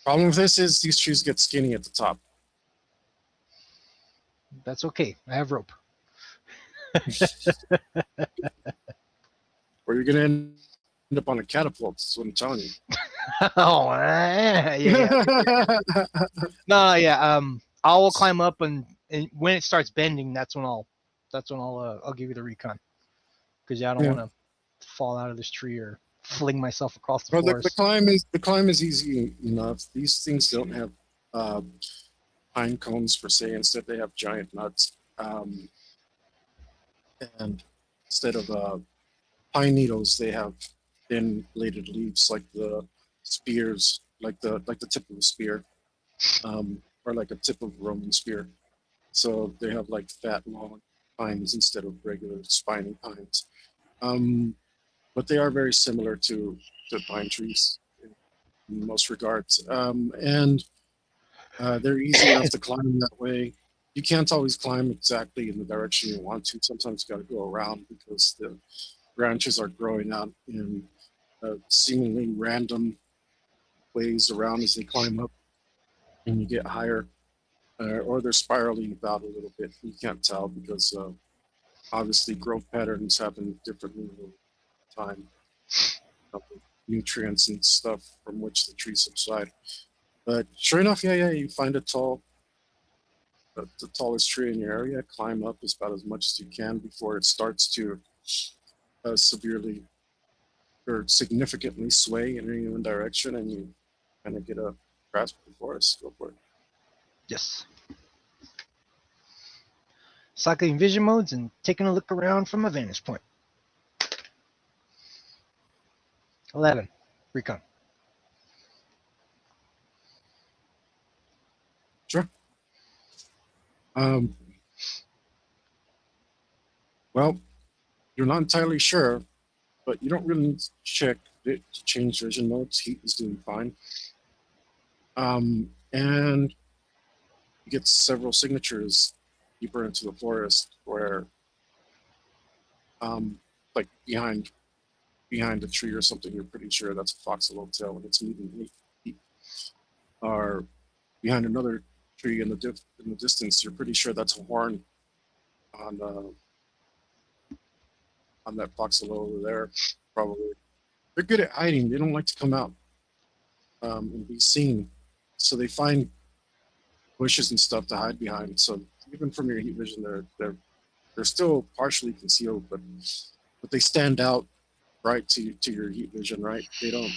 Problem with this is these trees get skinny at the top. That's okay. I have rope. Or you're gonna end up on a catapult. That's what I'm telling you. Oh yeah. No, yeah. I will climb up, and when it starts bending, that's when I'll give you the recon. Because I don't want to fall out of this tree or fling myself across the forest. The climb is easy enough. These things don't have pine cones per se. Instead, they have giant nuts. And instead of pine needles, they have thin bladed leaves like the spears, like the tip of a spear, or like a tip of a Roman spear. So they have like fat, long pines instead of regular spiny pines. But they are very similar to pine trees in most regards. And they're easy enough to climb that way. You can't always climb exactly in the direction you want to. Sometimes you got to go around because the branches are growing out in seemingly random ways around as they climb up and you get higher. Or they're spiraling about a little bit. You can't tell because obviously growth patterns happen differently over time. Nutrients and stuff from which the trees subside. But sure enough, yeah, you find a the tallest tree in your area, climb up as about as much as you can before it starts to severely or significantly sway in any one direction, and you kind of get a grasp of the forest. Go for it. Yes. Cycling vision modes and taking a look around from a vantage point. 11. Recon. Sure. Well, you're not entirely sure, but you don't really need to check it to change vision modes. Heat is doing fine. And you get several signatures deeper into the forest where, like behind a tree or something, you're pretty sure that's a foxglove tail and it's moving feet. Or behind another tree in the distance, you're pretty sure that's a horn on that foxglove over there. Probably they're good at hiding. They don't like to come out and be seen, so they find bushes and stuff to hide behind. So even from your heat vision, they're still partially concealed, but they stand out right to your heat vision. Right? They don't.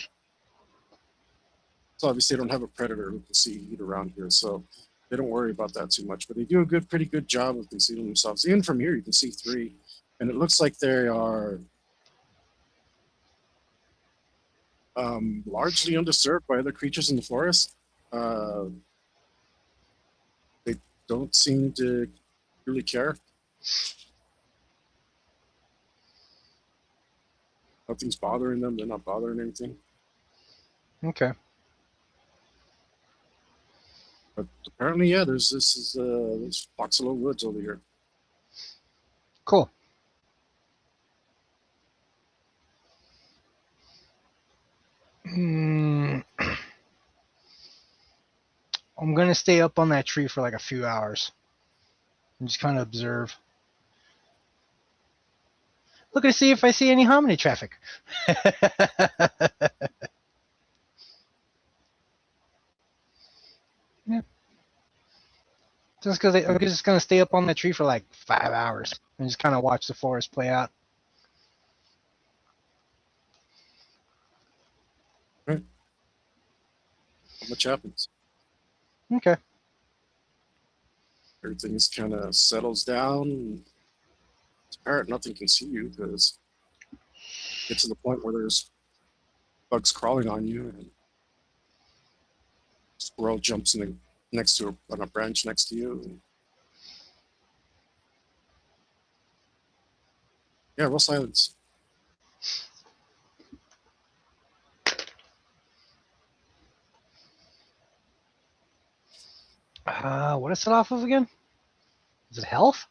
So obviously, they don't have a predator who can see heat around here, so they don't worry about that too much. But they do a pretty good job of concealing themselves. Even from here, you can see three, and it looks like they are largely undisturbed by other creatures in the forest. Uh, they don't seem to really care. Nothing's bothering them. They're not bothering anything. Okay. But apparently, yeah, there's Foxalo Woods over here. Cool. I'm gonna stay up on that tree for like a few hours and just kind of observe. Looking to see if I see any hominid traffic. Yeah. Just because I'm just gonna stay up on that tree for like 5 hours and just kind of watch the forest play out. Right. Not much happens. Okay. Everything just kind of settles down. It's apparent nothing can see you because get to the point where there's bugs crawling on you and squirrel jumps next to on a branch next to you. And yeah, real silence. What is it off of again? Is it health?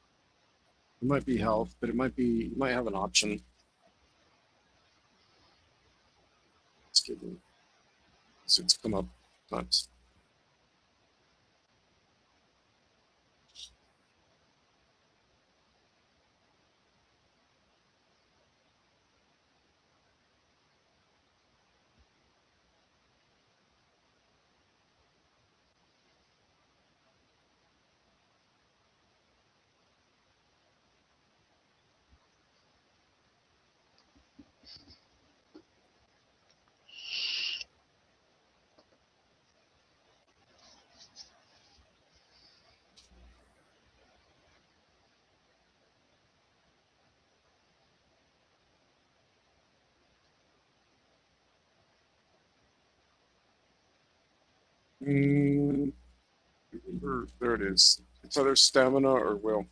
It might be health, but you might have an option. Let's give it. So it's come up times. Mm, there it is. It's either stamina or will.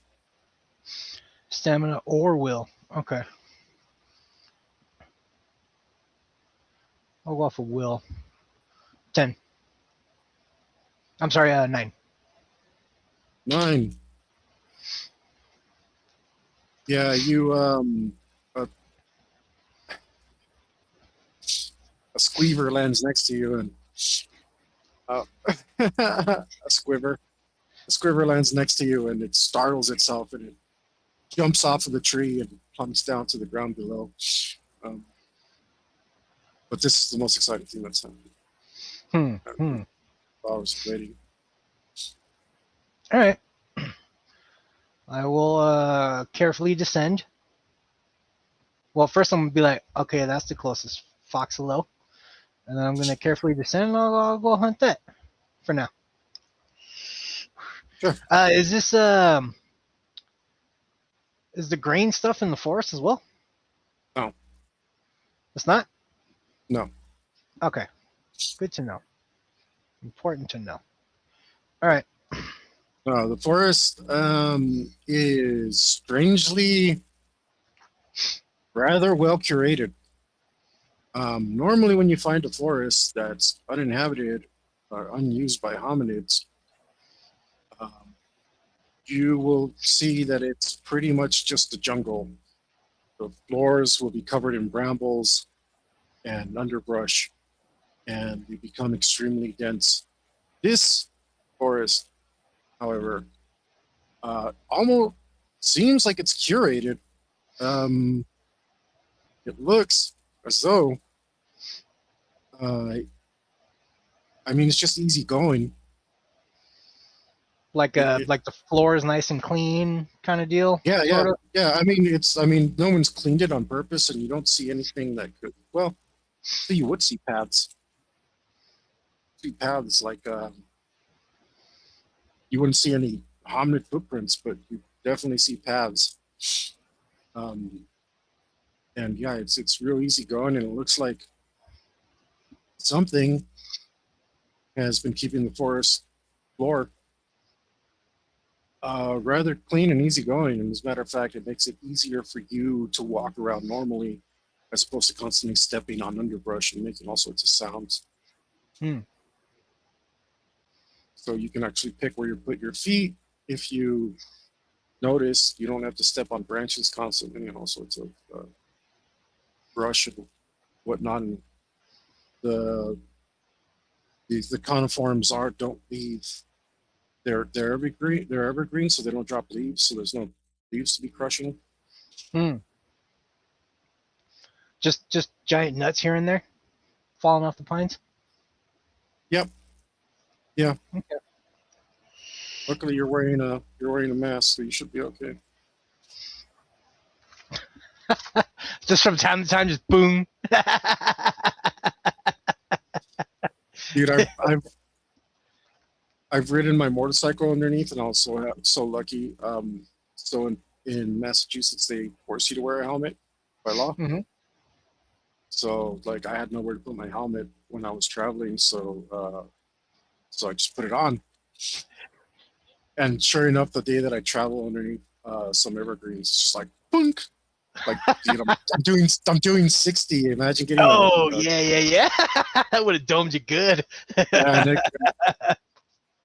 Stamina or will. Okay. I'll go off of will. 10. I'm sorry, 9. 9. Yeah, you a squeaver lands next to you, and a squiver. A squiver lands next to you, and it startles itself, and it jumps off of the tree and plumps down to the ground below. Um, but this is the most exciting thing that's happened. Hours of waiting. All right. I will carefully descend. Well, first I'm gonna be like, okay, that's the closest foxalo, and then I'm gonna carefully descend. And I'll go hunt that for now. Sure. Is this is the grain stuff in the forest as well? No. It's not? No. Okay. Good to know. Important to know. All right. The forest is strangely rather well curated. Normally, when you find a forest that's uninhabited or unused by hominids, you will see that it's pretty much just a jungle. The floors will be covered in brambles and underbrush, and they become extremely dense. This forest, however, almost seems like it's curated. It looks as though, I mean, it's just easy going. Like the floor is nice and clean kind of deal. Yeah, sort of? yeah. I mean, no one's cleaned it on purpose, and you don't see anything that could. Well, so you would see paths. See paths like you wouldn't see any hominid footprints, but you definitely see paths. And yeah, it's real easy going, and it looks like something has been keeping the forest floor rather clean and easy going. And as a matter of fact, it makes it easier for you to walk around normally as opposed to constantly stepping on underbrush and making all sorts of sounds. So you can actually pick where you put your feet. If you notice, you don't have to step on branches constantly and all sorts of brush and whatnot. And the coniforms don't leave. They're evergreen, so they don't drop leaves. So there's no leaves to be crushing. Just giant nuts here and there, falling off the pines. Yep. Yeah. Okay. Luckily, you're wearing a mask, so you should be okay. Just from time to time, just boom. Dude, I've ridden my motorcycle underneath, and I was so lucky. So in Massachusetts, they force you to wear a helmet by law. Mm-hmm. So like, I had nowhere to put my helmet when I was traveling, so I just put it on. And sure enough, the day that I travel underneath some evergreens, it's just like boink. Like, dude, I'm doing 60. Imagine getting. Yeah. That would have domed you good. Yeah,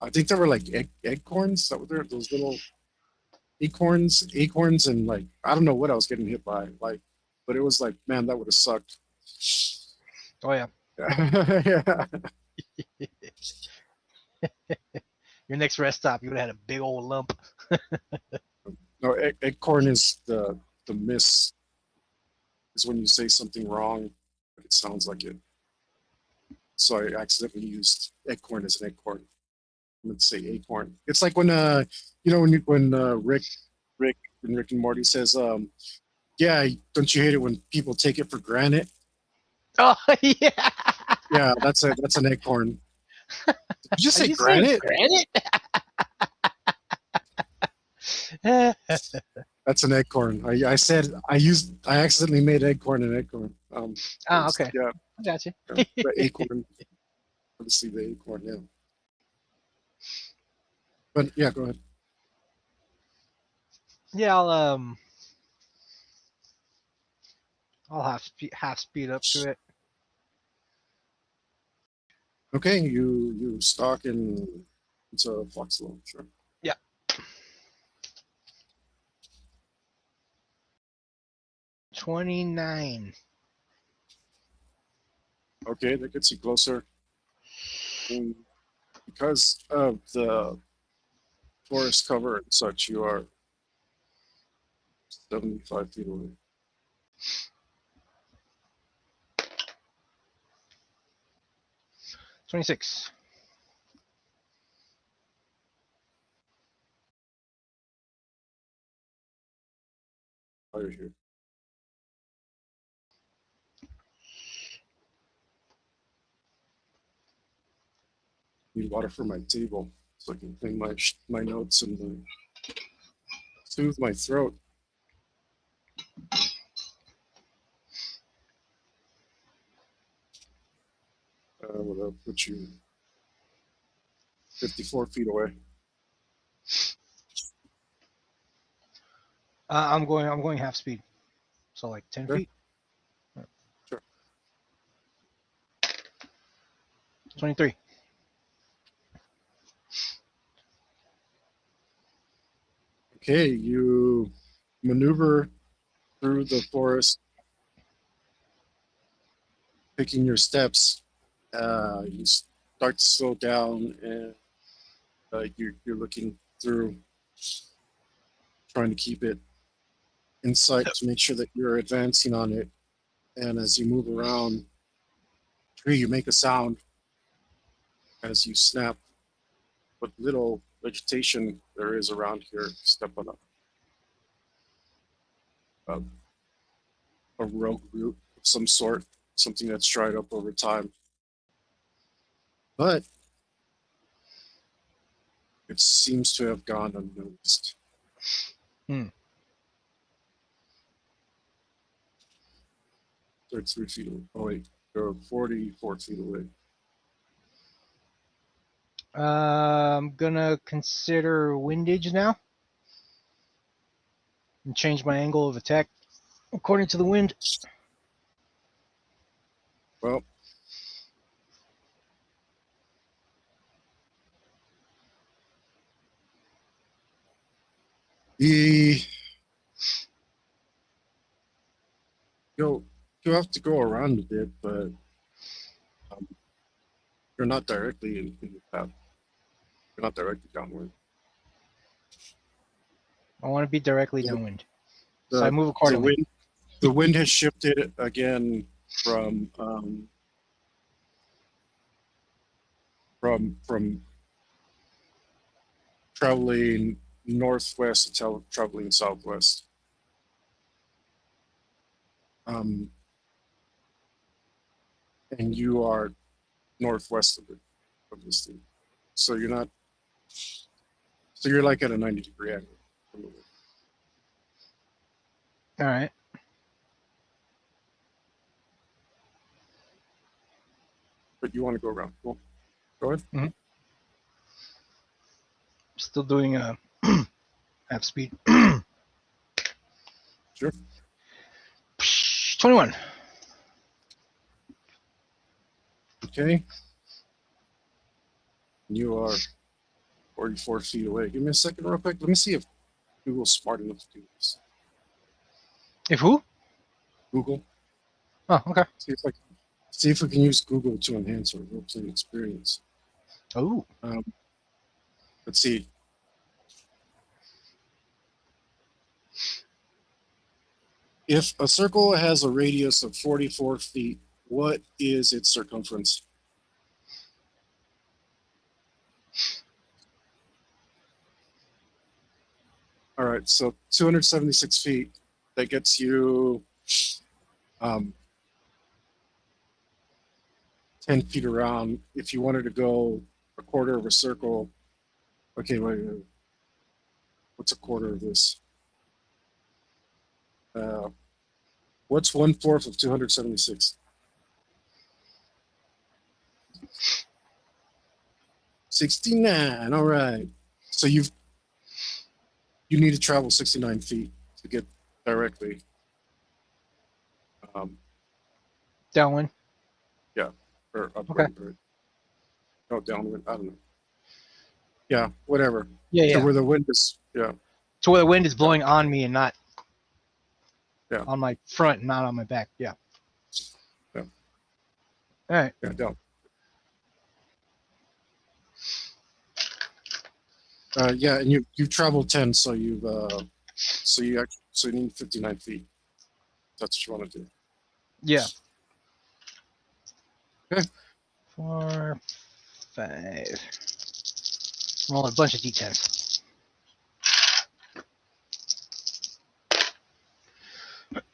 I think there were like acorns that were there. Those little acorns, and like, I don't know what I was getting hit by. Like, but it was like, man, that would have sucked. Oh yeah. Yeah. Your next rest stop, you would have had a big old lump. No, acorn is the miss. Is when you say something wrong, but it sounds like it. So I accidentally used acorn as an acorn. Let's say acorn. It's like when when Rick and Morty says, yeah, don't you hate it when people take it for granted? Oh yeah. Yeah, that's an acorn. Did you just Are say you granite? saying granite? That's an acorn. I accidentally made acorn an acorn. Okay. Yeah, I got you. the acorn. Obviously the acorn, yeah. But yeah, go ahead. Yeah, I'll half speed up to it. Okay, you stalk and it's a fox loan, sure. Yeah. $29. Okay, that gets you closer. And because of the forest cover and such, you are 75 feet away. $26. Fire here. Need water for my table so I can clean my notes and soothe my throat. Will put you 54 feet away. I'm going half speed, so like 10 Sure. feet. Sure. 23. Okay, you maneuver through the forest, picking your steps. You start to slow down, and you're looking through, trying to keep it in sight to make sure that you're advancing on it. And as you move around tree, you make a sound as you snap what little vegetation there is around here. Step on a rogue root of some sort, something that's dried up over time. But it seems to have gone unnoticed. Hmm. 33 feet away. Oh, wait, you're 44 feet away. I'm gonna consider windage now and change my angle of attack according to the wind. Well, the you'll have to go around a bit, but you're not directly in the path. You're not directly downwind. I want to be directly The, downwind, so I move the accordingly. wind has shifted again from traveling northwest to traveling southwest. And you are northwest of it, of this thing. So you're not. So you're like at a 90-degree angle. All right. But you want to go around. Cool. Go ahead. Mm-hmm. Still doing a half speed. Sure. 21. Okay. You are 44 feet away. Give me a second real quick. Let me see if Google's smart enough to do this. If who? Google. Oh, okay. See if we can use Google to enhance our role-playing experience. Oh. Let's see. If a circle has a radius of 44 feet, what is its circumference? All right, so 276 feet. That gets you 10 feet around. If you wanted to go a quarter of a circle, okay, wait. What's a quarter of this? What's 1/4 of 276? 69. All right. So you need to travel 69 feet to get directly. Downwind. Or Okay. upwind, or no, downwind. I don't know. Yeah, whatever. Yeah, To yeah. where the wind is. Yeah. To where the wind is blowing on me and not Yeah. on my front, not on my back. Yeah. Yeah. All right. Yeah, down. Yeah, and you've traveled 10, so you need 59 feet. That's what you want to do. Yeah. Okay. 4, 5. Roll a bunch of d10s.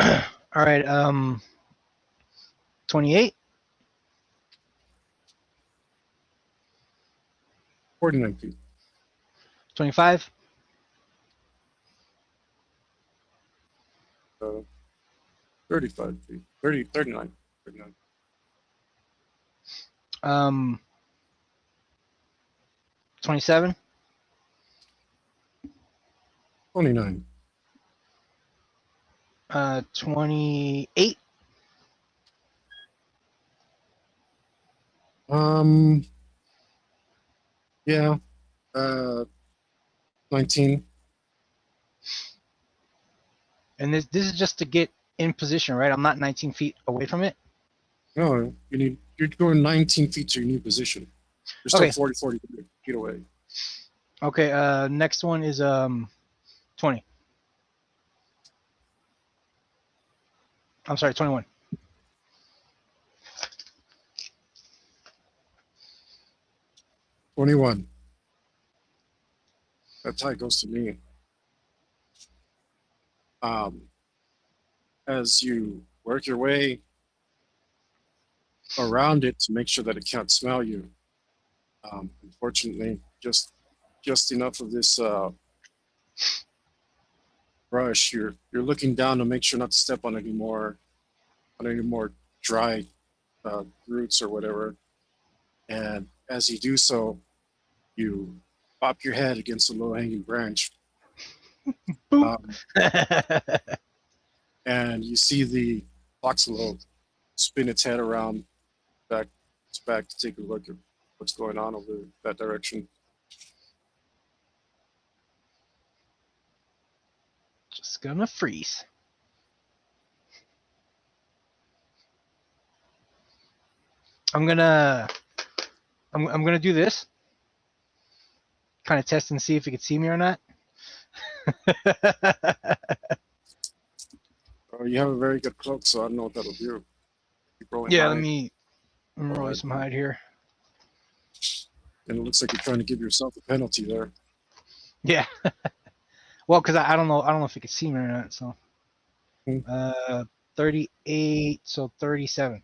All right. 28. 49 feet. 25. 35 feet. 39. 39. 27. 29. 28. Yeah. 19. And this is just to get in position, right? I'm not 19 feet away from it. No, you're going 19 feet to your new position. You're still Okay. 40 feet away. Okay. Next one is 20. I'm sorry, 21. 21. That tie goes to me. As you work your way around it to make sure that it can't smell you. Unfortunately, just enough of this brush. You're looking down to make sure not to step on any more dry roots or whatever. And as you do so, you pop your head against a low-hanging branch, and you see the foxglove spin its head around back to take a look at what's going on over that direction. Just gonna freeze. I'm gonna do this. Kind of test and see if it can see me or not. You have a very good cloak, so I don't know what that'll do. Keep rolling Yeah, high. let me roll some hide here. And it looks like you're trying to give yourself a penalty there. Yeah. Well, because I don't know if it can see me or not. So, 38. So 37.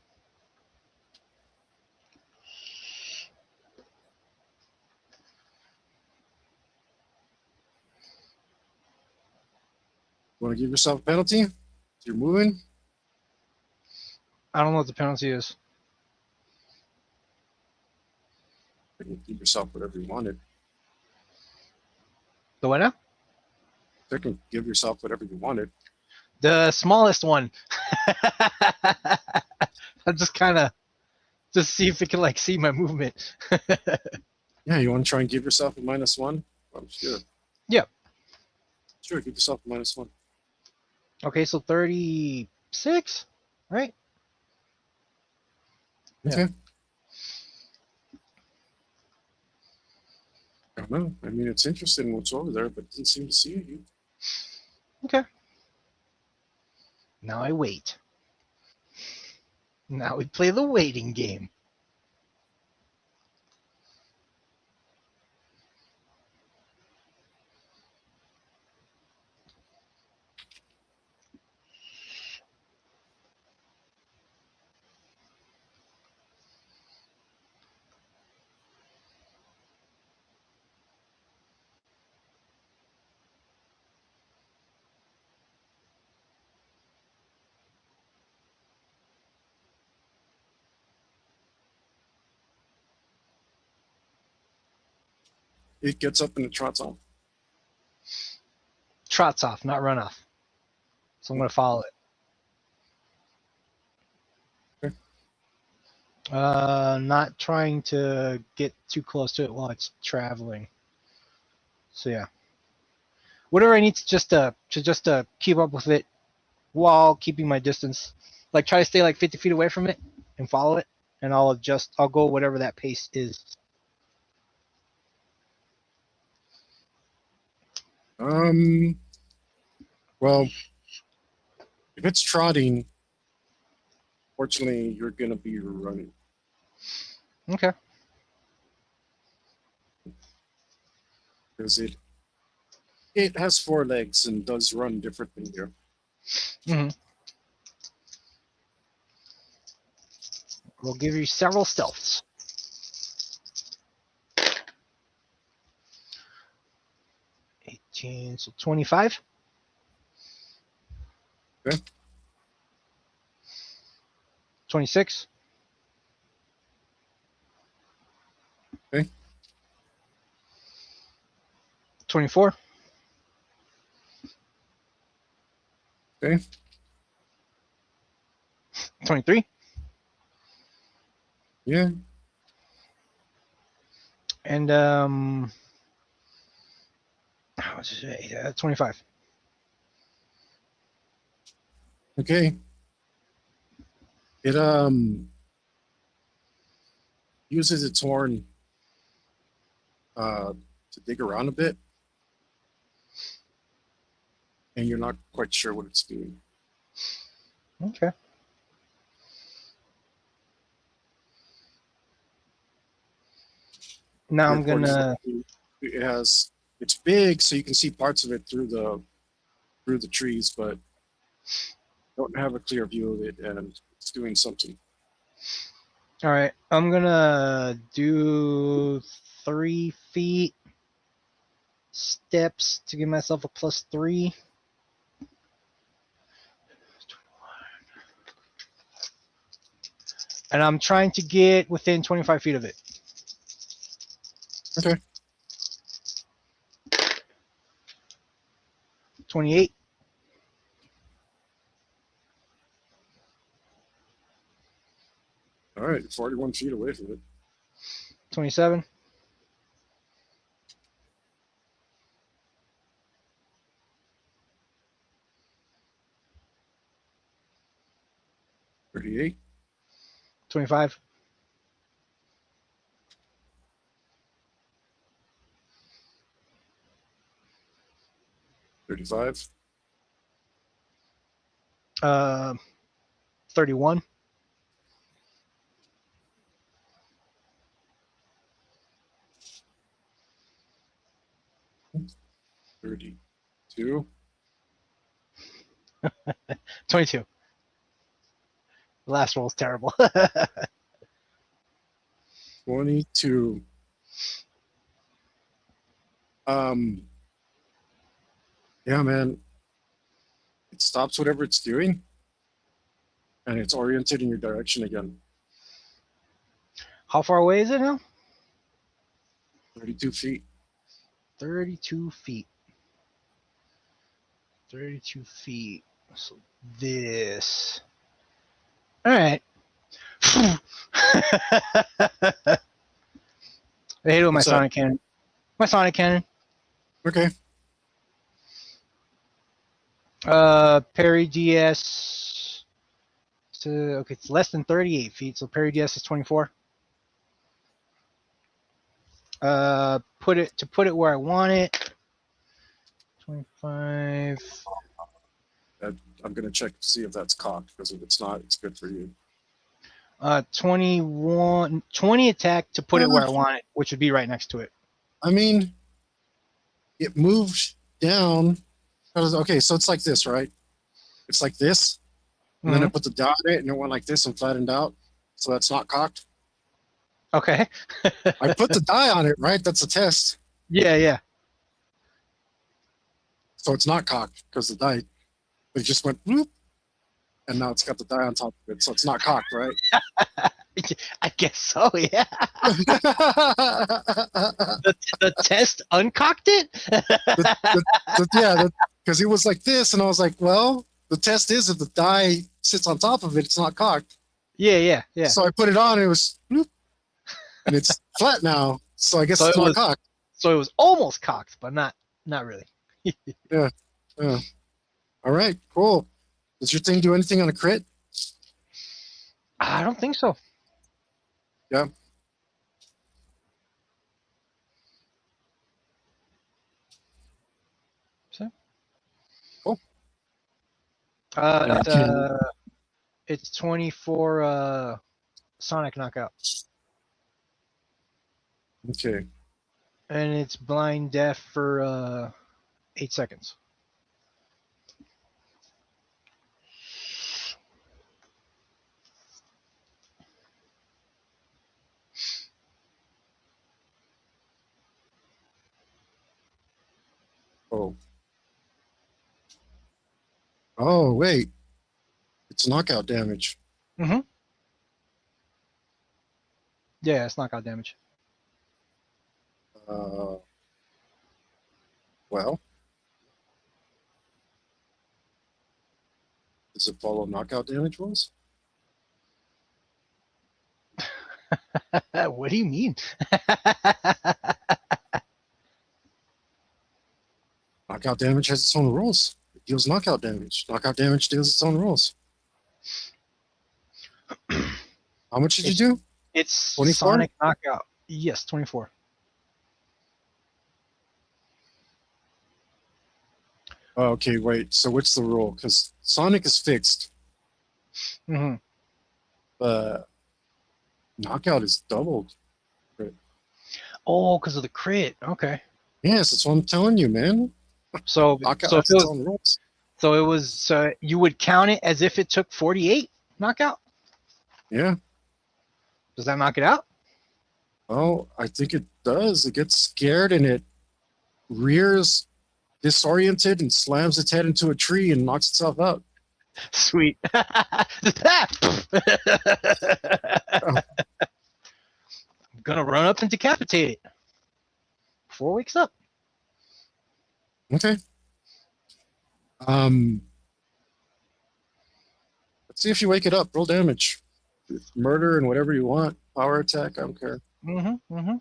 Want to give yourself a penalty? You're moving. I don't know what the penalty is. You can give yourself whatever you wanted. The what now? You can give yourself whatever you wanted. The smallest one. I'm just kind of see if it can like see my movement. Yeah, you want to try and give yourself a -1? Well, sure. Yeah. Sure, give yourself a -1. Okay, so 36, right? Okay. Yeah. I don't know. I mean, it's interesting what's over there, but it doesn't seem to see you. Okay. Now I wait. Now we play the waiting game. it gets up and it trots on. Trots off, not run off. So I'm gonna follow it. Okay. Not trying to get too close to it while it's traveling. So yeah, whatever I need to just keep up with it while keeping my distance. Like try to stay like 50 feet away from it and follow it, and I'll adjust. I'll go whatever that pace is. Well, if it's trotting, fortunately, you're gonna be running. Okay. Because it has 4 legs and does run differently here. Mm-hmm. We'll give you several stealths. So 25. Okay. 26. Okay. 24. Okay. 23. Yeah. And what's it? 25. Okay. It uses its horn to dig around a bit, and you're not quite sure what it's doing. Okay. Now I'm gonna. It's big, so you can see parts of it through the trees, but don't have a clear view of it, and it's doing something. All right, I'm gonna do 3 feet steps to give myself a +3. And I'm trying to get within 25 feet of it. Okay. 28. All right, 41 feet away from it. 27. 38. 25. 35. 31. 32. 22. The last roll is terrible. 22. Yeah, man. It stops whatever it's doing, and it's oriented in your direction again. How far away is it now? 32 feet. 32 feet. 32 feet. So this. All right. I hate it with my What's that? sonic cannon. My sonic cannon. Okay. Parry DS. Okay, it's less than 38 feet, so parry DS is 24. Put it where I want it. 25. I'm gonna check to see if that's cocked, because if it's not, it's good for you. 20 attack to put it where I want it, which would be right next to it. I mean, it moved down. Okay, so it's like this, right? It's like this, and then I put the dot on it, and it went like this and flattened out. So that's not cocked. Okay. I put the die on it, right? That's a test. Yeah. So it's not cocked because the die, it just went whoop, and now it's got the die on top of it. So it's not cocked, right? I guess so, yeah. The test uncocked it? Yeah, because it was like this, and I was like, well, the test is if the die sits on top of it, it's not cocked. Yeah. So I put it on, and it was, bloop, and it's flat now. So I guess So it's it not was cocked. so it was almost cocked, but not really. Yeah. Yeah. All right. Cool. Does your thing do anything on a crit? I don't think so. Yeah. So, Cool. And it's 24 sonic knockout, okay. and it's blind deaf for 8 seconds. Oh. Oh, wait. It's knockout damage. Mm-hmm. Yeah, it's knockout damage. Uh, well, does it follow knockout damage rules? What do you mean? Knockout damage has its own rules. It deals knockout damage. Knockout damage deals its own rules. How much did you do? It's 24? sonic knockout. Yes, 24. Oh, okay, wait. So what's the rule? Because Sonic is fixed, Mm-hmm. but knockout is doubled. Oh, because of the crit. Okay. Yes, that's what I'm telling you, man. So Knockout so if has it its was, own rules. so it was so you would count it as if it took 48 knockout. Yeah. Does that knock it out? Oh, I think it does. It gets scared and it rears disoriented and slams its head into a tree and knocks itself out. Sweet. Oh, I'm gonna run up and decapitate it before it wakes up. okay. Let's see if you wake it up. Roll damage. Murder and whatever you want. Power attack. I don't care. Mm-hmm. Mm-hmm.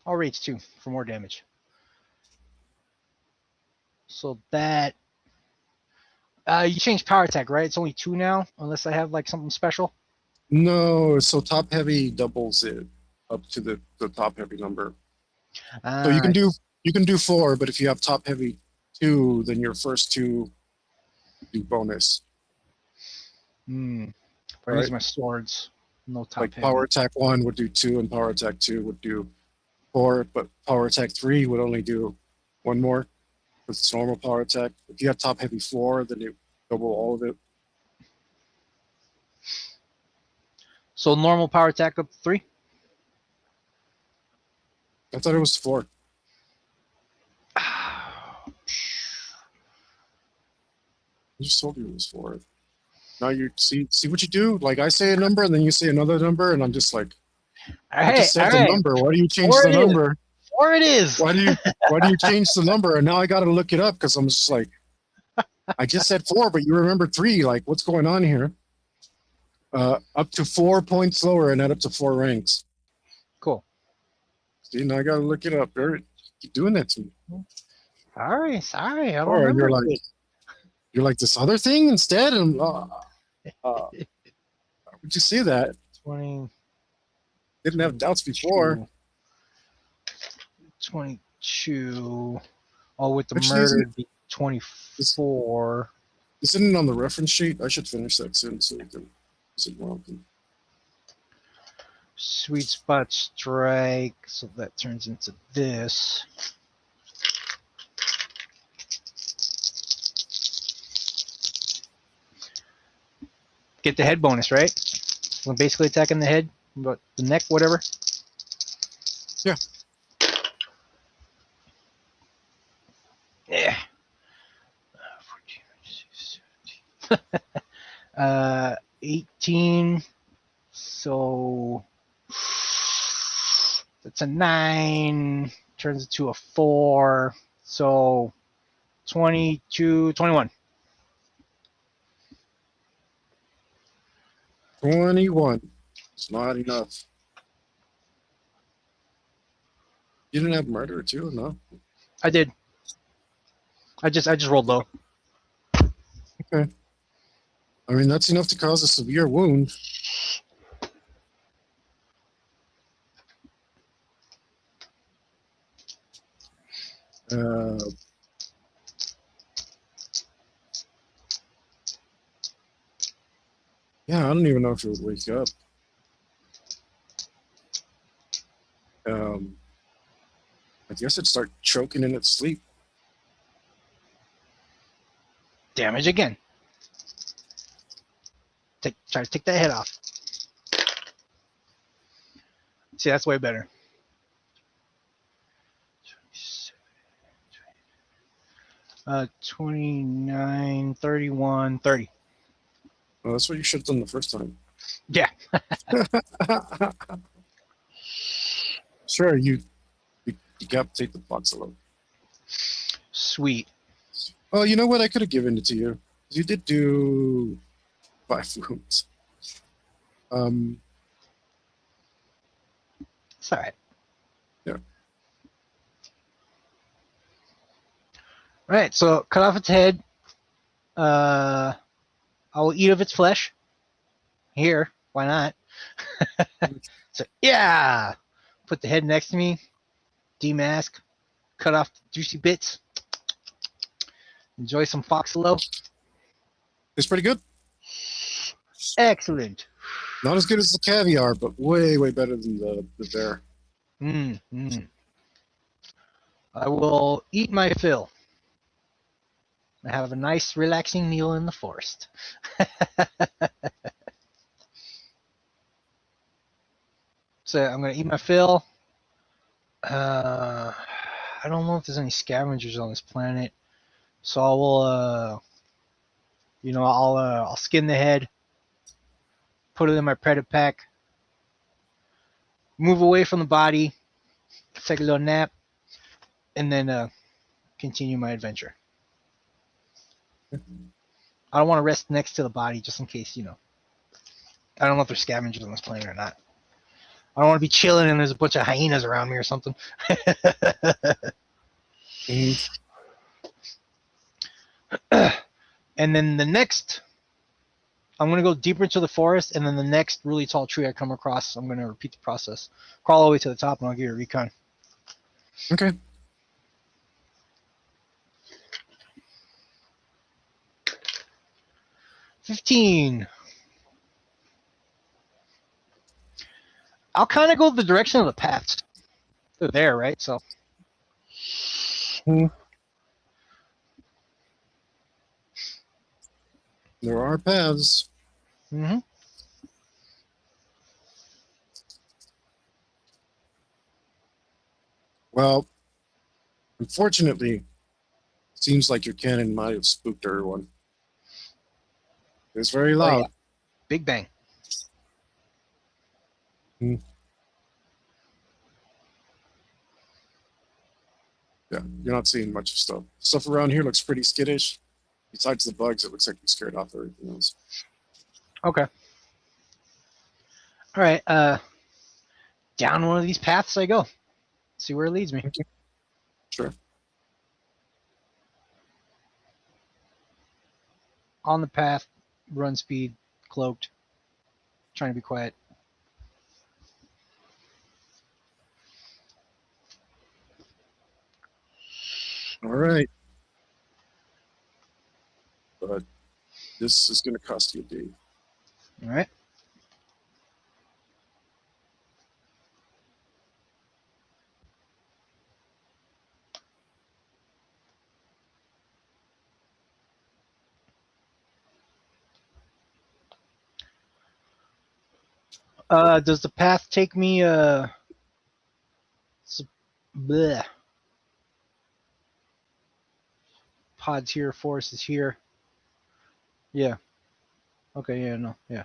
I'll rage 2 for more damage. So that you change power attack, right? It's only 2 now, unless I have like something special. No, so top heavy doubles it up to the top heavy number. So you can do 4, but if you have top heavy 2, then your first 2 do bonus. If I Right. use my swords, no top Like heavy. power attack 1 would do 2, and power attack 2 would do 4, but power attack 3 would only do 1 more. It's normal power attack. If you have top heavy 4, then you double all of it. So normal power attack up to 3. I thought it was 4. Ah, I just told you it was 4. Now you see what you do? Like I say a number and then you say another number, and I'm just like, I just said the number. Why do you change the number? 4 it is. Why do you change the number? And now I got to look it up because I'm just like, I just said 4, but you remember 3. Like, what's going on here? Up to 4 points lower and add up to 4 ranks. Cool. See, now I got to look it up. You're doing that to me. Sorry. I don't Or remember. you're like this other thing instead. And would you see that? 20. Didn't have doubts before. 22. Oh, with the Actually, murder, it'd be 24. Isn't it on the reference sheet? I should finish that soon so we can. Sweet spot strike. So that turns into this. Get the head bonus, right? So basically attacking the head, but the neck, whatever. Yeah. Yeah. 18. So that's a 9. Turns into a 4. So 22, 21. 21. It's not enough. You didn't have murder too, no? I did. I just rolled low. Okay. I mean, that's enough to cause a severe wound. Uh, yeah, I don't even know if it would wake up. I guess it'd start choking in its sleep. Damage again. Try to take that head off. See, that's way better. 29, 31, 30. Well, that's what you should have done the first time. Yeah. Sure, you decapitate the Foxalo. Sweet. Oh, you know what? I could have given it to you. You did do 5 wounds. It's all right. Yeah. All right, so cut off its head. I will eat of its flesh. Here, why not? So yeah, put the head next to me. Demask. Cut off the juicy bits. Enjoy some foxalo. It's pretty good. Excellent. Not as good as the caviar, but way, way better than the bear. I will eat my fill. I have a nice, relaxing meal in the forest. So I'm gonna eat my fill. I don't know if there's any scavengers on this planet, so I will. I'll skin the head, put it in my Predator pack, move away from the body, take a little nap, and then continue my adventure. I don't want to rest next to the body just in case, I don't know if there's scavengers on this planet or not. I don't want to be chilling and there's a bunch of hyenas around me or something. And then the next, I'm going to go deeper into the forest, and then the next really tall tree I come across, I'm going to repeat the process. Crawl all the way to the top, and I'll give you a recon. Okay. $15. I'll kind of go the direction of the paths. They're there, right? So. There are paths. Mm-hmm. Well, unfortunately, seems like your cannon might have spooked everyone. It's very loud. Oh, yeah. Big bang. Yeah, you're not seeing much of stuff. Stuff around here looks pretty skittish. Besides the bugs, it looks like you scared off everything else. Okay. All right. Down one of these paths I go. See where it leads me. Okay. Sure. On the path, run speed, cloaked, trying to be quiet. All right. But this is going to cost you a D. All right. Does the path take me bleh. Pods here, forest is here. Yeah. Okay. Yeah. No. Yeah.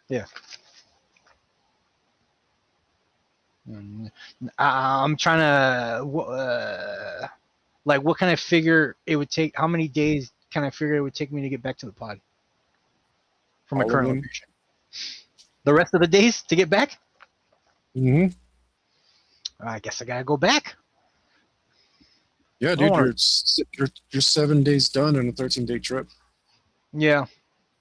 Yeah. I'm trying to like, what can I figure it would take? How many days can I figure it would take me to get back to the pod from my All of current them. location? The rest of the days to get back? Hmm. I guess I gotta go back. Yeah, I don't dude, want you're 7 days done on a 13-day trip. to. Yeah.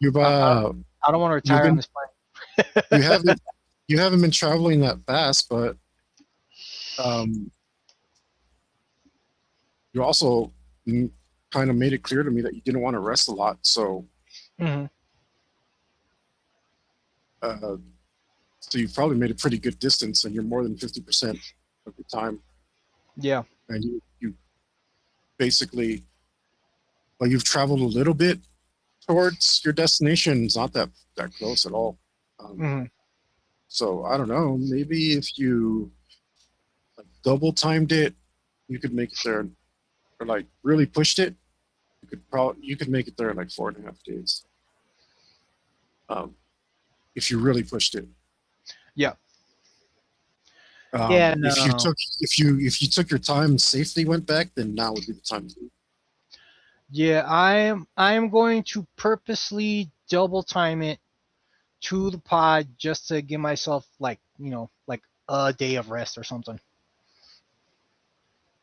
You've I don't want to you've retire on been this plane. you haven't you haven't been traveling that fast, but um, you also kind of made it clear to me that you didn't want to rest a lot. So Hmm. uh, so you've probably made a pretty good distance, and you're more than 50% of the time, Yeah. and you basically, well, you've traveled a little bit towards your destination. It's not that close at all. Hmm. So I don't know. Maybe if you double timed it, you could make it there, or like really pushed it. You could make it there in like 4.5 days. Um, if you really pushed it. Yeah. Yeah. If you No. took your time and safely went back, then now would be the time to leave. Yeah. I am going to purposely double time it to the pod just to give myself, like, like a day of rest or something.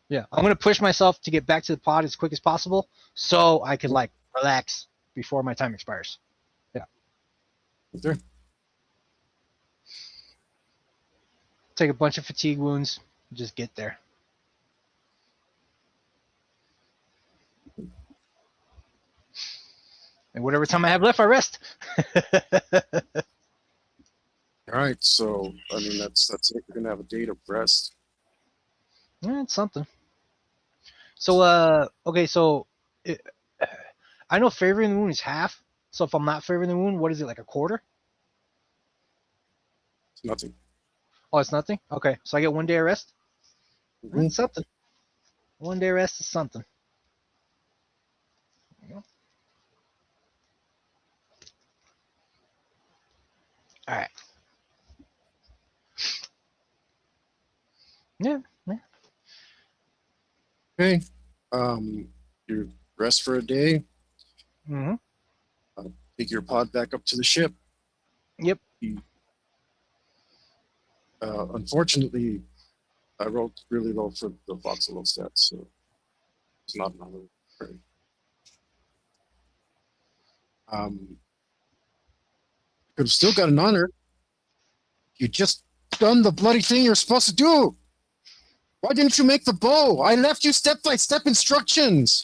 Yeah, I'm gonna push myself to get back to the pod as quick as possible so I could, like, relax before my time expires. Yeah, There. take a bunch of fatigue wounds, just get there. And whatever time I have left, I rest. All right. So I mean, that's it. You're gonna have a day to rest. Yeah, it's something. So, okay, so it, I know favoring the moon is half. So if I'm not favoring the moon, what is it, like a quarter? It's nothing. Oh, it's nothing. Okay, so I get 1 day of rest. Mhm. That's something. 1 day rest is something. All right. Yeah. Yeah. Okay. You rest for a day. Mm-hmm. Take your pod back up to the ship. Yep. Unfortunately, I rolled really low for the voxel stats, so it's not another. Right. Could have still got an honor. You just done the bloody thing you're supposed to do. Why didn't you make the bow? I left you step-by-step instructions.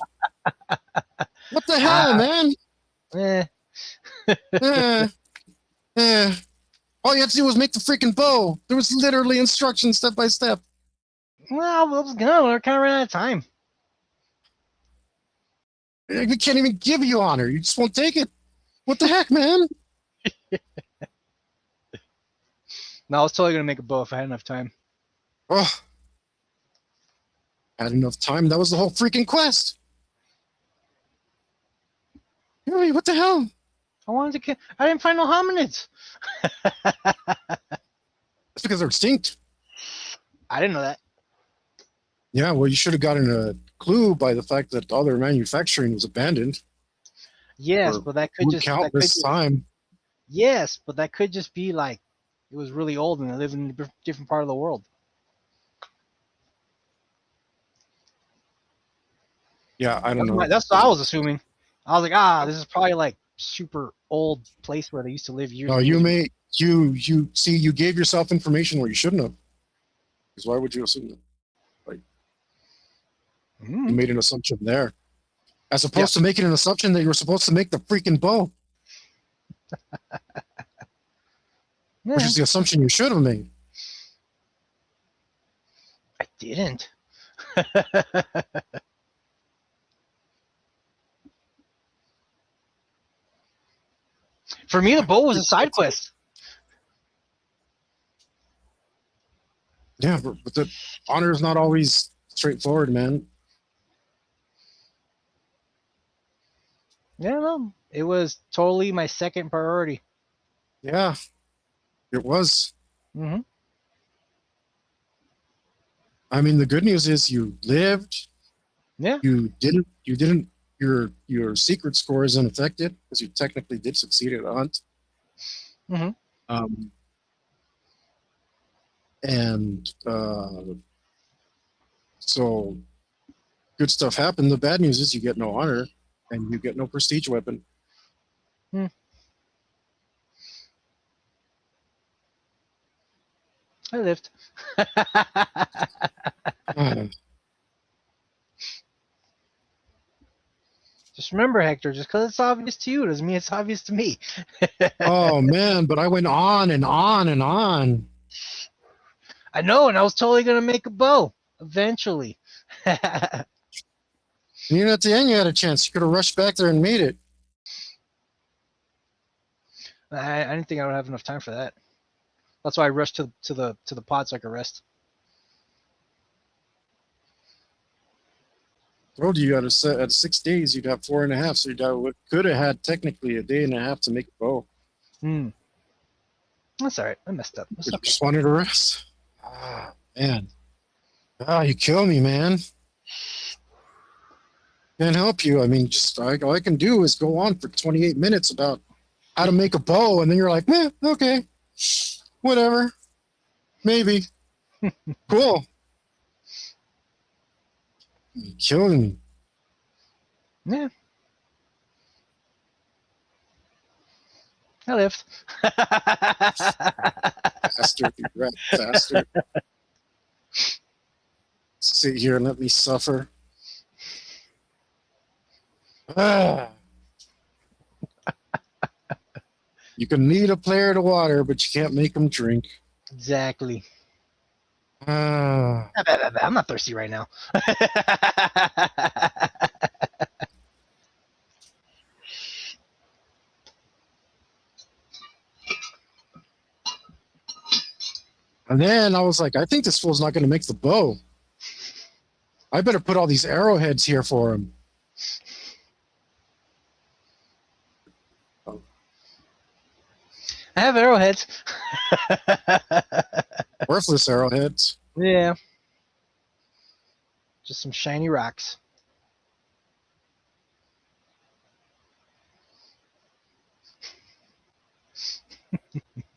What the hell, man? Eh. Eh, eh. All you had to do was make the freaking bow. There was literally instructions step by step. Well, let's go. We're kind of running out of time. We can't even give you honor. You just won't take it. What the heck, man? No, I was totally gonna make a bow if I had enough time. Oh, had enough time. That was the whole freaking quest. Hey, what the hell? I wanted to kill. I didn't find no hominids. That's because they're extinct. I didn't know that. Yeah, well, you should have gotten a clue by the fact that all their manufacturing was abandoned. Yes, but that could just countless time. Yes, but that could just be like it was really old and they live in a different part of the world. Yeah, I don't know. That's what I was assuming. I was like, this is probably like super old place where they used to live years. No, and you years ago. you gave yourself information where you shouldn't have. Because why would you assume that? Like you made an assumption there, as opposed to making an assumption that you were supposed to make the freaking bow, which is the assumption you should have made. I didn't. For me, the bow was a side quest. Yeah, but the honor is not always straightforward, man. Yeah, no, it was totally my second priority. Yeah, it was. Mm-hmm. I mean, the good news is you lived. Yeah. You didn't. Your secret score isn't affected because you technically did succeed at a hunt. Mm-hmm. Um, and so good stuff happened. The bad news is you get no honor and you get no prestige weapon. I lived. Uh, Just remember, Hector, just because it's obvious to you doesn't mean it's obvious to me. oh man, but I went on and on and on. I know, and I was totally going to make a bow eventually. And even at the end, you had a chance. You could have rushed back there and made it. I didn't think I would have enough time for that. That's why I rushed to the pod so I could rest. Told you at 6 days, you'd have 4.5. So you could have had technically a day and a half to make a bow. Hmm. That's all right. I messed up. That's You okay. just wanted to rest. Ah, man. Ah, you kill me, man. Can't help you. I mean, just all I can do is go on for 28 minutes about how to make a bow, and then you're like, okay, whatever, maybe, cool. You're killing me. Yeah. I lived. Faster, right, faster. Sit here and let me suffer. Ah. You can lead a player to water, but you can't make them drink. Exactly. Ah. I'm not thirsty right now. And then I was like, I think this fool's not going to make the bow. I better put all these arrowheads here for him. I have arrowheads. Worthless arrowheads. Yeah. Just some shiny rocks.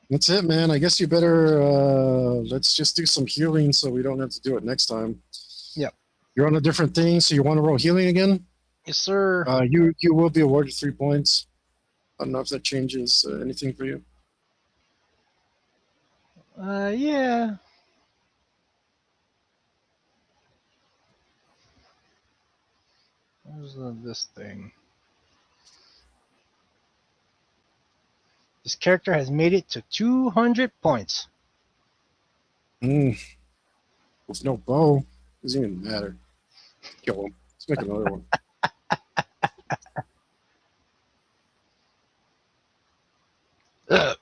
That's it, man. I guess you better let's just do some healing so we don't have to do it next time. Yep. You're on a different thing, so you want to roll healing again? Yes, sir. You will be awarded 3 points. I don't know if that changes anything for you. Yeah. Where's this thing? This character has made it to 200 points. With no bow, doesn't even matter. Kill him. Let's make another one. Ugh.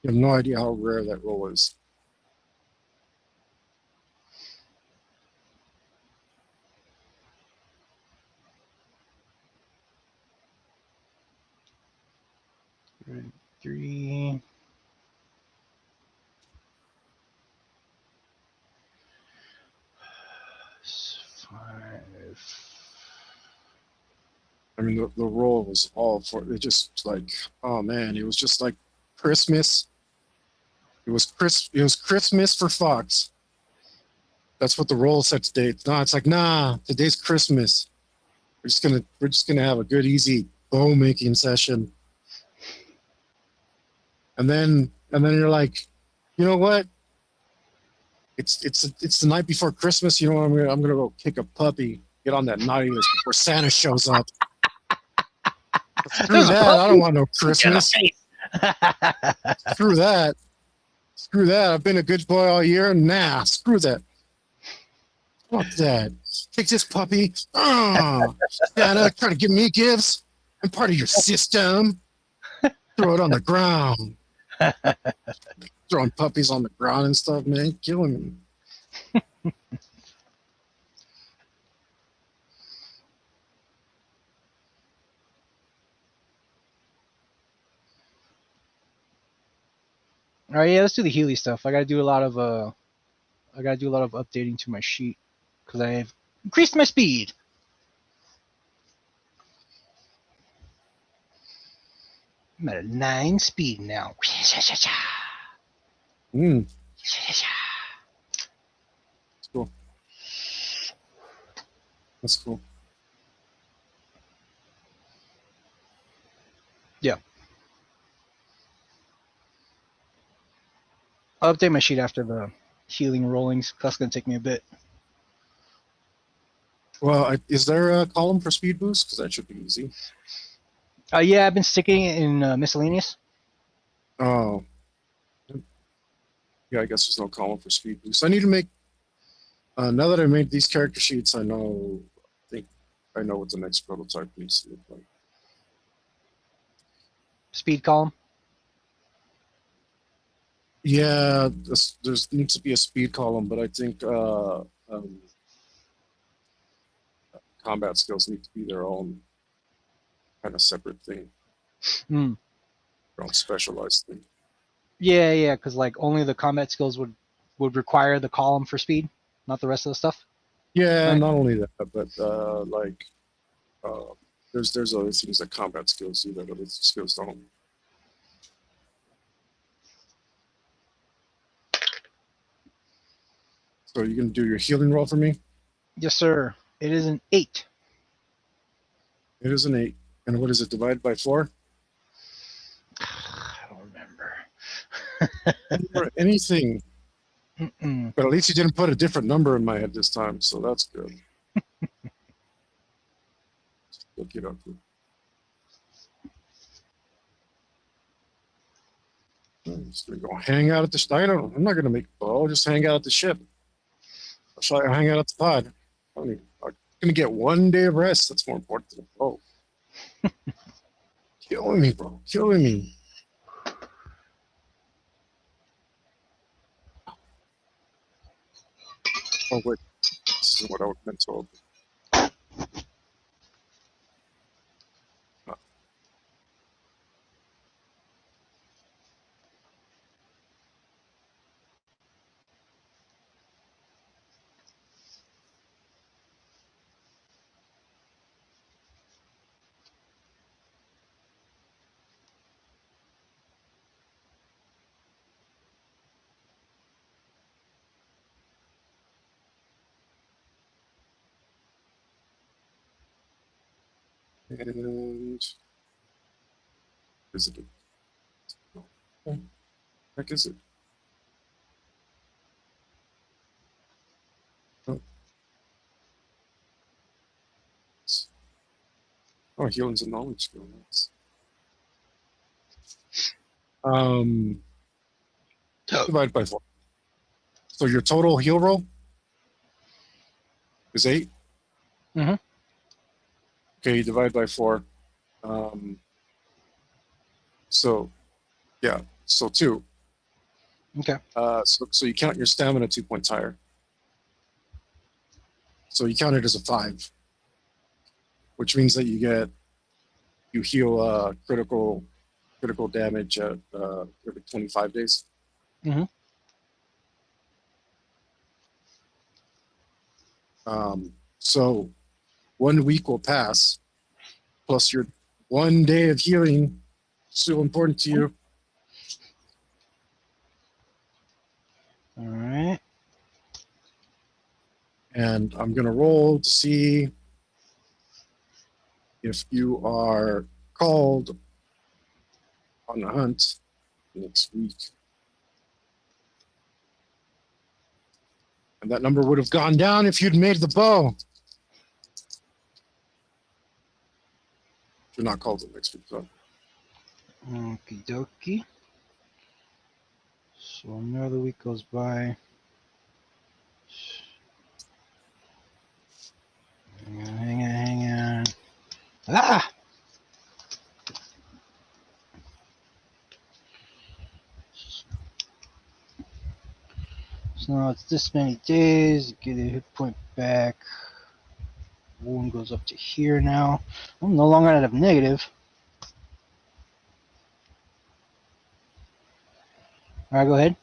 You have no idea how rare that roll is. Three. Five. I mean, the roll was all for it. Just like, oh man, it was just like Christmas. It was Christmas for Fox. That's what the roll set today. No, it's like, nah, today's Christmas. We're just gonna have a good, easy bow making session. And then you're like, you know what? It's the night before Christmas. You know what? I'm gonna go kick a puppy, get on that naughty list before Santa shows up. Screw that! I don't want no Christmas. Screw that. Screw that. I've been a good boy all year. Nah, screw that. Fuck that. Take this puppy. Santa, trying to give me gifts. I'm part of your system. Throw it on the ground. throwing puppies on the ground and stuff, man. Killing me. All right, yeah, let's do the Healy stuff. I gotta do a lot of updating to my sheet because I have increased my speed. I'm at a 9 speed now. Mm. That's cool. That's cool. Yeah. I'll update my sheet after the healing rollings. That's gonna take me a bit. Well, is there a column for speed boost? Because that should be easy. Yeah, I've been sticking it in miscellaneous. Oh. Yeah, I guess there's no column for speed boost. I need to make. Now that I made these character sheets, I think I know what the next prototype needs to look like. Speed column. Yeah, there's needs to be a speed column, but I think combat skills need to be their own kind of separate thing, Mm. their own specialized thing. Yeah, because like only the combat skills would require the column for speed, not the rest of the stuff. Yeah, Right. not only that, but there's other things that combat skills do that other skills don't. So you gonna do your healing roll for me? Yes, sir. It is an 8. It is an 8. And what is it, divided by 4? I don't remember. Or anything. Mm-mm. But at least you didn't put a different number in my head this time, so that's good. Look it up. I'm just gonna go hang out at the I'm not gonna make a bow. I'll just hang out at the ship. I'll hang out at the pod. I'm gonna get 1 day of rest. That's more important than a bow. Killing me, bro. Killing me. Oh wait, this is what I was meant to open. And is it? Oh, heck is it? Oh, oh, healing's a knowledge skill. Divided by 4. So your total heal roll is 8. Mhm. Okay, you divide by 4. So yeah, so 2. Okay. So you count your stamina 2 points higher. So you count it as a 5, which means that you heal critical damage at every 25 days. Mhm. So 1 week will pass, plus your 1 day of healing, still important to you. All right. And I'm gonna roll to see if you are called on the hunt next week. And that number would have gone down if you'd made the bow. You're not called it next week, though. Okie dokie. So another week goes by. Hang on. Ah! So now it's this many days. Get a hit point back. Wound goes up to here now. I'm no longer out of negative. All right, go ahead.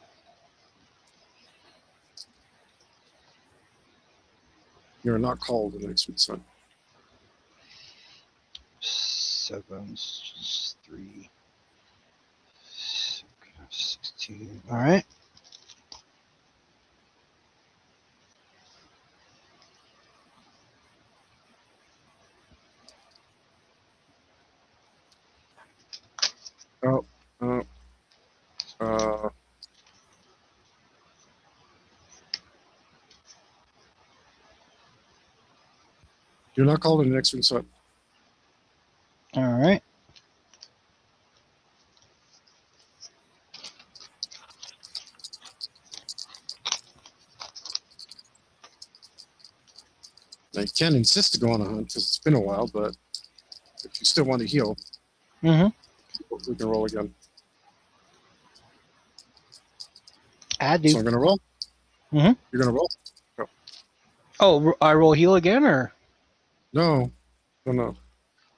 You're not called the next week, son. 7, 3, 16. All right. Oh, uh, you're not called in the next week, son. All right. Now, you can't insist to go on a hunt because it's been a while, but if you still want to heal, Mm-hmm. we can roll again. I do. So I'm going to roll. Mhm. You're going to roll? Oh, I roll heal again, or No. No.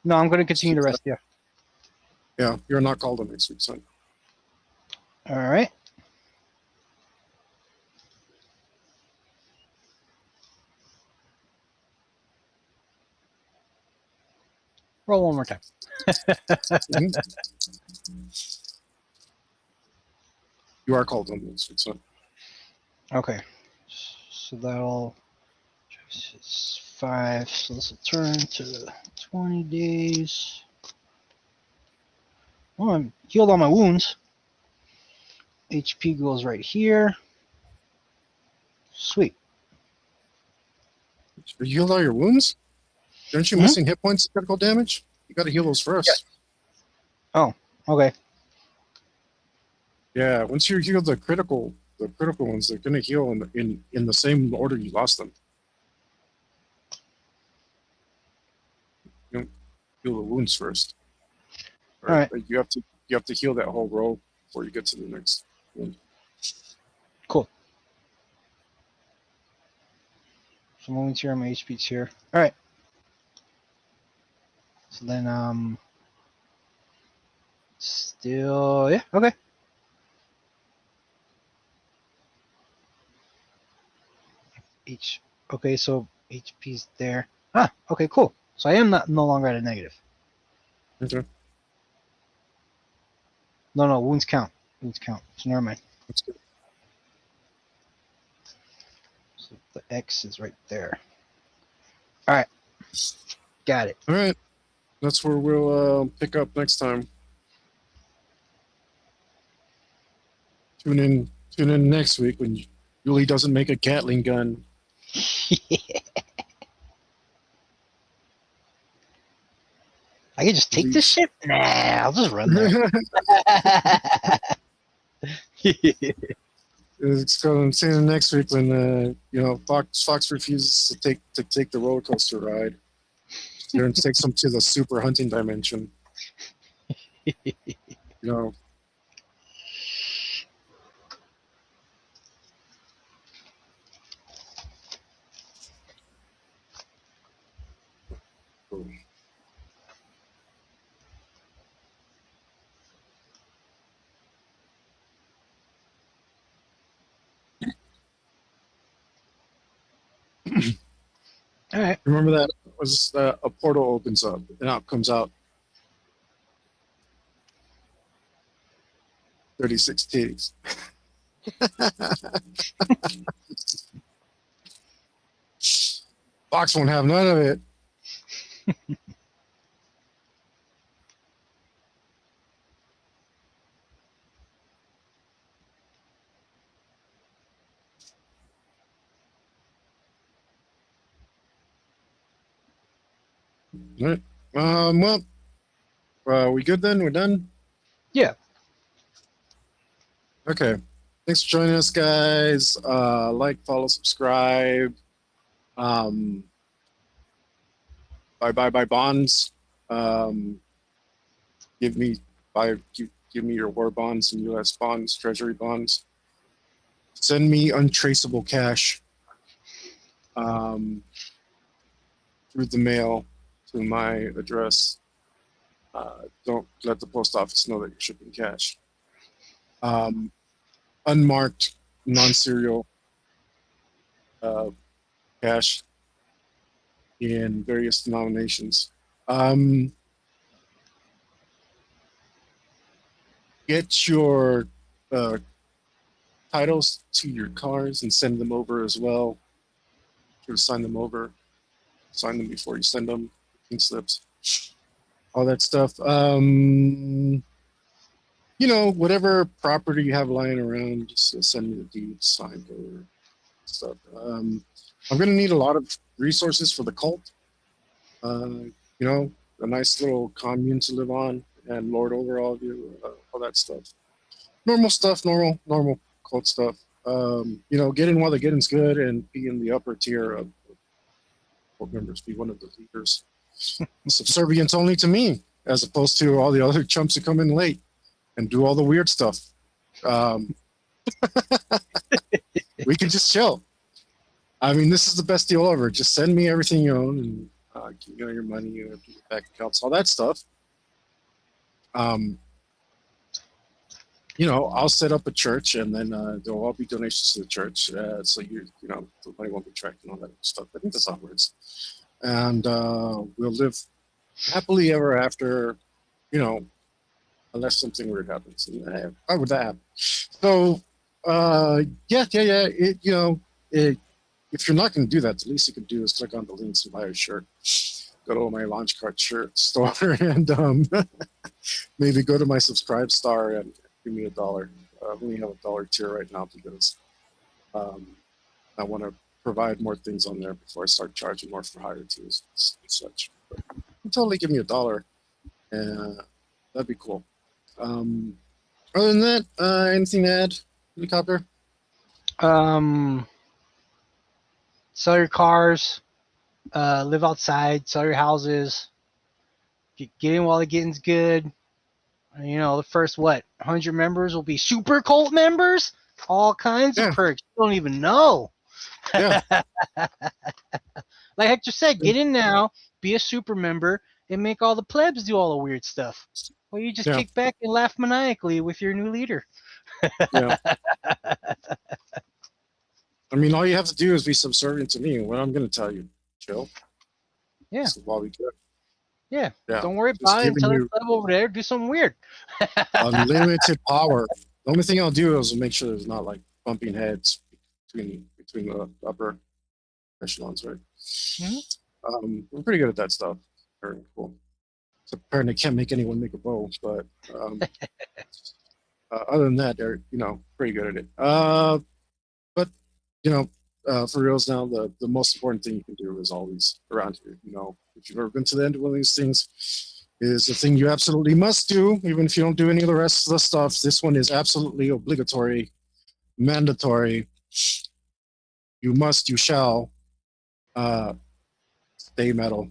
no? I'm going to continue to rest. Yeah. Yeah, you're not called in next week, son. All right. Roll one more time. You are called in next week, son. Okay. So that'll. It's 5. So this will turn to 20 days. Well, I'm healed all my wounds. HP goes right here. Sweet. You healed all your wounds? Aren't you missing hit points, critical damage? You got to heal those first. Yes. Oh, okay. Yeah, once you heal the critical ones, they're going to heal in the same order you lost them. You don't heal the wounds first. All right. You have to heal that whole row before you get to the next one. Cool. So moment's here, my HP's here. All right. So then, still, yeah, okay. Okay, so HP's there. Ah, okay, cool. So I am no longer at a negative. Okay. No, wounds count. Wounds count. So never mind. That's good. So the X is right there. All right. Got it. All right. That's where we'll pick up next time. Tune in next week when Yuli doesn't make a Gatling gun. I can just take this shit? Nah, I'll just run there. It's going to see you next week when Fox refuses to take the roller coaster ride. Turns takes them to the super hunting dimension. You know. All right. Remember that was a portal opens up and out comes out 36 titties. Fox won't have none of it. All right. We good then? We're done? Yeah. Okay. Thanks for joining us, guys. Like, follow, subscribe. Buy bonds. Give me your war bonds and U.S. bonds, Treasury bonds. send me untraceable cash through the mail to my address. Don't let the post office know that you're shipping cash. Unmarked, non-serial cash in various denominations. Get your titles to your cars and send them over as well. To sign them over, sign them before you send them. Pink slips, all that stuff. You know, whatever property you have lying around, just send me the deed signed or stuff. I'm gonna need a lot of resources for the cult. You know, a nice little commune to live on and lord over all of you, all that stuff. Normal stuff, normal cult stuff. You know, get in while the getting's good and be in the upper tier of cult members, be one of the leaders. Subservient only to me, as opposed to all the other chumps who come in late and do all the weird stuff. We can just chill. I mean, this is the best deal ever. Just send me everything you own and you know, your money, your bank accounts, all that stuff. You know, I'll set up a church, and then there'll all be donations to the church. So you know, the money won't be tracked and all that stuff. I think that's how it works. And we'll live happily ever after. You know, unless something weird happens. And, why would that happen? So, yeah. It, you know, if you're not going to do that, the least you can do is click on the links and buy a shirt. Go to my Launch Cart shirt store and maybe go to my Subscribe Star and give me $1. I only have $1 tier right now because I want to provide more things on there before I start charging more for higher tiers and such. But you can totally give me $1. That'd be cool. Other than that, anything to add, Helicopter? Sell your cars, live outside, sell your houses, get in while the getting's good. You know, the first 100 members will be super cult members, all kinds of perks you don't even know. Yeah. Like Hector said, get in now, be a super member, and make all the plebs do all the weird stuff. Well, you just kick back and laugh maniacally with your new leader. Yeah. I mean, all you have to do is be subservient to me. What I'm going to tell you, chill. Yeah. This is while we good. Yeah. Don't worry about it until the pleb over there do something weird. Unlimited power. The only thing I'll do is make sure there's not like bumping heads between the upper echelons, right? Mm-hmm. We're pretty good at that stuff. Very cool. So apparently, can't make anyone make a bow, but other than that, they're pretty good at it. But for reals now, the most important thing you can do is always around here. If you've ever been to the end of one of these things, is the thing you absolutely must do, even if you don't do any of the rest of the stuff. This one is absolutely obligatory, mandatory. You must, you shall stay metal.